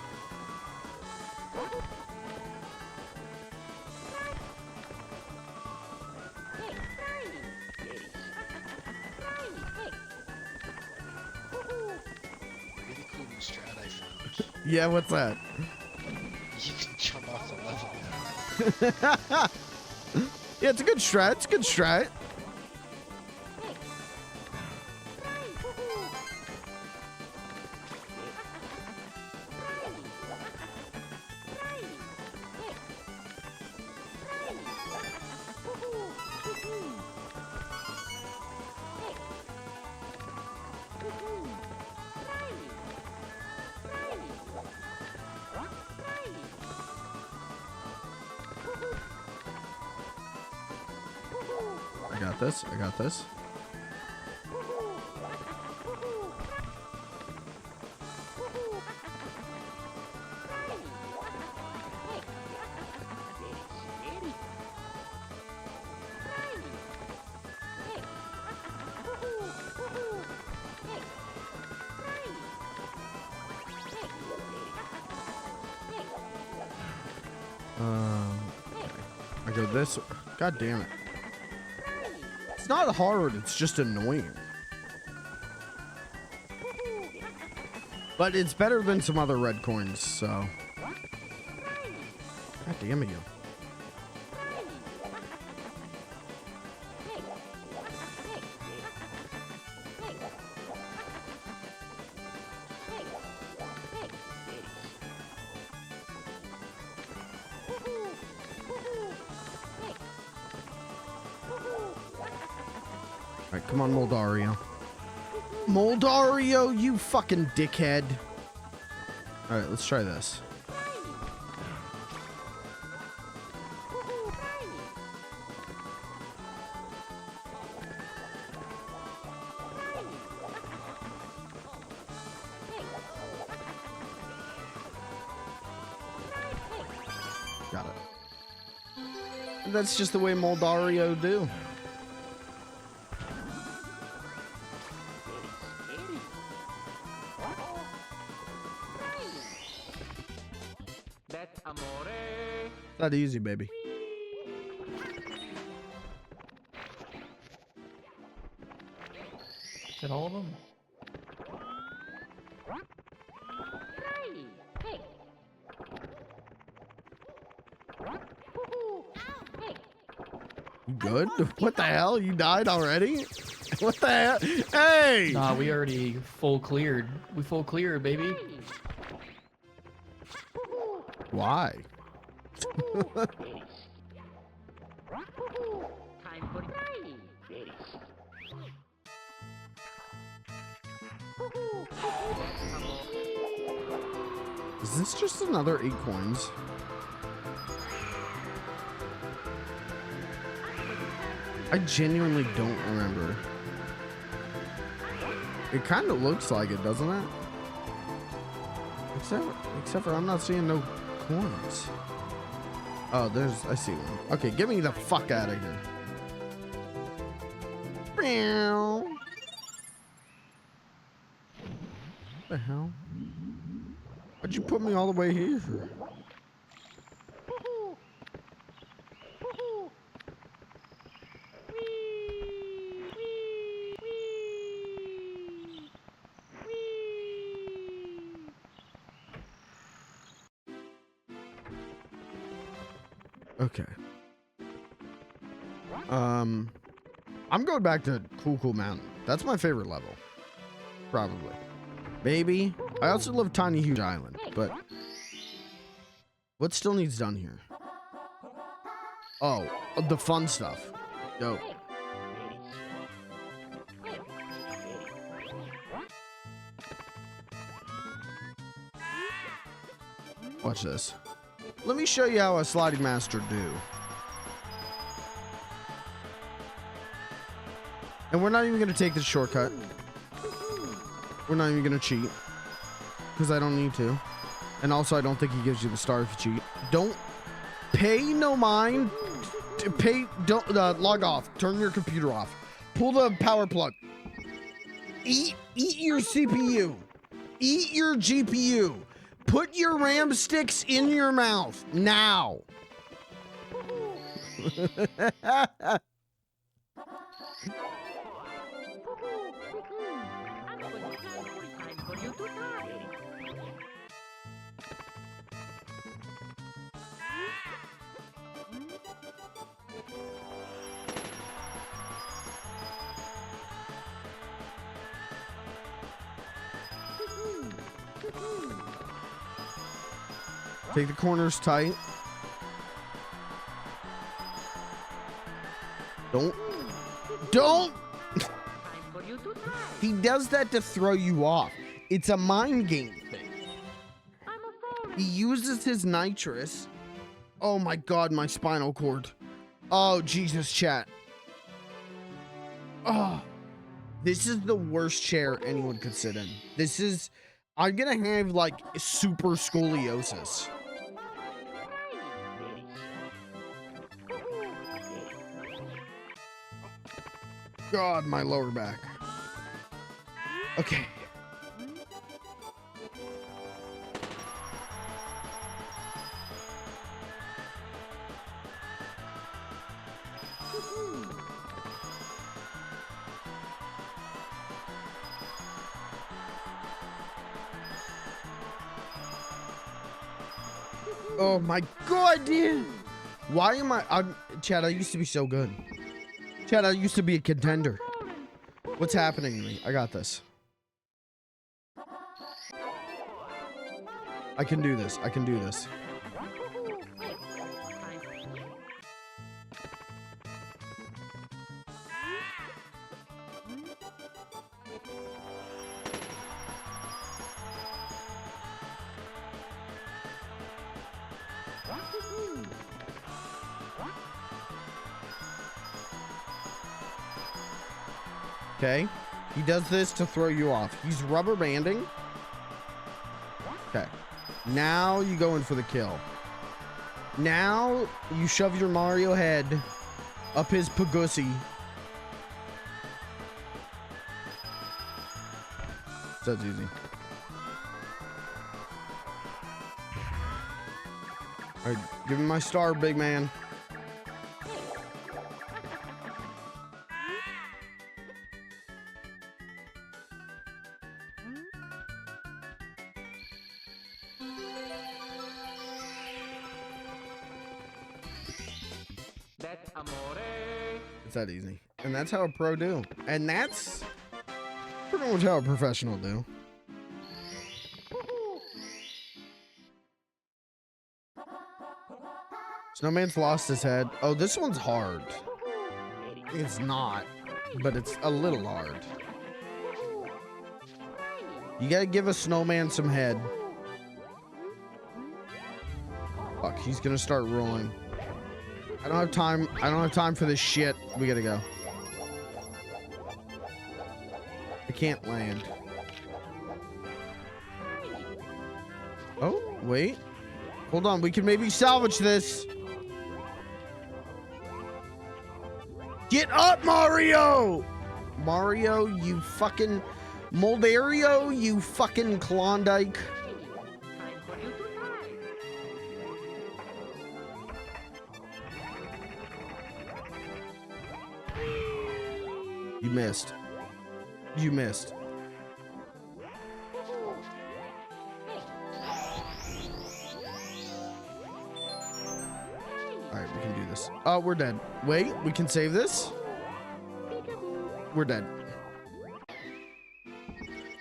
Really cool new strat I found. Yeah, what's that? You can jump off the level. Yeah, it's a good strat. It's a good strat. I got this. I got this. I go this. God damn it. It's not hard, it's just annoying. But it's better than some other red coins, so. God damn it, you. Alright, come on, Moldario. Moldario, you fucking dickhead. Alright, let's try this. Got it. And that's just the way Moldario do. Not easy, baby. Is that all of them? You good? What the hell? You died already? What the hell? Hey! Nah, we already full cleared. We full cleared, baby. Why? Is this just another 8 coins? I genuinely don't remember. It kind of looks like it, doesn't it? Except for I'm not seeing no coins. Oh, I see one. Okay, get me the fuck out of here. What the hell? Why'd you put me all the way here? Okay. I'm going back to Cool Mountain. That's my favorite level. Probably. Maybe. I also love Tiny Huge Island, but what still needs done here? Oh, the fun stuff. Dope. Watch this. Let me show you how a sliding master do. And we're not even going to take this shortcut. We're not even going to cheat. Because I don't need to. And also, I don't think he gives you the star if you cheat. Don't pay no mind. Don't log off. Turn your computer off. Pull the power plug. Eat your CPU. Eat your GPU. Put your RAM sticks in your mouth now. Take the corners tight. Don't. He does that to throw you off. It's a mind game thing. He uses his nitrous. Oh my God, my spinal cord. Oh, Jesus, chat. Oh, this is the worst chair anyone could sit in. I'm gonna have like super scoliosis. God, my lower back. Okay. Oh my God, dude. Why am Chad, I used to be so good. Chad, I used to be a contender. What's happening to me? I got this. I can do this. I can do this. Okay, he does this to throw you off. He's rubber banding. Okay, now you go in for the kill. Now you shove your Mario head up his pagussy. That's easy. All right, give me my star, big man. It's that easy. And that's how a pro do. And that's pretty much how a professional do. Snowman's lost his head. Oh, this one's hard. It's not, but it's a little hard. You gotta give a snowman some head. Fuck, he's gonna start rolling. I don't have time. I don't have time for this shit. We gotta go. I can't land. Oh, wait. Hold on. We can maybe salvage this. Get up, Mario! Mario, you fucking Moldario, you fucking Klondike. You missed. You missed. Alright, we can do this. Oh, we're dead. Wait, we can save this? We're dead.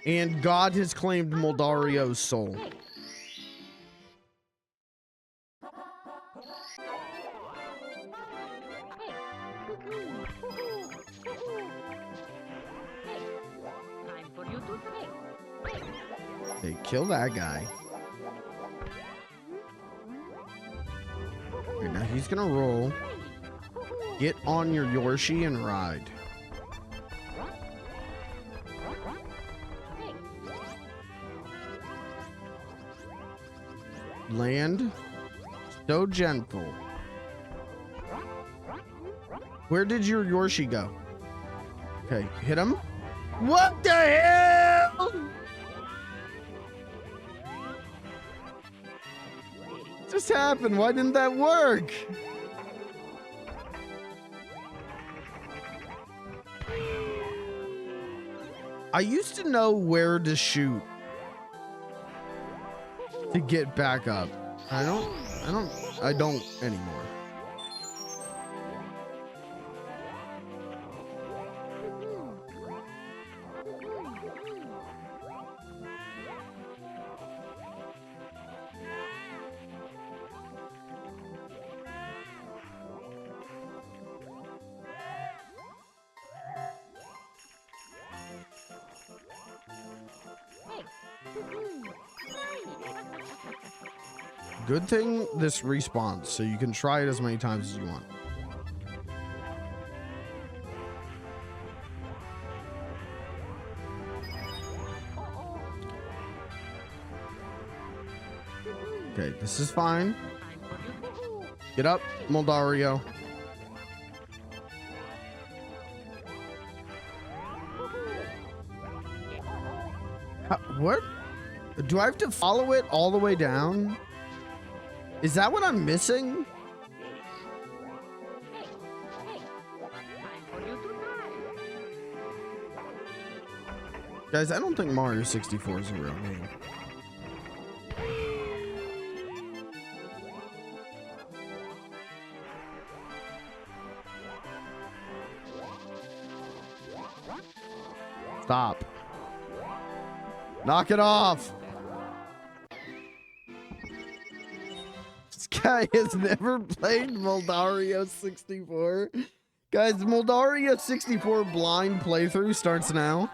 And God has claimed Moldario's soul. Hey, kill that guy. he's gonna roll. Get on your Yoshi and ride. Land. So gentle. Where did your Yoshi go? Okay, hit him. What the hell? What just happened? Why didn't that work? I used to know where to shoot to get back up. I don't anymore. Good thing this respawns, so you can try it as many times as you want. Okay, this is fine. Get up, Moldario. What? Do I have to follow it all the way down? Is that what I'm missing? Guys, I don't think Mario 64 is a real name. Stop. Knock it off. This guy has never played Moldario 64. Guys, Moldario 64 blind playthrough starts now.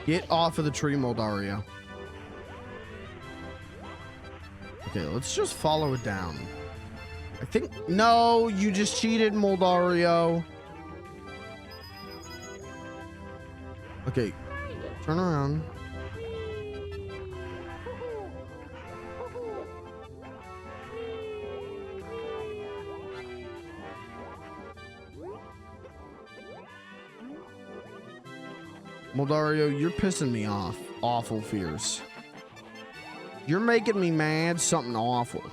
Get off of the tree, Moldario. Okay, let's just follow it down. I think... No, you just cheated, Moldario. Okay, turn around. Moldario, you're pissing me off. Awful fears. You're making me mad. Something awful.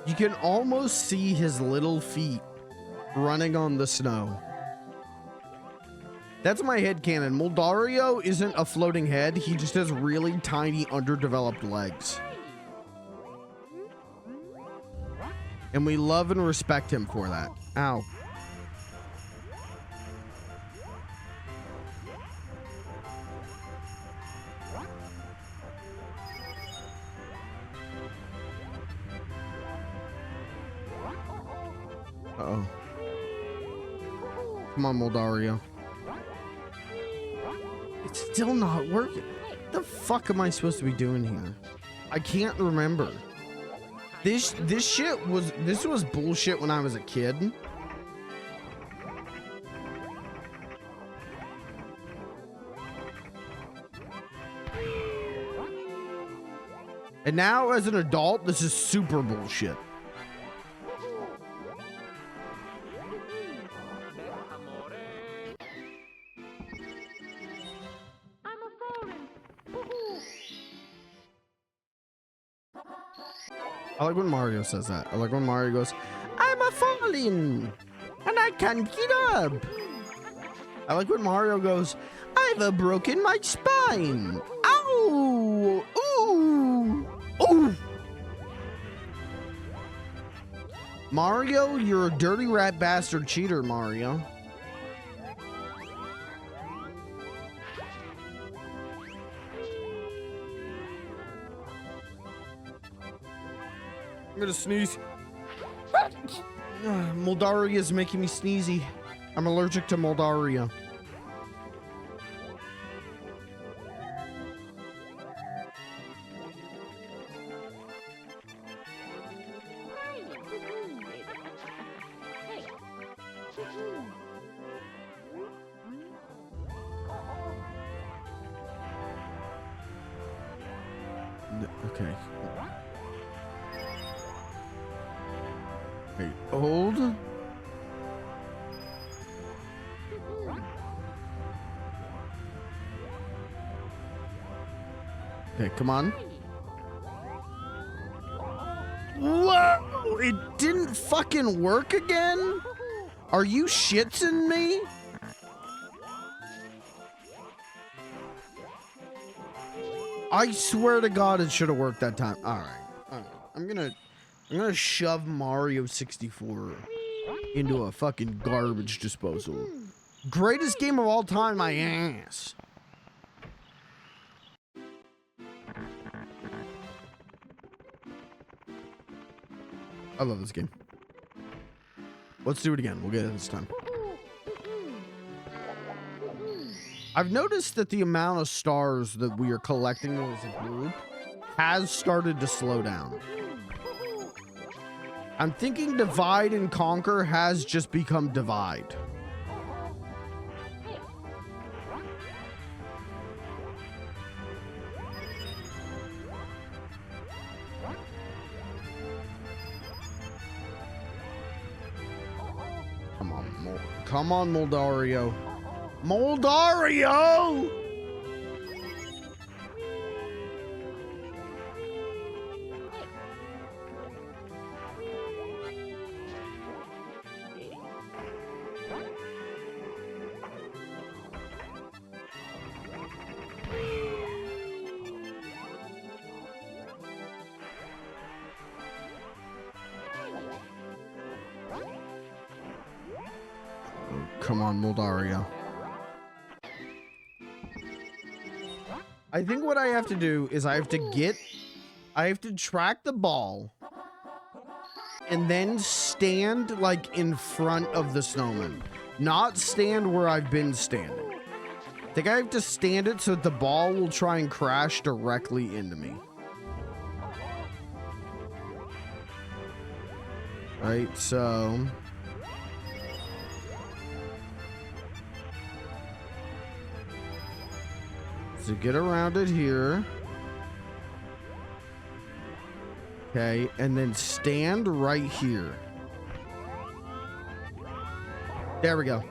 You can almost see his little feet running on the snow. That's my headcanon. Moldario isn't a floating head. He just has really tiny, underdeveloped legs. And we love and respect him for that. Ow. Uh-oh. Come on, Moldario. It's still not working. What the fuck am I supposed to be doing here? I can't remember. This was bullshit when I was a kid. And now as an adult, this is super bullshit. I like when Mario says that. I like when Mario goes, I'm a falling and I can't get up. I like when Mario goes, I've broken my spine. Ow! Ooh! Ooh! Mario, you're a dirty rat bastard cheater, Mario. I'm gonna sneeze. Moldaria is making me sneezy. I'm allergic to Moldaria. Okay. Wait, hold. Okay, come on. Whoa! It didn't fucking work again? Are you shitsing me? I swear to God, it should have worked that time. All right. I'm gonna shove Mario 64 into a fucking garbage disposal. Greatest game of all time, my ass. I love this game. Let's do it again. We'll get it this time. I've noticed that the amount of stars that we are collecting as a group has started to slow down. I'm thinking divide and conquer has just become divide. Come on, Moldario. Moldario! Come on, Moldario. I think what I have to do is I have to track the ball and then stand like in front of the snowman, not stand where I've been standing. I think I have to stand it so that the ball will try and crash directly into me. Right, so... So get around it here. Okay, and then stand right here. There we go.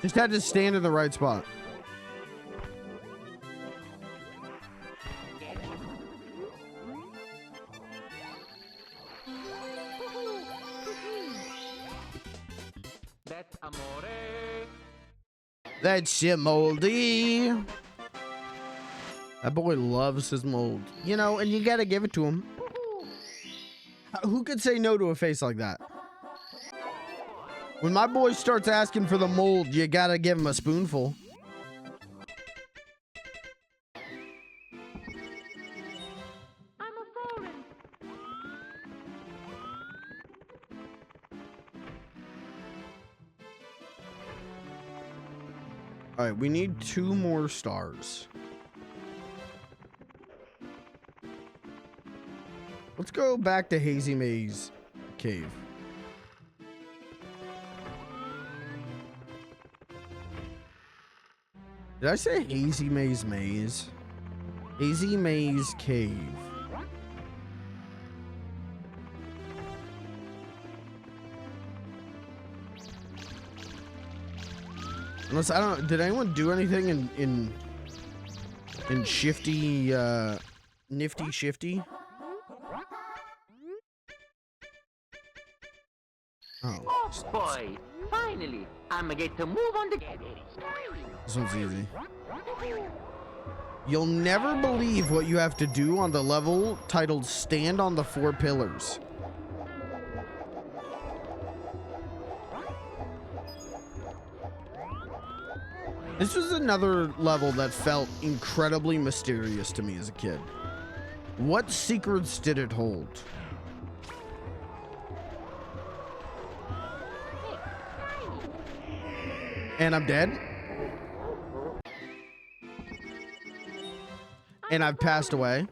Just had to stand in the right spot. That's amore. That shit moldy. That boy loves his mold. You know, and you gotta give it to him. Who could say no to a face like that? When my boy starts asking for the mold, you gotta give him a spoonful. All right, we need 2 more stars. Let's go back to Hazy Maze Cave. Did I say Hazy Maze Maze? Hazy Maze Cave. Unless I don't. Did anyone do anything in Shifty, Nifty Shifty? Oh. Boy, finally, I'ma get to move on the... This one's easy. You'll never believe what you have to do on the level titled Stand on the 4 Pillars. This was another level that felt incredibly mysterious to me as a kid. What secrets did it hold? And I'm dead. And I've passed away.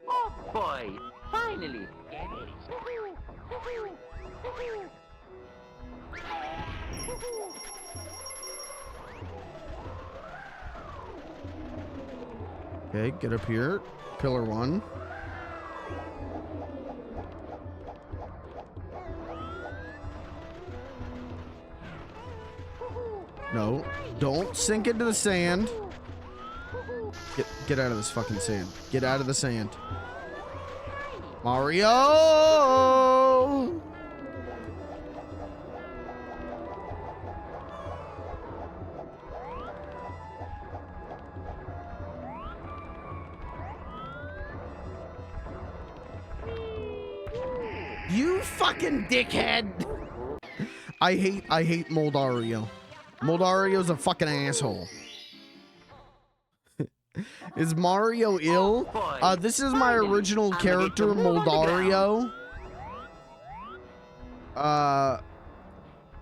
Oh boy, finally. Okay, get up here. Pillar 1. No, don't sink into the sand. Get out of this fucking sand. Get out of the sand. Mario! You fucking dickhead! I hate Moldario. Moldario's a fucking asshole. Is Mario ill? This is my original character, Moldario.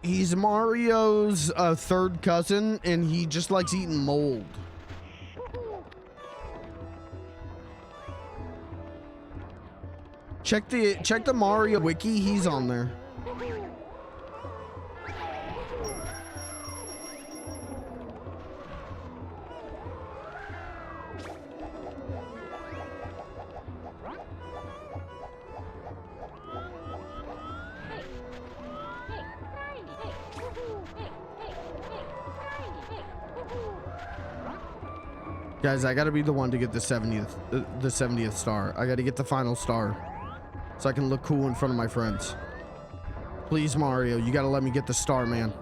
He's Mario's third cousin, and he just likes eating mold. Check the Mario wiki, he's on there. Guys, I gotta be the one to get the 70th star. I gotta get the final star so I can look cool in front of my friends. Please, Mario, you gotta let me get the star, man.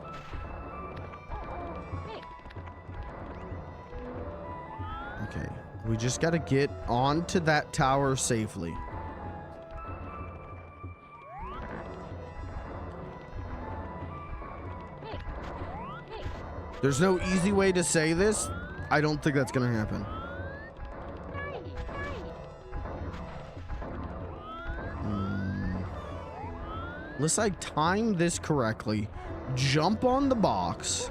Okay, we just gotta get onto that tower safely. There's no easy way to say this. I don't think that's gonna happen. Unless I time this correctly, jump on the box.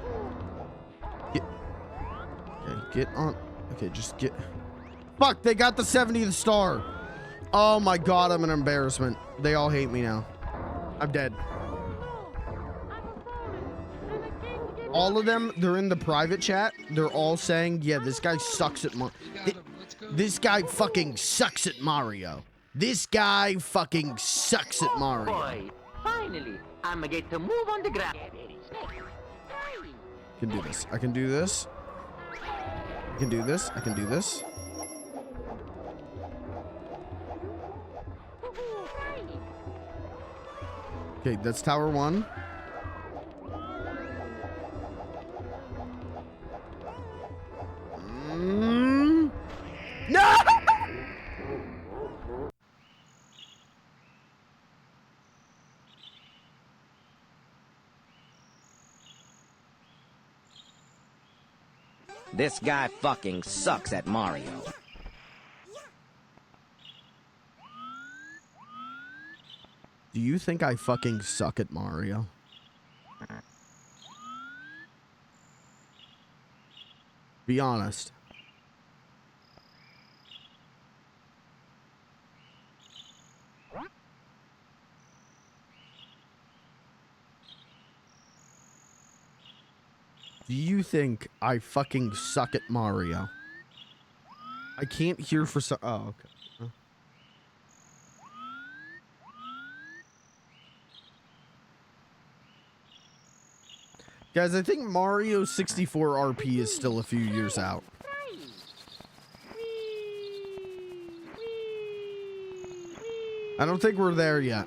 Get on. Okay, just get. Fuck, they got the 70th star. Oh my god, I'm an embarrassment. They all hate me now. I'm dead. All of them, they're in the private chat. They're all saying, yeah, this guy sucks at Mario. This guy fucking sucks at Mario. This guy fucking sucks at Mario. Boy, finally, I'ma get to move on the ground. I can do this. I can do this. I can do this. I can do this. Okay, that's tower 1. No! This guy fucking sucks at Mario. Do you think I fucking suck at Mario? Be honest. Do you think I fucking suck at Mario? I can't hear for some. Oh, okay. Guys, I think Mario 64 RP is still a few years out. I don't think we're there yet.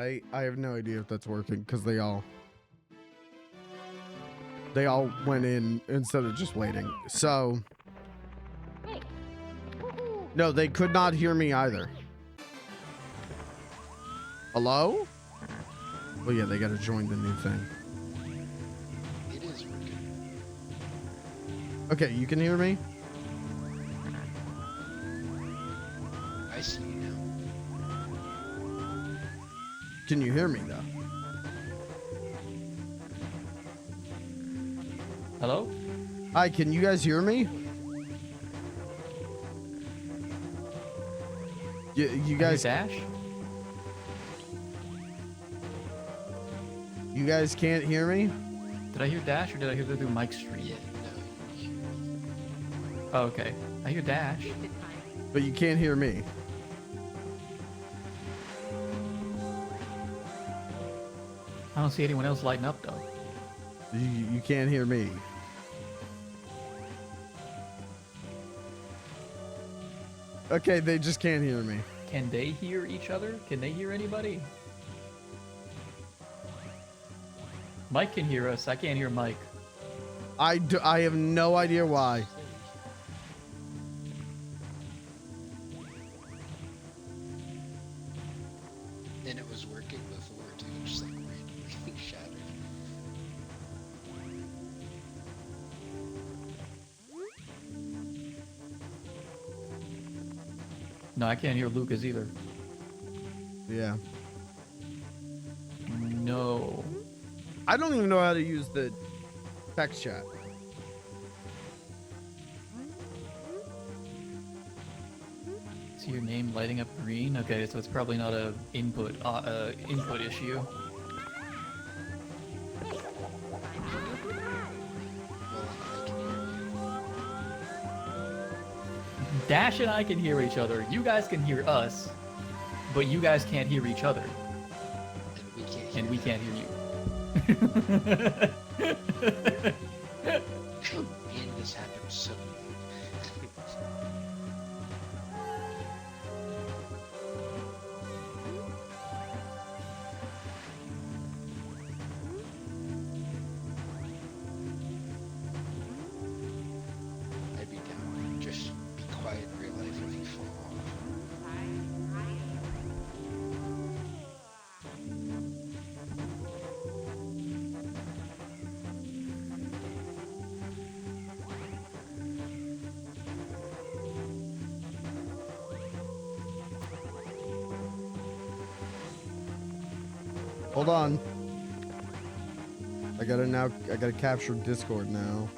I have no idea if that's working because they all went in instead of just waiting. So no, they could not hear me either. Hello? Well, yeah, they got to join the new thing. It is working. Okay, you can hear me? I see you now. Can you hear me though? Hello? Hi, can you guys hear me? You guys Dash? You guys can't hear me? Did I hear Dash or did I hear that through Mike's stream? Yeah, no. Oh, okay. I hear Dash. But you can't hear me. I don't see anyone else lighting up though. You can't hear me. Okay, they just can't hear me. Can they hear each other? Can they hear anybody? Mike can hear us. I can't hear Mike. I have no idea why. And it was working before too, just like randomly shattered. No, I can't hear Lucas either. Yeah. No. I don't even know how to use the text chat. See your name lighting up green? Okay, so it's probably not a input issue. Dash and I can hear each other. You guys can hear us, but you guys can't hear each other. And we can't hear you. And this happens so I'd be down. Just be quiet in real life if you fall off. Hold on. I gotta capture Discord now.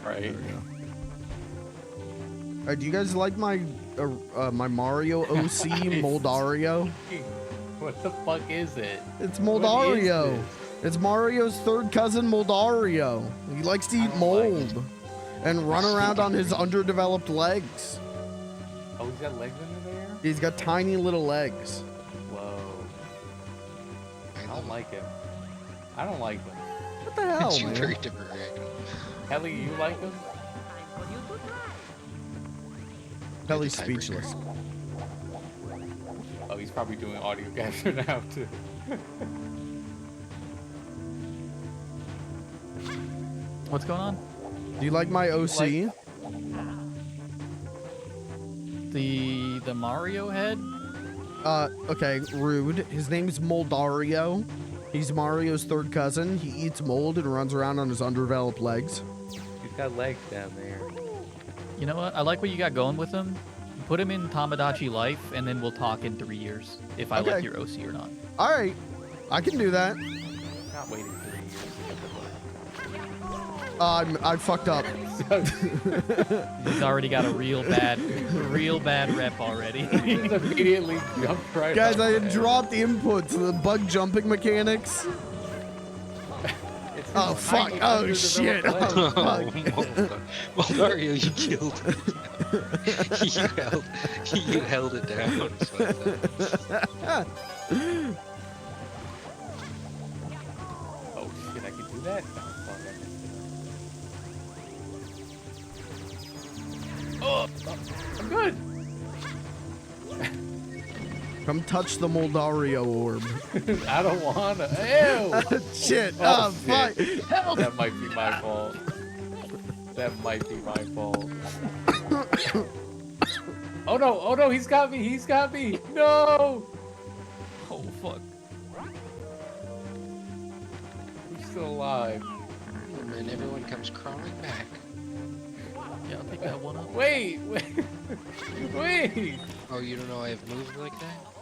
Right. There we go. Alright, do you guys like my my Mario OC Moldario? What the fuck is it? It's What Moldario. is this? It's Mario's third cousin Moldario. He likes to eat mold and run around on his underdeveloped legs. Oh, he's got legs under there? He's got tiny little legs. Whoa. I don't like him. I don't like him. What the hell, It's man? very direct. Ellie, you like him? Kelly's speechless. Oh, he's probably doing audio capture now too. What's going on? Do you like my OC? The Mario head? Okay, rude. His name's Moldario. He's Mario's third cousin. He eats mold and runs around on his underdeveloped legs. He's got legs down there. You know what? I like what you got going with him. Put him in Tamagotchi Life, and then we'll talk in 3 years if I Okay. like your OC or not. All right, I can do that. Not waiting 3 years to get I fucked up. He's already got a real bad rep already. He's immediately jumped right Guys, up I had there. dropped the input to the bug jumping mechanics. Oh fuck! Oh shit! Oh fuck! Mario, you killed it. you held it down. Oh shit, I can do that? No, fuck, I missed it. Oh, I'm good. Come touch the Moldario orb. I don't wanna. Ew. Shit. Oh, Fuck. shit. That might be my fault. That might be my fault. Oh no! Oh no! He's got me! He's got me! No! Oh fuck. Who's still alive? And then everyone comes crawling back. Yeah, I'll pick that one up. Wait! Wait! Oh, you don't know I have moved like that?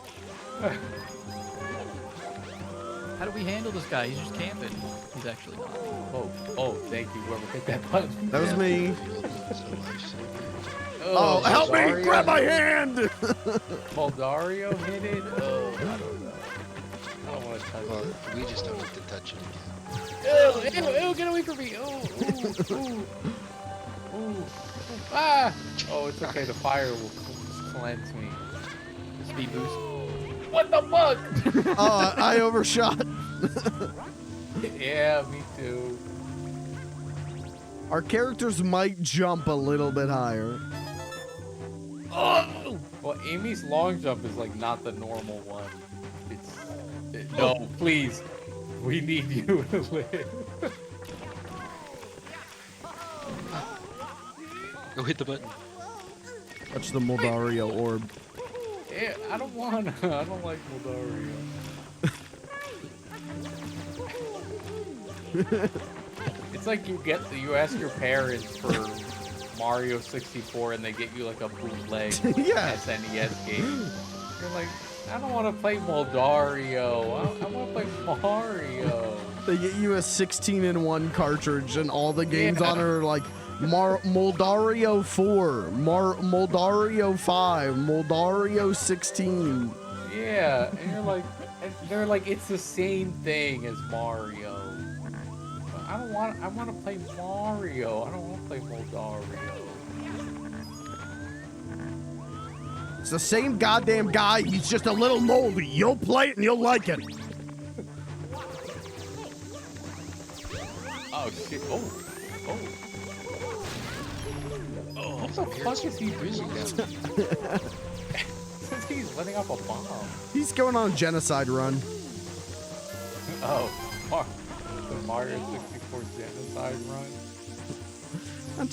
How do we handle this guy? He's just camping. He's actually not. Oh, thank you, whoever hit that button. That was me. Oh, help me! Moldario. Grab my hand! Moldario hit it? Oh, I don't know. I don't want to touch Well, it. we just don't have to touch it again. Ew, get away from me! Ooh. Ah! Oh, it's okay, the fire will cleanse me. Speed boost. What the fuck? Oh, I overshot. Yeah, me too. Our characters might jump a little bit higher. Oh! Well, Amy's long jump is like not the normal one. No, please. We need you to live. Go hit the button. Touch the Moldario orb. Yeah, I don't want to. I don't like Moldario. It's like you ask your parents for Mario 64 and they get you like a bootleg SNES game. You're like, I don't want to play Moldario. I want to play Mario. They get you a 16-in-1 cartridge and all the games on it are like Moldario 4, Moldario 5, Moldario 16. Yeah, and they're like, it's the same thing as Mario. I want to play Mario. I don't want to play Moldario. It's the same goddamn guy. He's just a little moldy. You'll play it and you'll like it. Oh shit! Oh! What the fuck is he doing? He's letting off a bomb. He's going on a genocide run. Oh, the Mario 64 genocide run. I'm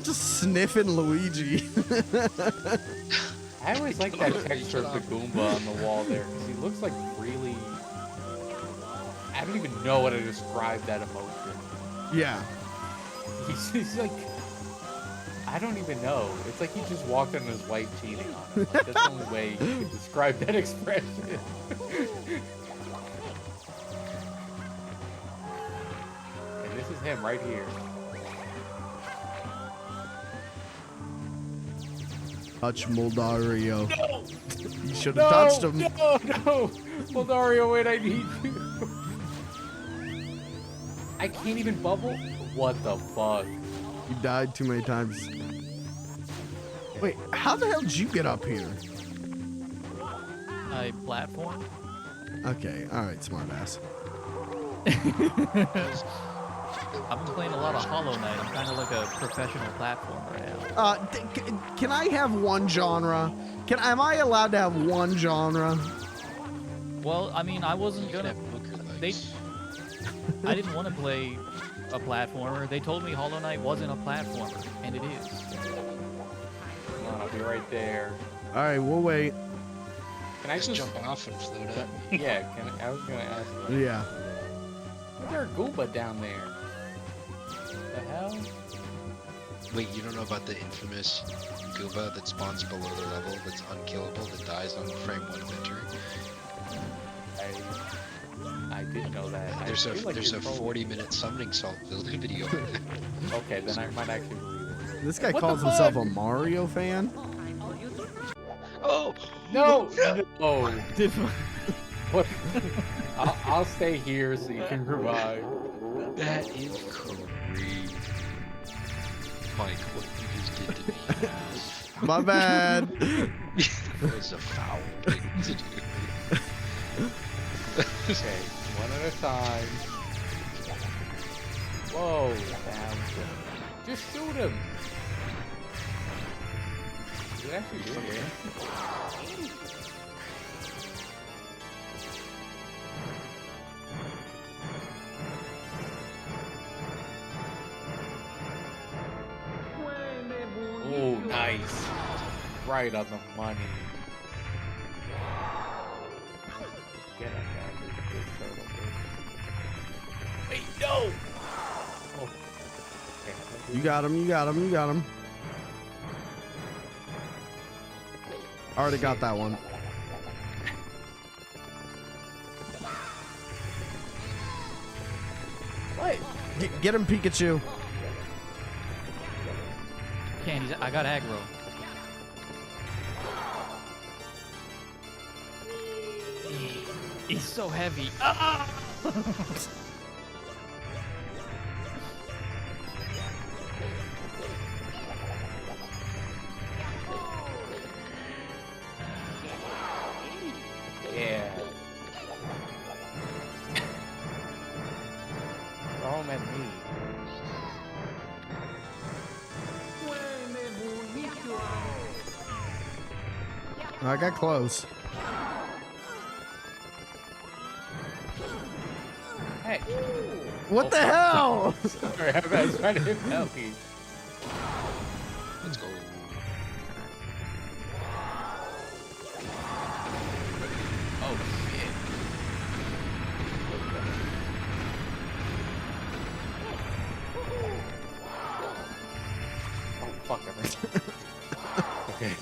just sniffing Luigi. I always like that texture of the Goomba on the wall there because he looks like really. I don't even know how to describe that emotion. Yeah. He's like. I don't even know. It's like he just walked on his wife cheating on him. Like, that's the only way you can describe that expression. And this is him right here. Touch Moldario. No! You should have touched him. No! Moldario, wait, I need you. I can't even bubble? What the fuck? You died too many times. Wait, how the hell did you get up here? I platform. Okay, alright, smartass. I've been playing a lot of Hollow Knight. I'm kind of like a professional platformer now. Can I have one genre? Am I allowed to have one genre? Well, I mean, I wasn't gonna. I didn't want to play a platformer. They told me Hollow Knight wasn't a platformer, and it is. Come on, I'll be right there. All right, we'll wait. Can I just jump off and float up? Yeah, I was gonna ask you. Yeah. Is there a Goomba down there? The hell? Wait, you don't know about the infamous Goomba that spawns below the level that's unkillable that dies on frame 1 of entry? I didn't know that. There's a 40-minute summoning salt building video. Okay, then I might actually believe it. This guy calls himself a Mario fan? Oh! No! No! What? I'll stay here so you can revive. That is crazy. Mike, what you just did to me. My bad. That was a foul thing to do. Okay, one at a time. Whoa, down. Just shoot him. Did it actually do it? Nice. Right on the money. Get him, man. Big turtle, bitch. Wait, no! Oh. You got him, you got him, you got him. Already got that one. What? Get him, Pikachu. Can't, I got aggro. He's so heavy. Yeah. Throw him at me. I got close. Hey. What the hell? Sorry, I was trying to hit Melky. Let's go. Oh, shit. Oh, fuck everything. Okay.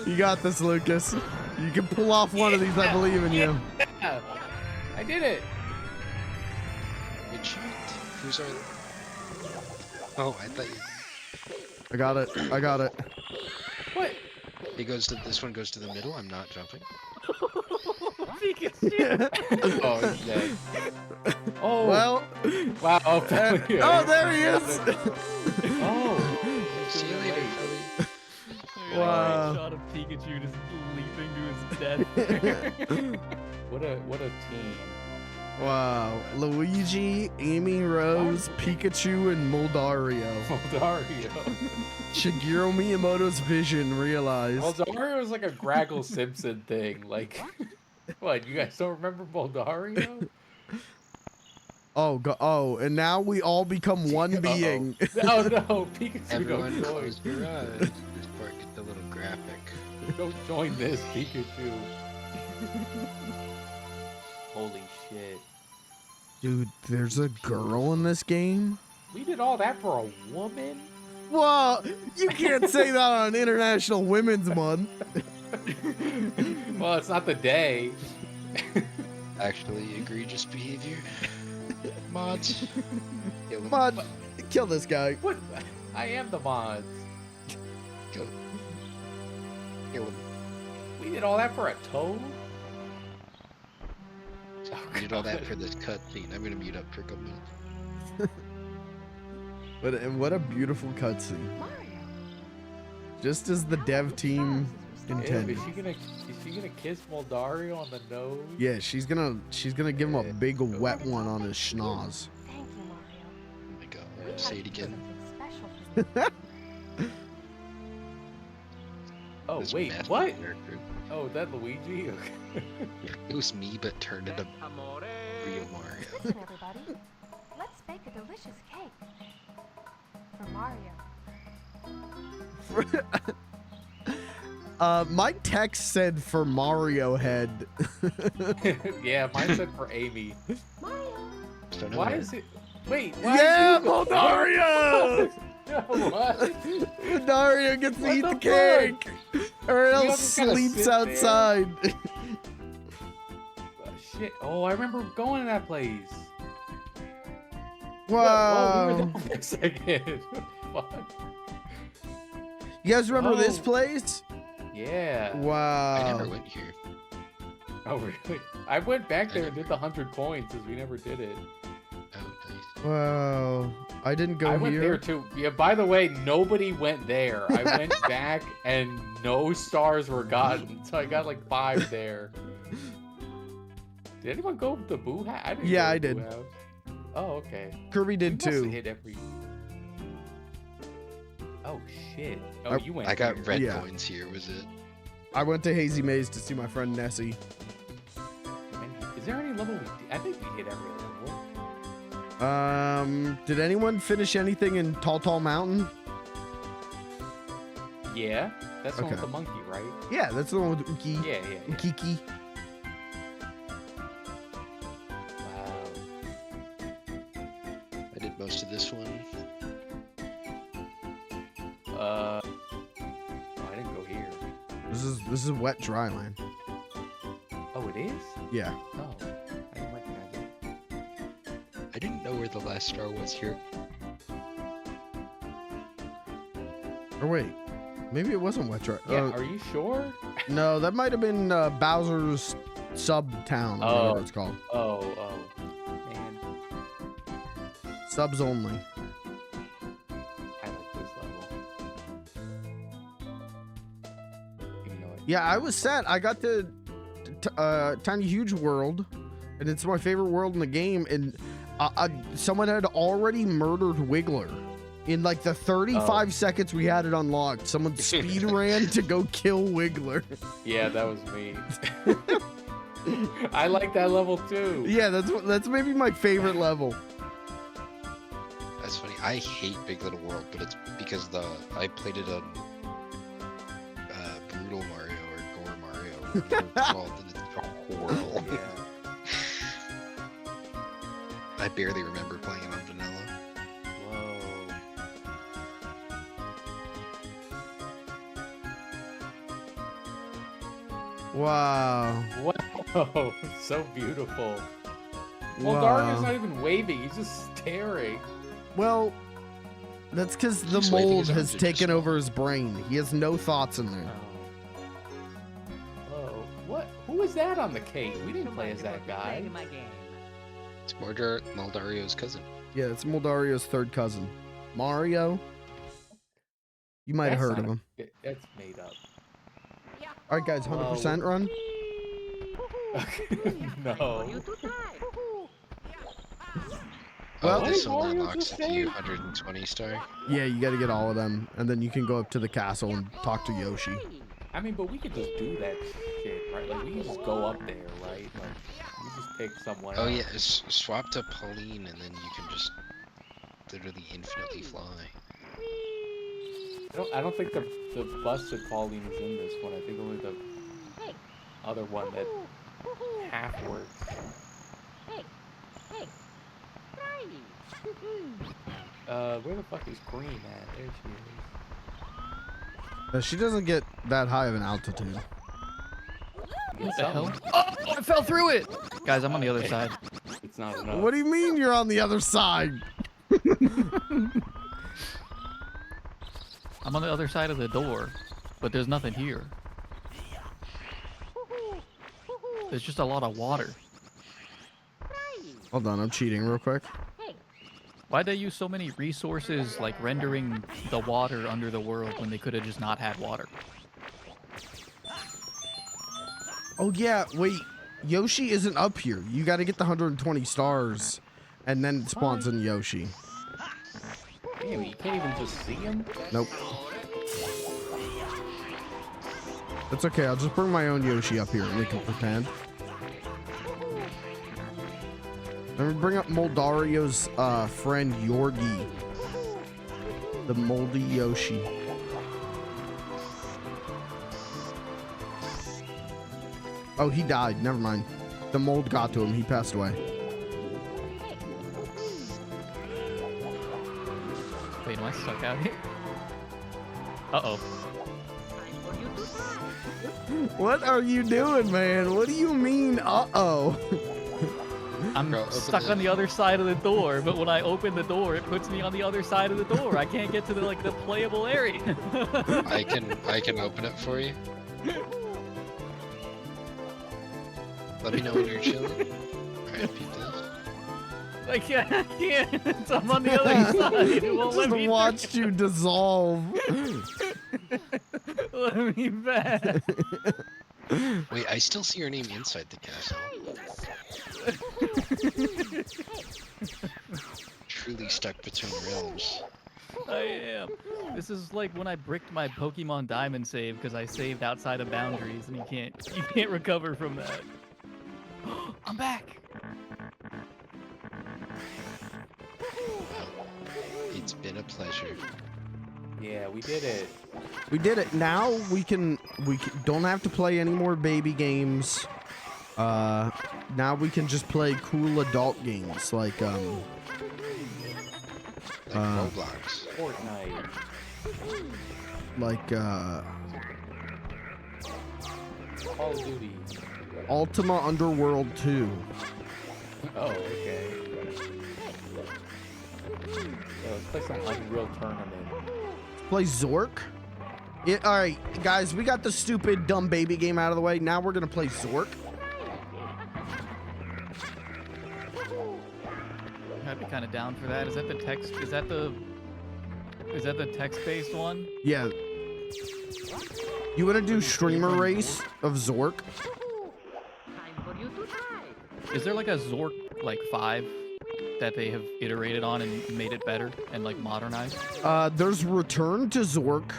You got this, Lucas. You can pull off one of these. I believe in you. Yeah. I did it. Good shit. Who's our... Oh, I thought you... I got it. I got it. What? It goes to... This one goes to the middle. I'm not jumping. Oh, he's dead. Oh. Well. Wow. Oh, there he is. Oh. See you later, Philly. Wow. Shot of Pikachu just leaping to his death. What a team. Wow. Luigi, Amy Rose, Pikachu, and Moldario. Moldario. Shigeru Miyamoto's vision realized. Moldario is like a Graggle Simpson thing. Like, what? You guys don't remember Moldario? Oh, and now we all become one being. Oh no, Pikachu, Everyone don't close join. your eyes. This part get the little graphic. Don't join this, Pikachu. Holy shit. Dude, there's a girl in this game? We did all that for a woman? Well, you can't say that on International Women's Month. Well, it's not the day. Actually, egregious behavior. Mods. Mod, kill this guy. What? I am the mods. Kill him. We did all that for a toad? We did all that for this cutscene. I'm gonna mute up for a couple minutes. And what a beautiful cutscene. Just as the dev team intended. Is she gonna kiss Moldario on the nose? Yeah, she's gonna give him a big wet one on his schnoz. Oh my god, say it again. Oh This wait, master what? character. Oh, that Luigi? Okay. It was me, but turned into real Mario. Listen, everybody. Let's bake a delicious cake for Mario. My text said for Mario Head. Yeah, mine said for Amy. Why is it? Wait. Why Yeah, is it... Moldario! What? Moldario gets to What eat the the cake, or You else just gotta sleeps sit there? outside. Shit. Oh, I remember going to that place. Wow. Oh, we were there for a second. What? You guys remember this Oh. place? Yeah. Wow. I never went here. Oh, really? I went back there and did the 100 coins because we never did it. Oh, nice. Wow. I didn't go I here. went there too. Yeah, by the way, nobody went there. I went back and no stars were gotten. So I got like 5 there. Did anyone go to the Boo House? I didn't Yeah, go to I the did. Boo House. Oh, okay. Kirby did You must have too. hit every... Oh, shit. Oh, you went I got there. red Yeah. coins here, was it? I went to Hazy Maze to see my friend Nessie. Is there any level we did? I think we hit every level. Did anyone finish anything in Tall Tall Mountain? Yeah, that's the one with Okay. the monkey, right? Yeah, that's the one with Uki. Yeah, yeah, yeah. Ukiki. I did most of this one. Oh, I didn't go here. This is wet dry land. Oh, it is? Yeah. Oh, I didn't recognize it. I didn't know where the last star was here. Or wait, maybe it wasn't wet dry. Yeah, are you sure? No, that might have been Bowser's sub town, or whatever it's called. Oh, man. Subs only. I like this level. Even though Yeah, I was set. I got the Tiny Huge World, and it's my favorite world in the game. And someone had already murdered Wiggler in like the 35 seconds we had it unlocked. Someone speed ran to go kill Wiggler. Yeah, that was me. I like that level too. Yeah, that's maybe my favorite level. That's funny. I hate Big Little World, but it's because I played it on Brutal Mario or Gore Mario, or whatever it's called, and it's horrible. I barely remember playing it on vanilla. Wow. Wow, so beautiful. Well, Wow. Dario's not even waving, he's just staring. Well, that's because the He's waving mold his arms has at taken over his brain. He has no thoughts in there. Oh, what? Who was that on the cake? We didn't play as that guy. It's Moldario's cousin. Yeah, it's Moldario's third cousin. Mario? You might have heard of him. That's made up. All right, guys, 100% run? No. Well, this one unlocks if you 120 star. Yeah, you got to get all of them, and then you can go up to the castle and talk to Yoshi. I mean, but we could just do that shit, right? Like, we can just go up there, right? Like, we just pick someone Oh else. yeah, swap to Pauline, and then you can just literally infinitely fly. I don't think the busted Pauline is in this one. I think only the other one that half works. Where the fuck is Green at? There she is. She doesn't get that high of an altitude. What the hell? Oh, I fell through it! Guys, I'm on the other side. It's not enough. What do you mean you're on the other side? I'm on the other side of the door, but there's nothing here. There's just a lot of water. Hold on, I'm cheating real quick. Why'd they use so many resources, like rendering the water under the world, when they could have just not had water? Oh yeah, wait. Yoshi isn't up here. You got to get the 120 stars, and then it spawns in Yoshi. Damn, you can't even just see him? Nope. That's okay. I'll just bring my own Yoshi up here and we can pretend. Let me bring up Moldario's friend Yorgi. The moldy Yoshi. Oh, he died. Never mind. The mold got to him. He passed away. Wait, am I stuck out here? Uh-oh. What are you doing, man? What do you mean, uh-oh? I'm stuck on the other side of the door, but when I open the door, it puts me on the other side of the door. I can't get to the playable area. I can open it for you. Let me know when you're chilling. Alright, beat this. I can't. I'm on the other side. It won't let me Just watched you dissolve. Let me back. Wait, I still see your name inside the castle. Truly stuck between realms. I am. This is like when I bricked my Pokemon Diamond save because I saved outside of boundaries, and you can't recover from that. I'm back. been a pleasure. Yeah, we did it. We did it. Now we don't have to play any more baby games. Now we can just play cool adult games like Roblox. Fortnite. Like Call of Duty. Ultima Underworld 2. Oh, okay. Let's play some Unreal Tournament. Play Zork. All right, guys, we got the stupid dumb baby game out of the way. Now we're gonna play Zork. I'd be kind of down for that. Is that the text? Is that the text-based one? Yeah. You want to do streamer race of Zork? Is there like a Zork like 5 that they have iterated on and made it better and like modernized? There's Return to Zork,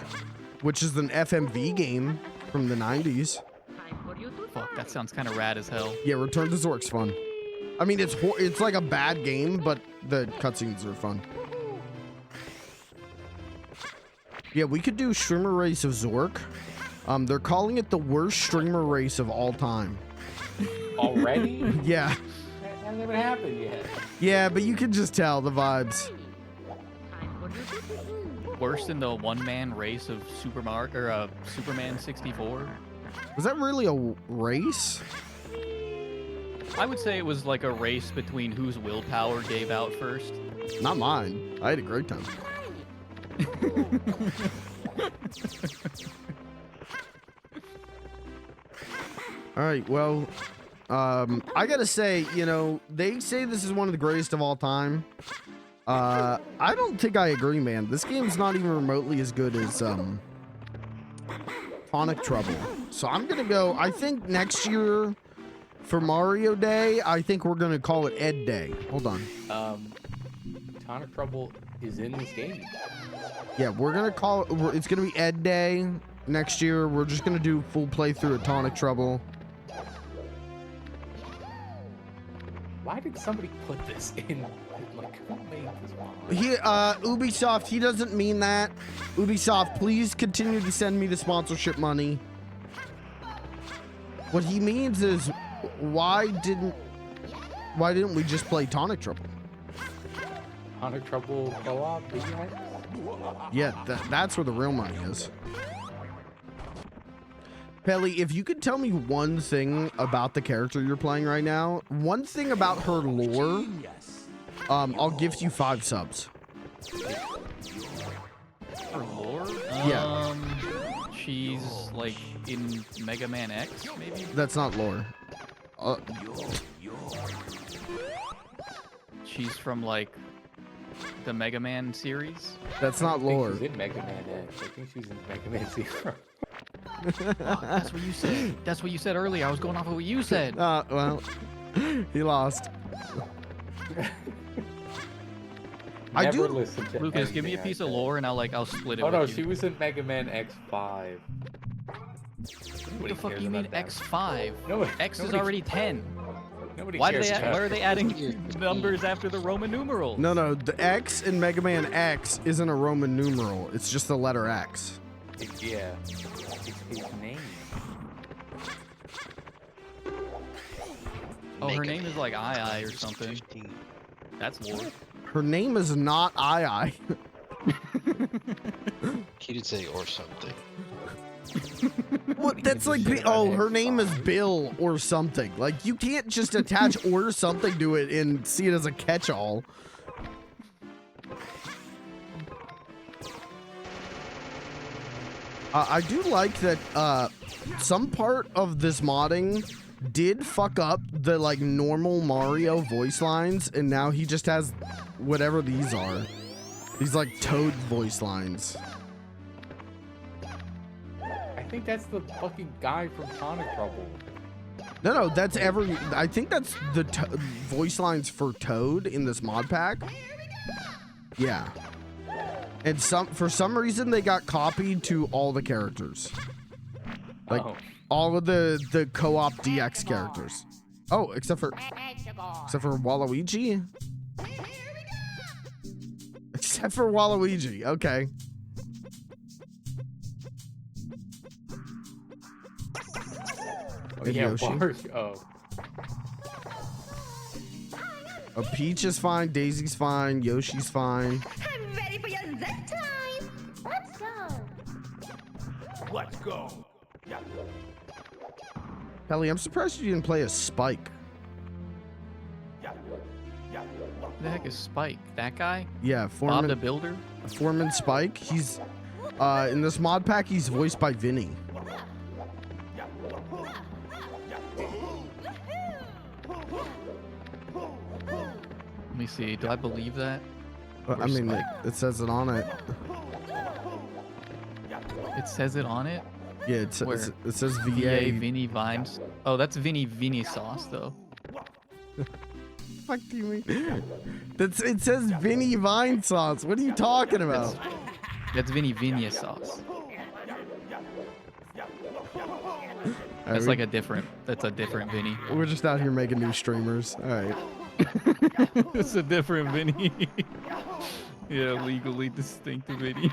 which is an FMV game from the 90s. Fuck, that sounds kind of rad as hell. Yeah, Return to Zork's fun. I mean, it's like a bad game, but the cutscenes are fun. Yeah, we could do streamer race of Zork. They're calling it the worst streamer race of all time. Already? Yeah. That hasn't even happened yet. Yeah, but you can just tell the vibes. Worse than the one-man race of Superman 64. Was that really a race? I would say it was like a race between whose willpower gave out first. Not mine. I had a great time. All right, well, I gotta say, you know, they say this is one of the greatest of all time. I don't think I agree, man. This game's not even remotely as good as Tonic Trouble. So I'm gonna go, I think next year for Mario Day, I think we're gonna call it Ed Day. Hold on. Tonic Trouble is in this game. Yeah, we're gonna call it, it's gonna be Ed Day next year. We're just gonna do full playthrough of Tonic Trouble. Why did somebody put this in? Like, who made this one? Ubisoft, he doesn't mean that. Ubisoft, please continue to send me the sponsorship money. What he means is, why didn't we just play Tonic Trouble? Tonic Trouble co-op? Yeah, that's where the real money is. Pelly, if you could tell me one thing about the character you're playing right now, one thing about her lore, I'll give you 5 subs. Her lore? Yeah. She's like in Mega Man X, maybe? That's not lore. She's from like the Mega Man series? That's not lore. She's in Mega Man X. I think she's in Mega Man 0. That's what you said. That's what you said earlier. I was going off of what you said. Well, he lost. I do. Listen to Lucas, give me a piece of lore and I'll split it. Oh with no, you. she was in Mega Man X5. What the fuck do you mean X5? No, X is already 10. Nobody Why cares. why are they adding numbers after the Roman numerals? No, the X in Mega Man X isn't a Roman numeral. It's just the letter X. Yeah. It's his name. Oh, her name is like I or something. That's lore. Her name is not I. He did say or something. What? That's like, her name is Bill or something. Like, you can't just attach or something to it and see it as a catch-all. I do like that some part of this modding did fuck up the like normal Mario voice lines, and now he just has whatever these are. These like Toad voice lines. I think that's the fucking guy from Tonic Trouble. No, that's I think that's the voice lines for Toad in this mod pack. Yeah. And for some reason they got copied to all the characters. Like all of the co-op DX characters. Oh, except for Waluigi? Except for Waluigi. Okay. Oh, And yeah, Yoshi. Oh. Peach is fine. Daisy's fine. Yoshi's fine. I'm ready for your zip time. Let's go. Let's go. Kelly, I'm surprised you didn't play a Spike. Who the heck is Spike? That guy? Yeah, Foreman. Bob the Builder? Foreman Spike. He's in this mod pack. He's voiced by Vinny. Let me see. Do I believe that? I mean, Spike? it says it on it. It says it on it? Yeah, it Where? says VA. VA Vinny Vines. Oh, that's Vinny sauce, though. Fuck do you mean? It says Vinny Vine sauce. What are you talking about? That's Vinny sauce. That's Alright, like a different. That's a different Vinny. We're just out here making new streamers. All right. It's a different Vinny. Yeah, legally distinct Vinny.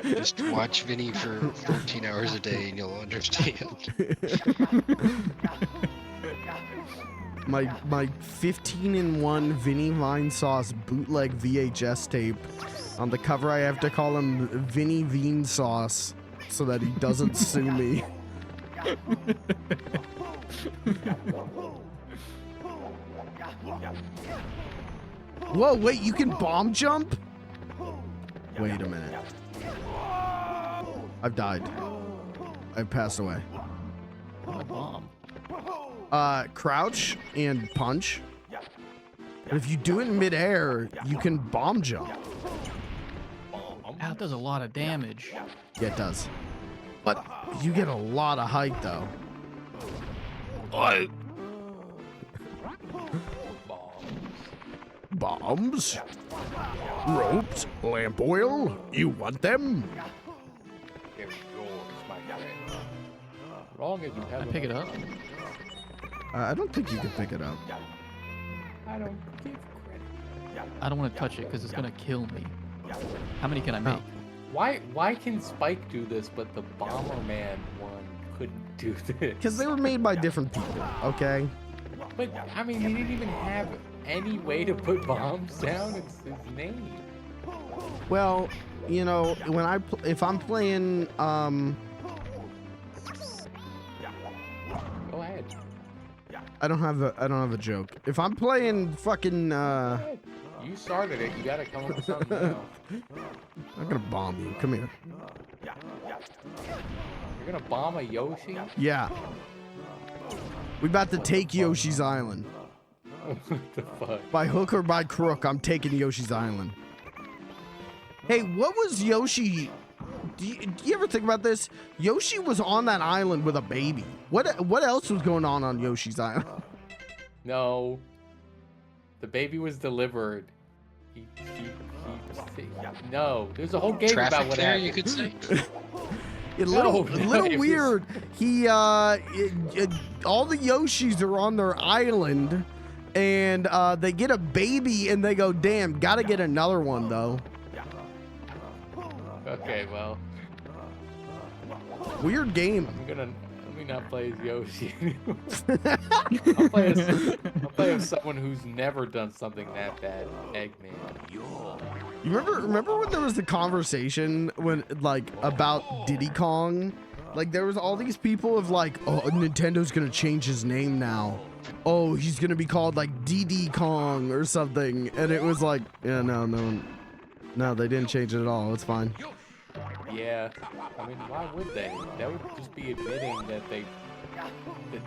Just watch Vinny for 14 hours a day and you'll understand. My 15-in-1 Vinny Vine sauce bootleg VHS tape. On the cover, I have to call him Vinny Vine sauce so that he doesn't sue me. Whoa, wait, you can bomb jump? Wait a minute. I've died. I've passed away. What a bomb. Crouch and punch. But if you do it in midair, you can bomb jump. That does a lot of damage. Yeah, it does. But you get a lot of height, though. Bombs? Ropes? Lamp oil? You want them? They're yours, my friend. Wrong as you have. Can I pick it up? I don't think you can pick it up. I don't give credit. I don't want to touch it because it's gonna kill me. How many can I make? Why can Spike do this, but the Bomberman one couldn't do this? Because they were made by different people, okay? But, I mean, he didn't even have any way to put bombs down. It's his name. Well, you know, when if I'm playing, Go ahead. I don't have a joke. If I'm playing fucking, You started it. You gotta come up with something now. I'm gonna bomb you. Come here. You're gonna bomb a Yoshi? Yeah. We about to take Yoshi's Island. What the fuck? By hook or by crook, I'm taking Yoshi's Island. Hey, what was Yoshi? Do you ever think about this? Yoshi was on that island with a baby. What else was going on Yoshi's Island? No. The baby was delivered. No, there's a whole game about what happened. You could say. A little weird. All the Yoshis are on their island, and they get a baby, and they go, "Damn, gotta get another one though." Okay, well. Weird game. Let me not play as Yoshi anymore. I'll play as someone who's never done something that bad. Eggman. You remember when there was the conversation about Diddy Kong? Like there was all these people of like, oh, Nintendo's gonna change his name now. Oh, he's gonna be called like Diddy Kong or something. And it was like, yeah, no, they didn't change it at all. It's fine. Yeah, I mean, why would they? That would just be admitting that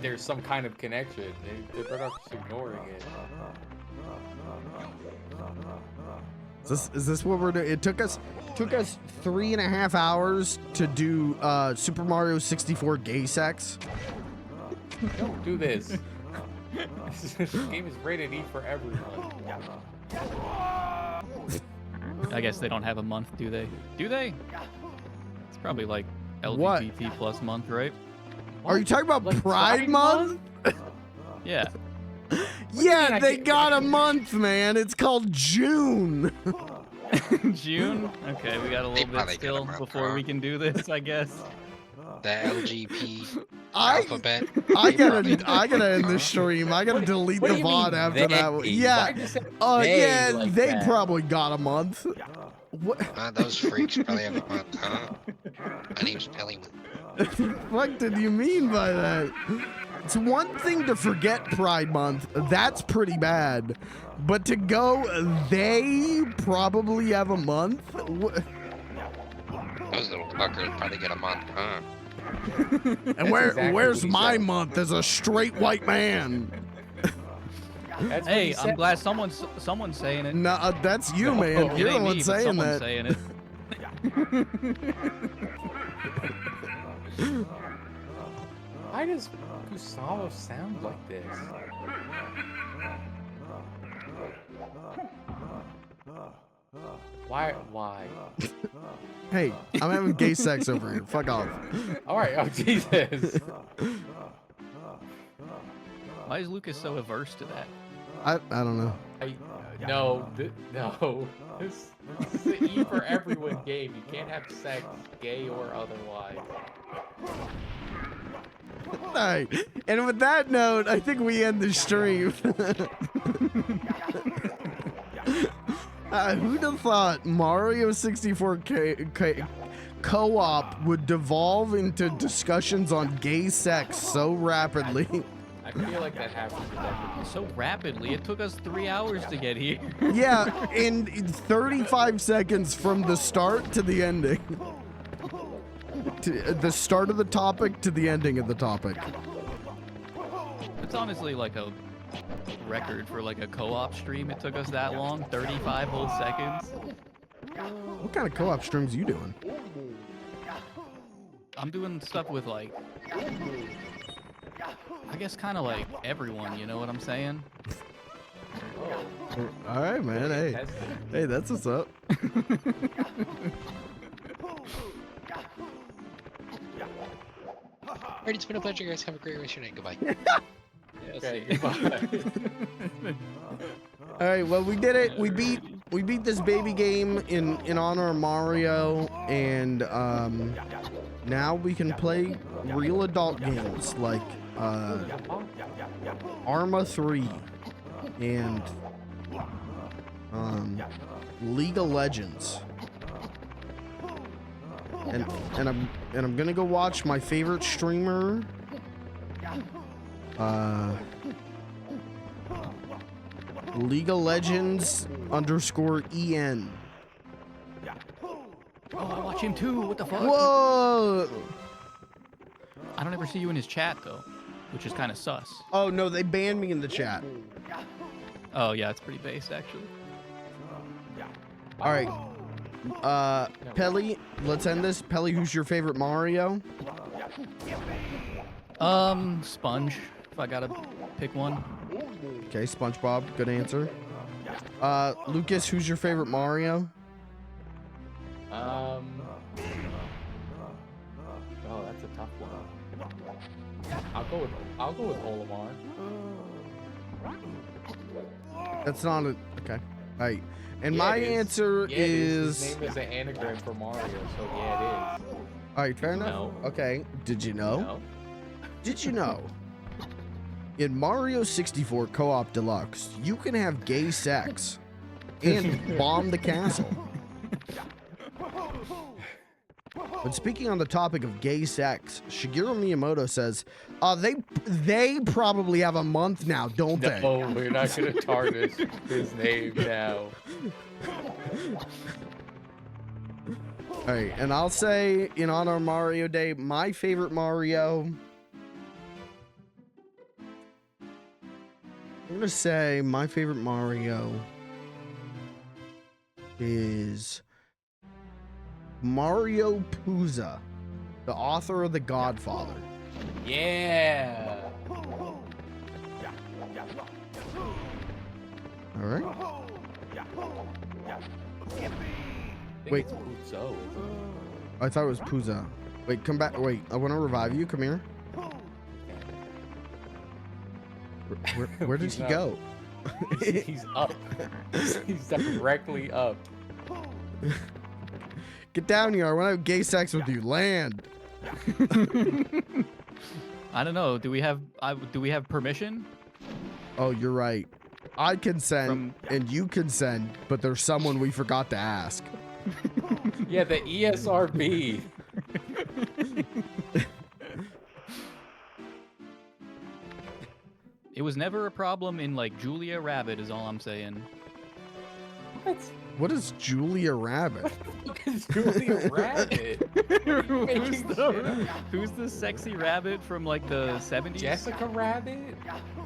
there's some kind of connection. They're better off just ignoring it. Is this what we're doing? It took us 3.5 hours to do Super Mario 64 gay sex. Don't do this. This game is rated E for everyone. I guess they don't have a month, do they? Do they? It's probably like LGBT plus month, right? Are you talking about Pride Month? Yeah. Yeah, they got a month, man. It's called June. June? Okay, we got a little bit still before we can do this, I guess. The LGP I alphabet. gotta end this stream. I gotta delete the VOD after that one. Yeah. They probably got a month. What? Those freaks probably have a month, huh? My name's Pellywood. What did you mean by that? It's one thing to forget Pride Month. That's pretty bad. But to go, they probably have a month? Those little fuckers probably get a month, huh? And where's my month as a straight white man? Hey, I'm glad someone's saying it. No, that's you, man. You're the one saying that. Saying it. Why does Gustavo sound like this? Why? Hey, I'm having gay sex over here. Fuck off. All right. Oh, Jesus. Why is Lucas so averse to that? I don't know. No. This is an E for everyone game. You can't have sex, gay or otherwise. All right. And with that note, I think we end the stream. Who'd have thought Mario 64 co-op would devolve into discussions on gay sex so rapidly? I feel like that happens so rapidly. It took us 3 hours to get here. Yeah, in 35 seconds from the start to the ending. The start of the topic to the ending of the topic. It's honestly like a record for like a co-op stream. It took us that long, 35 whole seconds. What kind of co-op streams are you doing? I'm doing stuff with like, I guess kind of like everyone, you know what I'm saying? All right, man. Hey, that's what's up. Alright, it's been a pleasure, guys. Have a great rest of your night. Goodbye. Okay, goodbye. All right, well, we did it. We beat this baby game in honor of Mario, and now we can play real adult games like Arma 3 and League of Legends. And I'm gonna go watch my favorite streamer. League of Legends _EN. Oh, I watch him too. What the fuck? Whoa! I don't ever see you in his chat though, which is kind of sus. Oh no, they banned me in the chat. Oh yeah, it's pretty base actually. All right. Pelly, let's end this. Pelly, who's your favorite Mario? Sponge, if I gotta pick one. Okay, SpongeBob, good answer. Lucas, who's your favorite Mario? Oh, that's a tough one. I'll go with Olimar. That's not a okay. All right. And my answer is... His name is an anagram for Mario, so yeah, it is. All right, fair enough. No. Okay. Did you know? No. Did you know? In Mario 64 Co-op Deluxe, you can have gay sex and bomb the castle. But speaking on the topic of gay sex, Shigeru Miyamoto says, they probably have a month now, don't they? No, we're not going to tarnish his name now. All right, and I'll say, in honor of Mario Day, my favorite Mario... I'm going to say my favorite Mario is Mario Puzo, the author of The Godfather. Yeah. All right. Wait. Puzo, I thought it was Puzo. Wait, come back. Wait, I want to revive you. Come here. Where did he go? He's up. He's directly up. Get down here. I want to have gay sex with you. Land. I don't know. Do we have permission? Oh, you're right. I consent and you consent, but there's someone we forgot to ask. Yeah, the ESRB. It was never a problem in like Julia Rabbit is all I'm saying. What is Julia Rabbit? Julia Rabbit. Who's the sexy rabbit from like the 70s? Jessica Rabbit?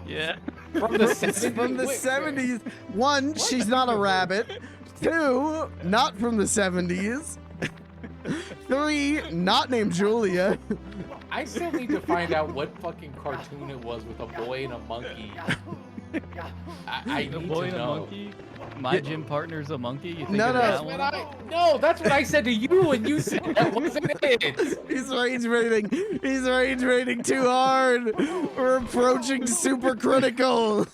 Yeah. From the 70s? From the 70s. One, she's not a rabbit. Two, not from the 70s. Three, not named Julia. I still need to find out what fucking cartoon it was with a boy and a monkey. I A need boy to and a know. monkey? My gym partner's a monkey? You think No, of no. that That's one? no, that's what I said to you, and you said that wasn't it. He's rage rating. He's rage rating too hard. We're approaching super critical.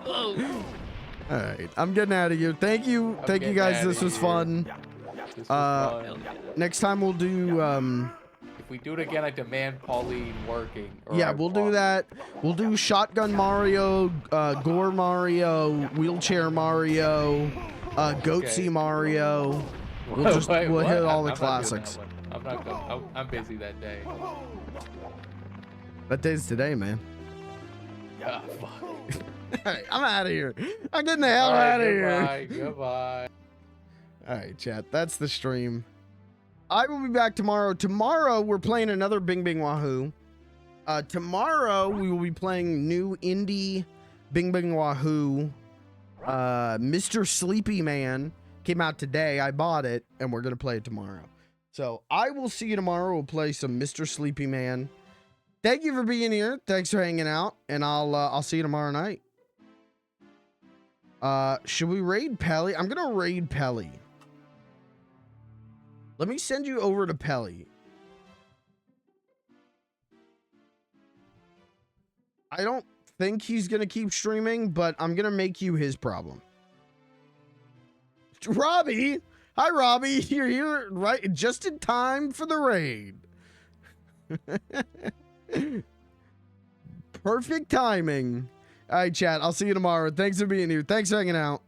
All right, I'm getting out of here. Thank you guys. This was fun. This was fun. Next time we'll do If we do it again, I demand Pauline working. or yeah, I we'll do walk. that. We'll do Shotgun Mario, Gore Mario, Wheelchair Mario, Goatsy Okay. Mario. We'll Wait, just wait, we'll what? hit all the I'm not doing that classics. one. I'm not going. I'm busy that day. That day's today, man. Ah, fuck. All right, I'm out of here. I'm getting the hell All right, out of goodbye, here. Goodbye. All right, chat. That's the stream. I will be back tomorrow. Tomorrow we're playing another Bing Bing Wahoo. Tomorrow we will be playing new indie Bing Bing Wahoo. Mr. Sleepy Man came out today. I bought it, and we're gonna play it tomorrow. So I will see you tomorrow. We'll play some Mr. Sleepy Man. Thank you for being here. Thanks for hanging out, and I'll see you tomorrow night. Should we raid Pelly? I'm gonna raid Pelly. Let me send you over to Pelly. I don't think he's gonna keep streaming, but I'm gonna make you his problem. Robbie! Hi, Robbie. You're here right just in time for the raid. Perfect timing. All right, chat. I'll see you tomorrow. Thanks for being here. Thanks for hanging out.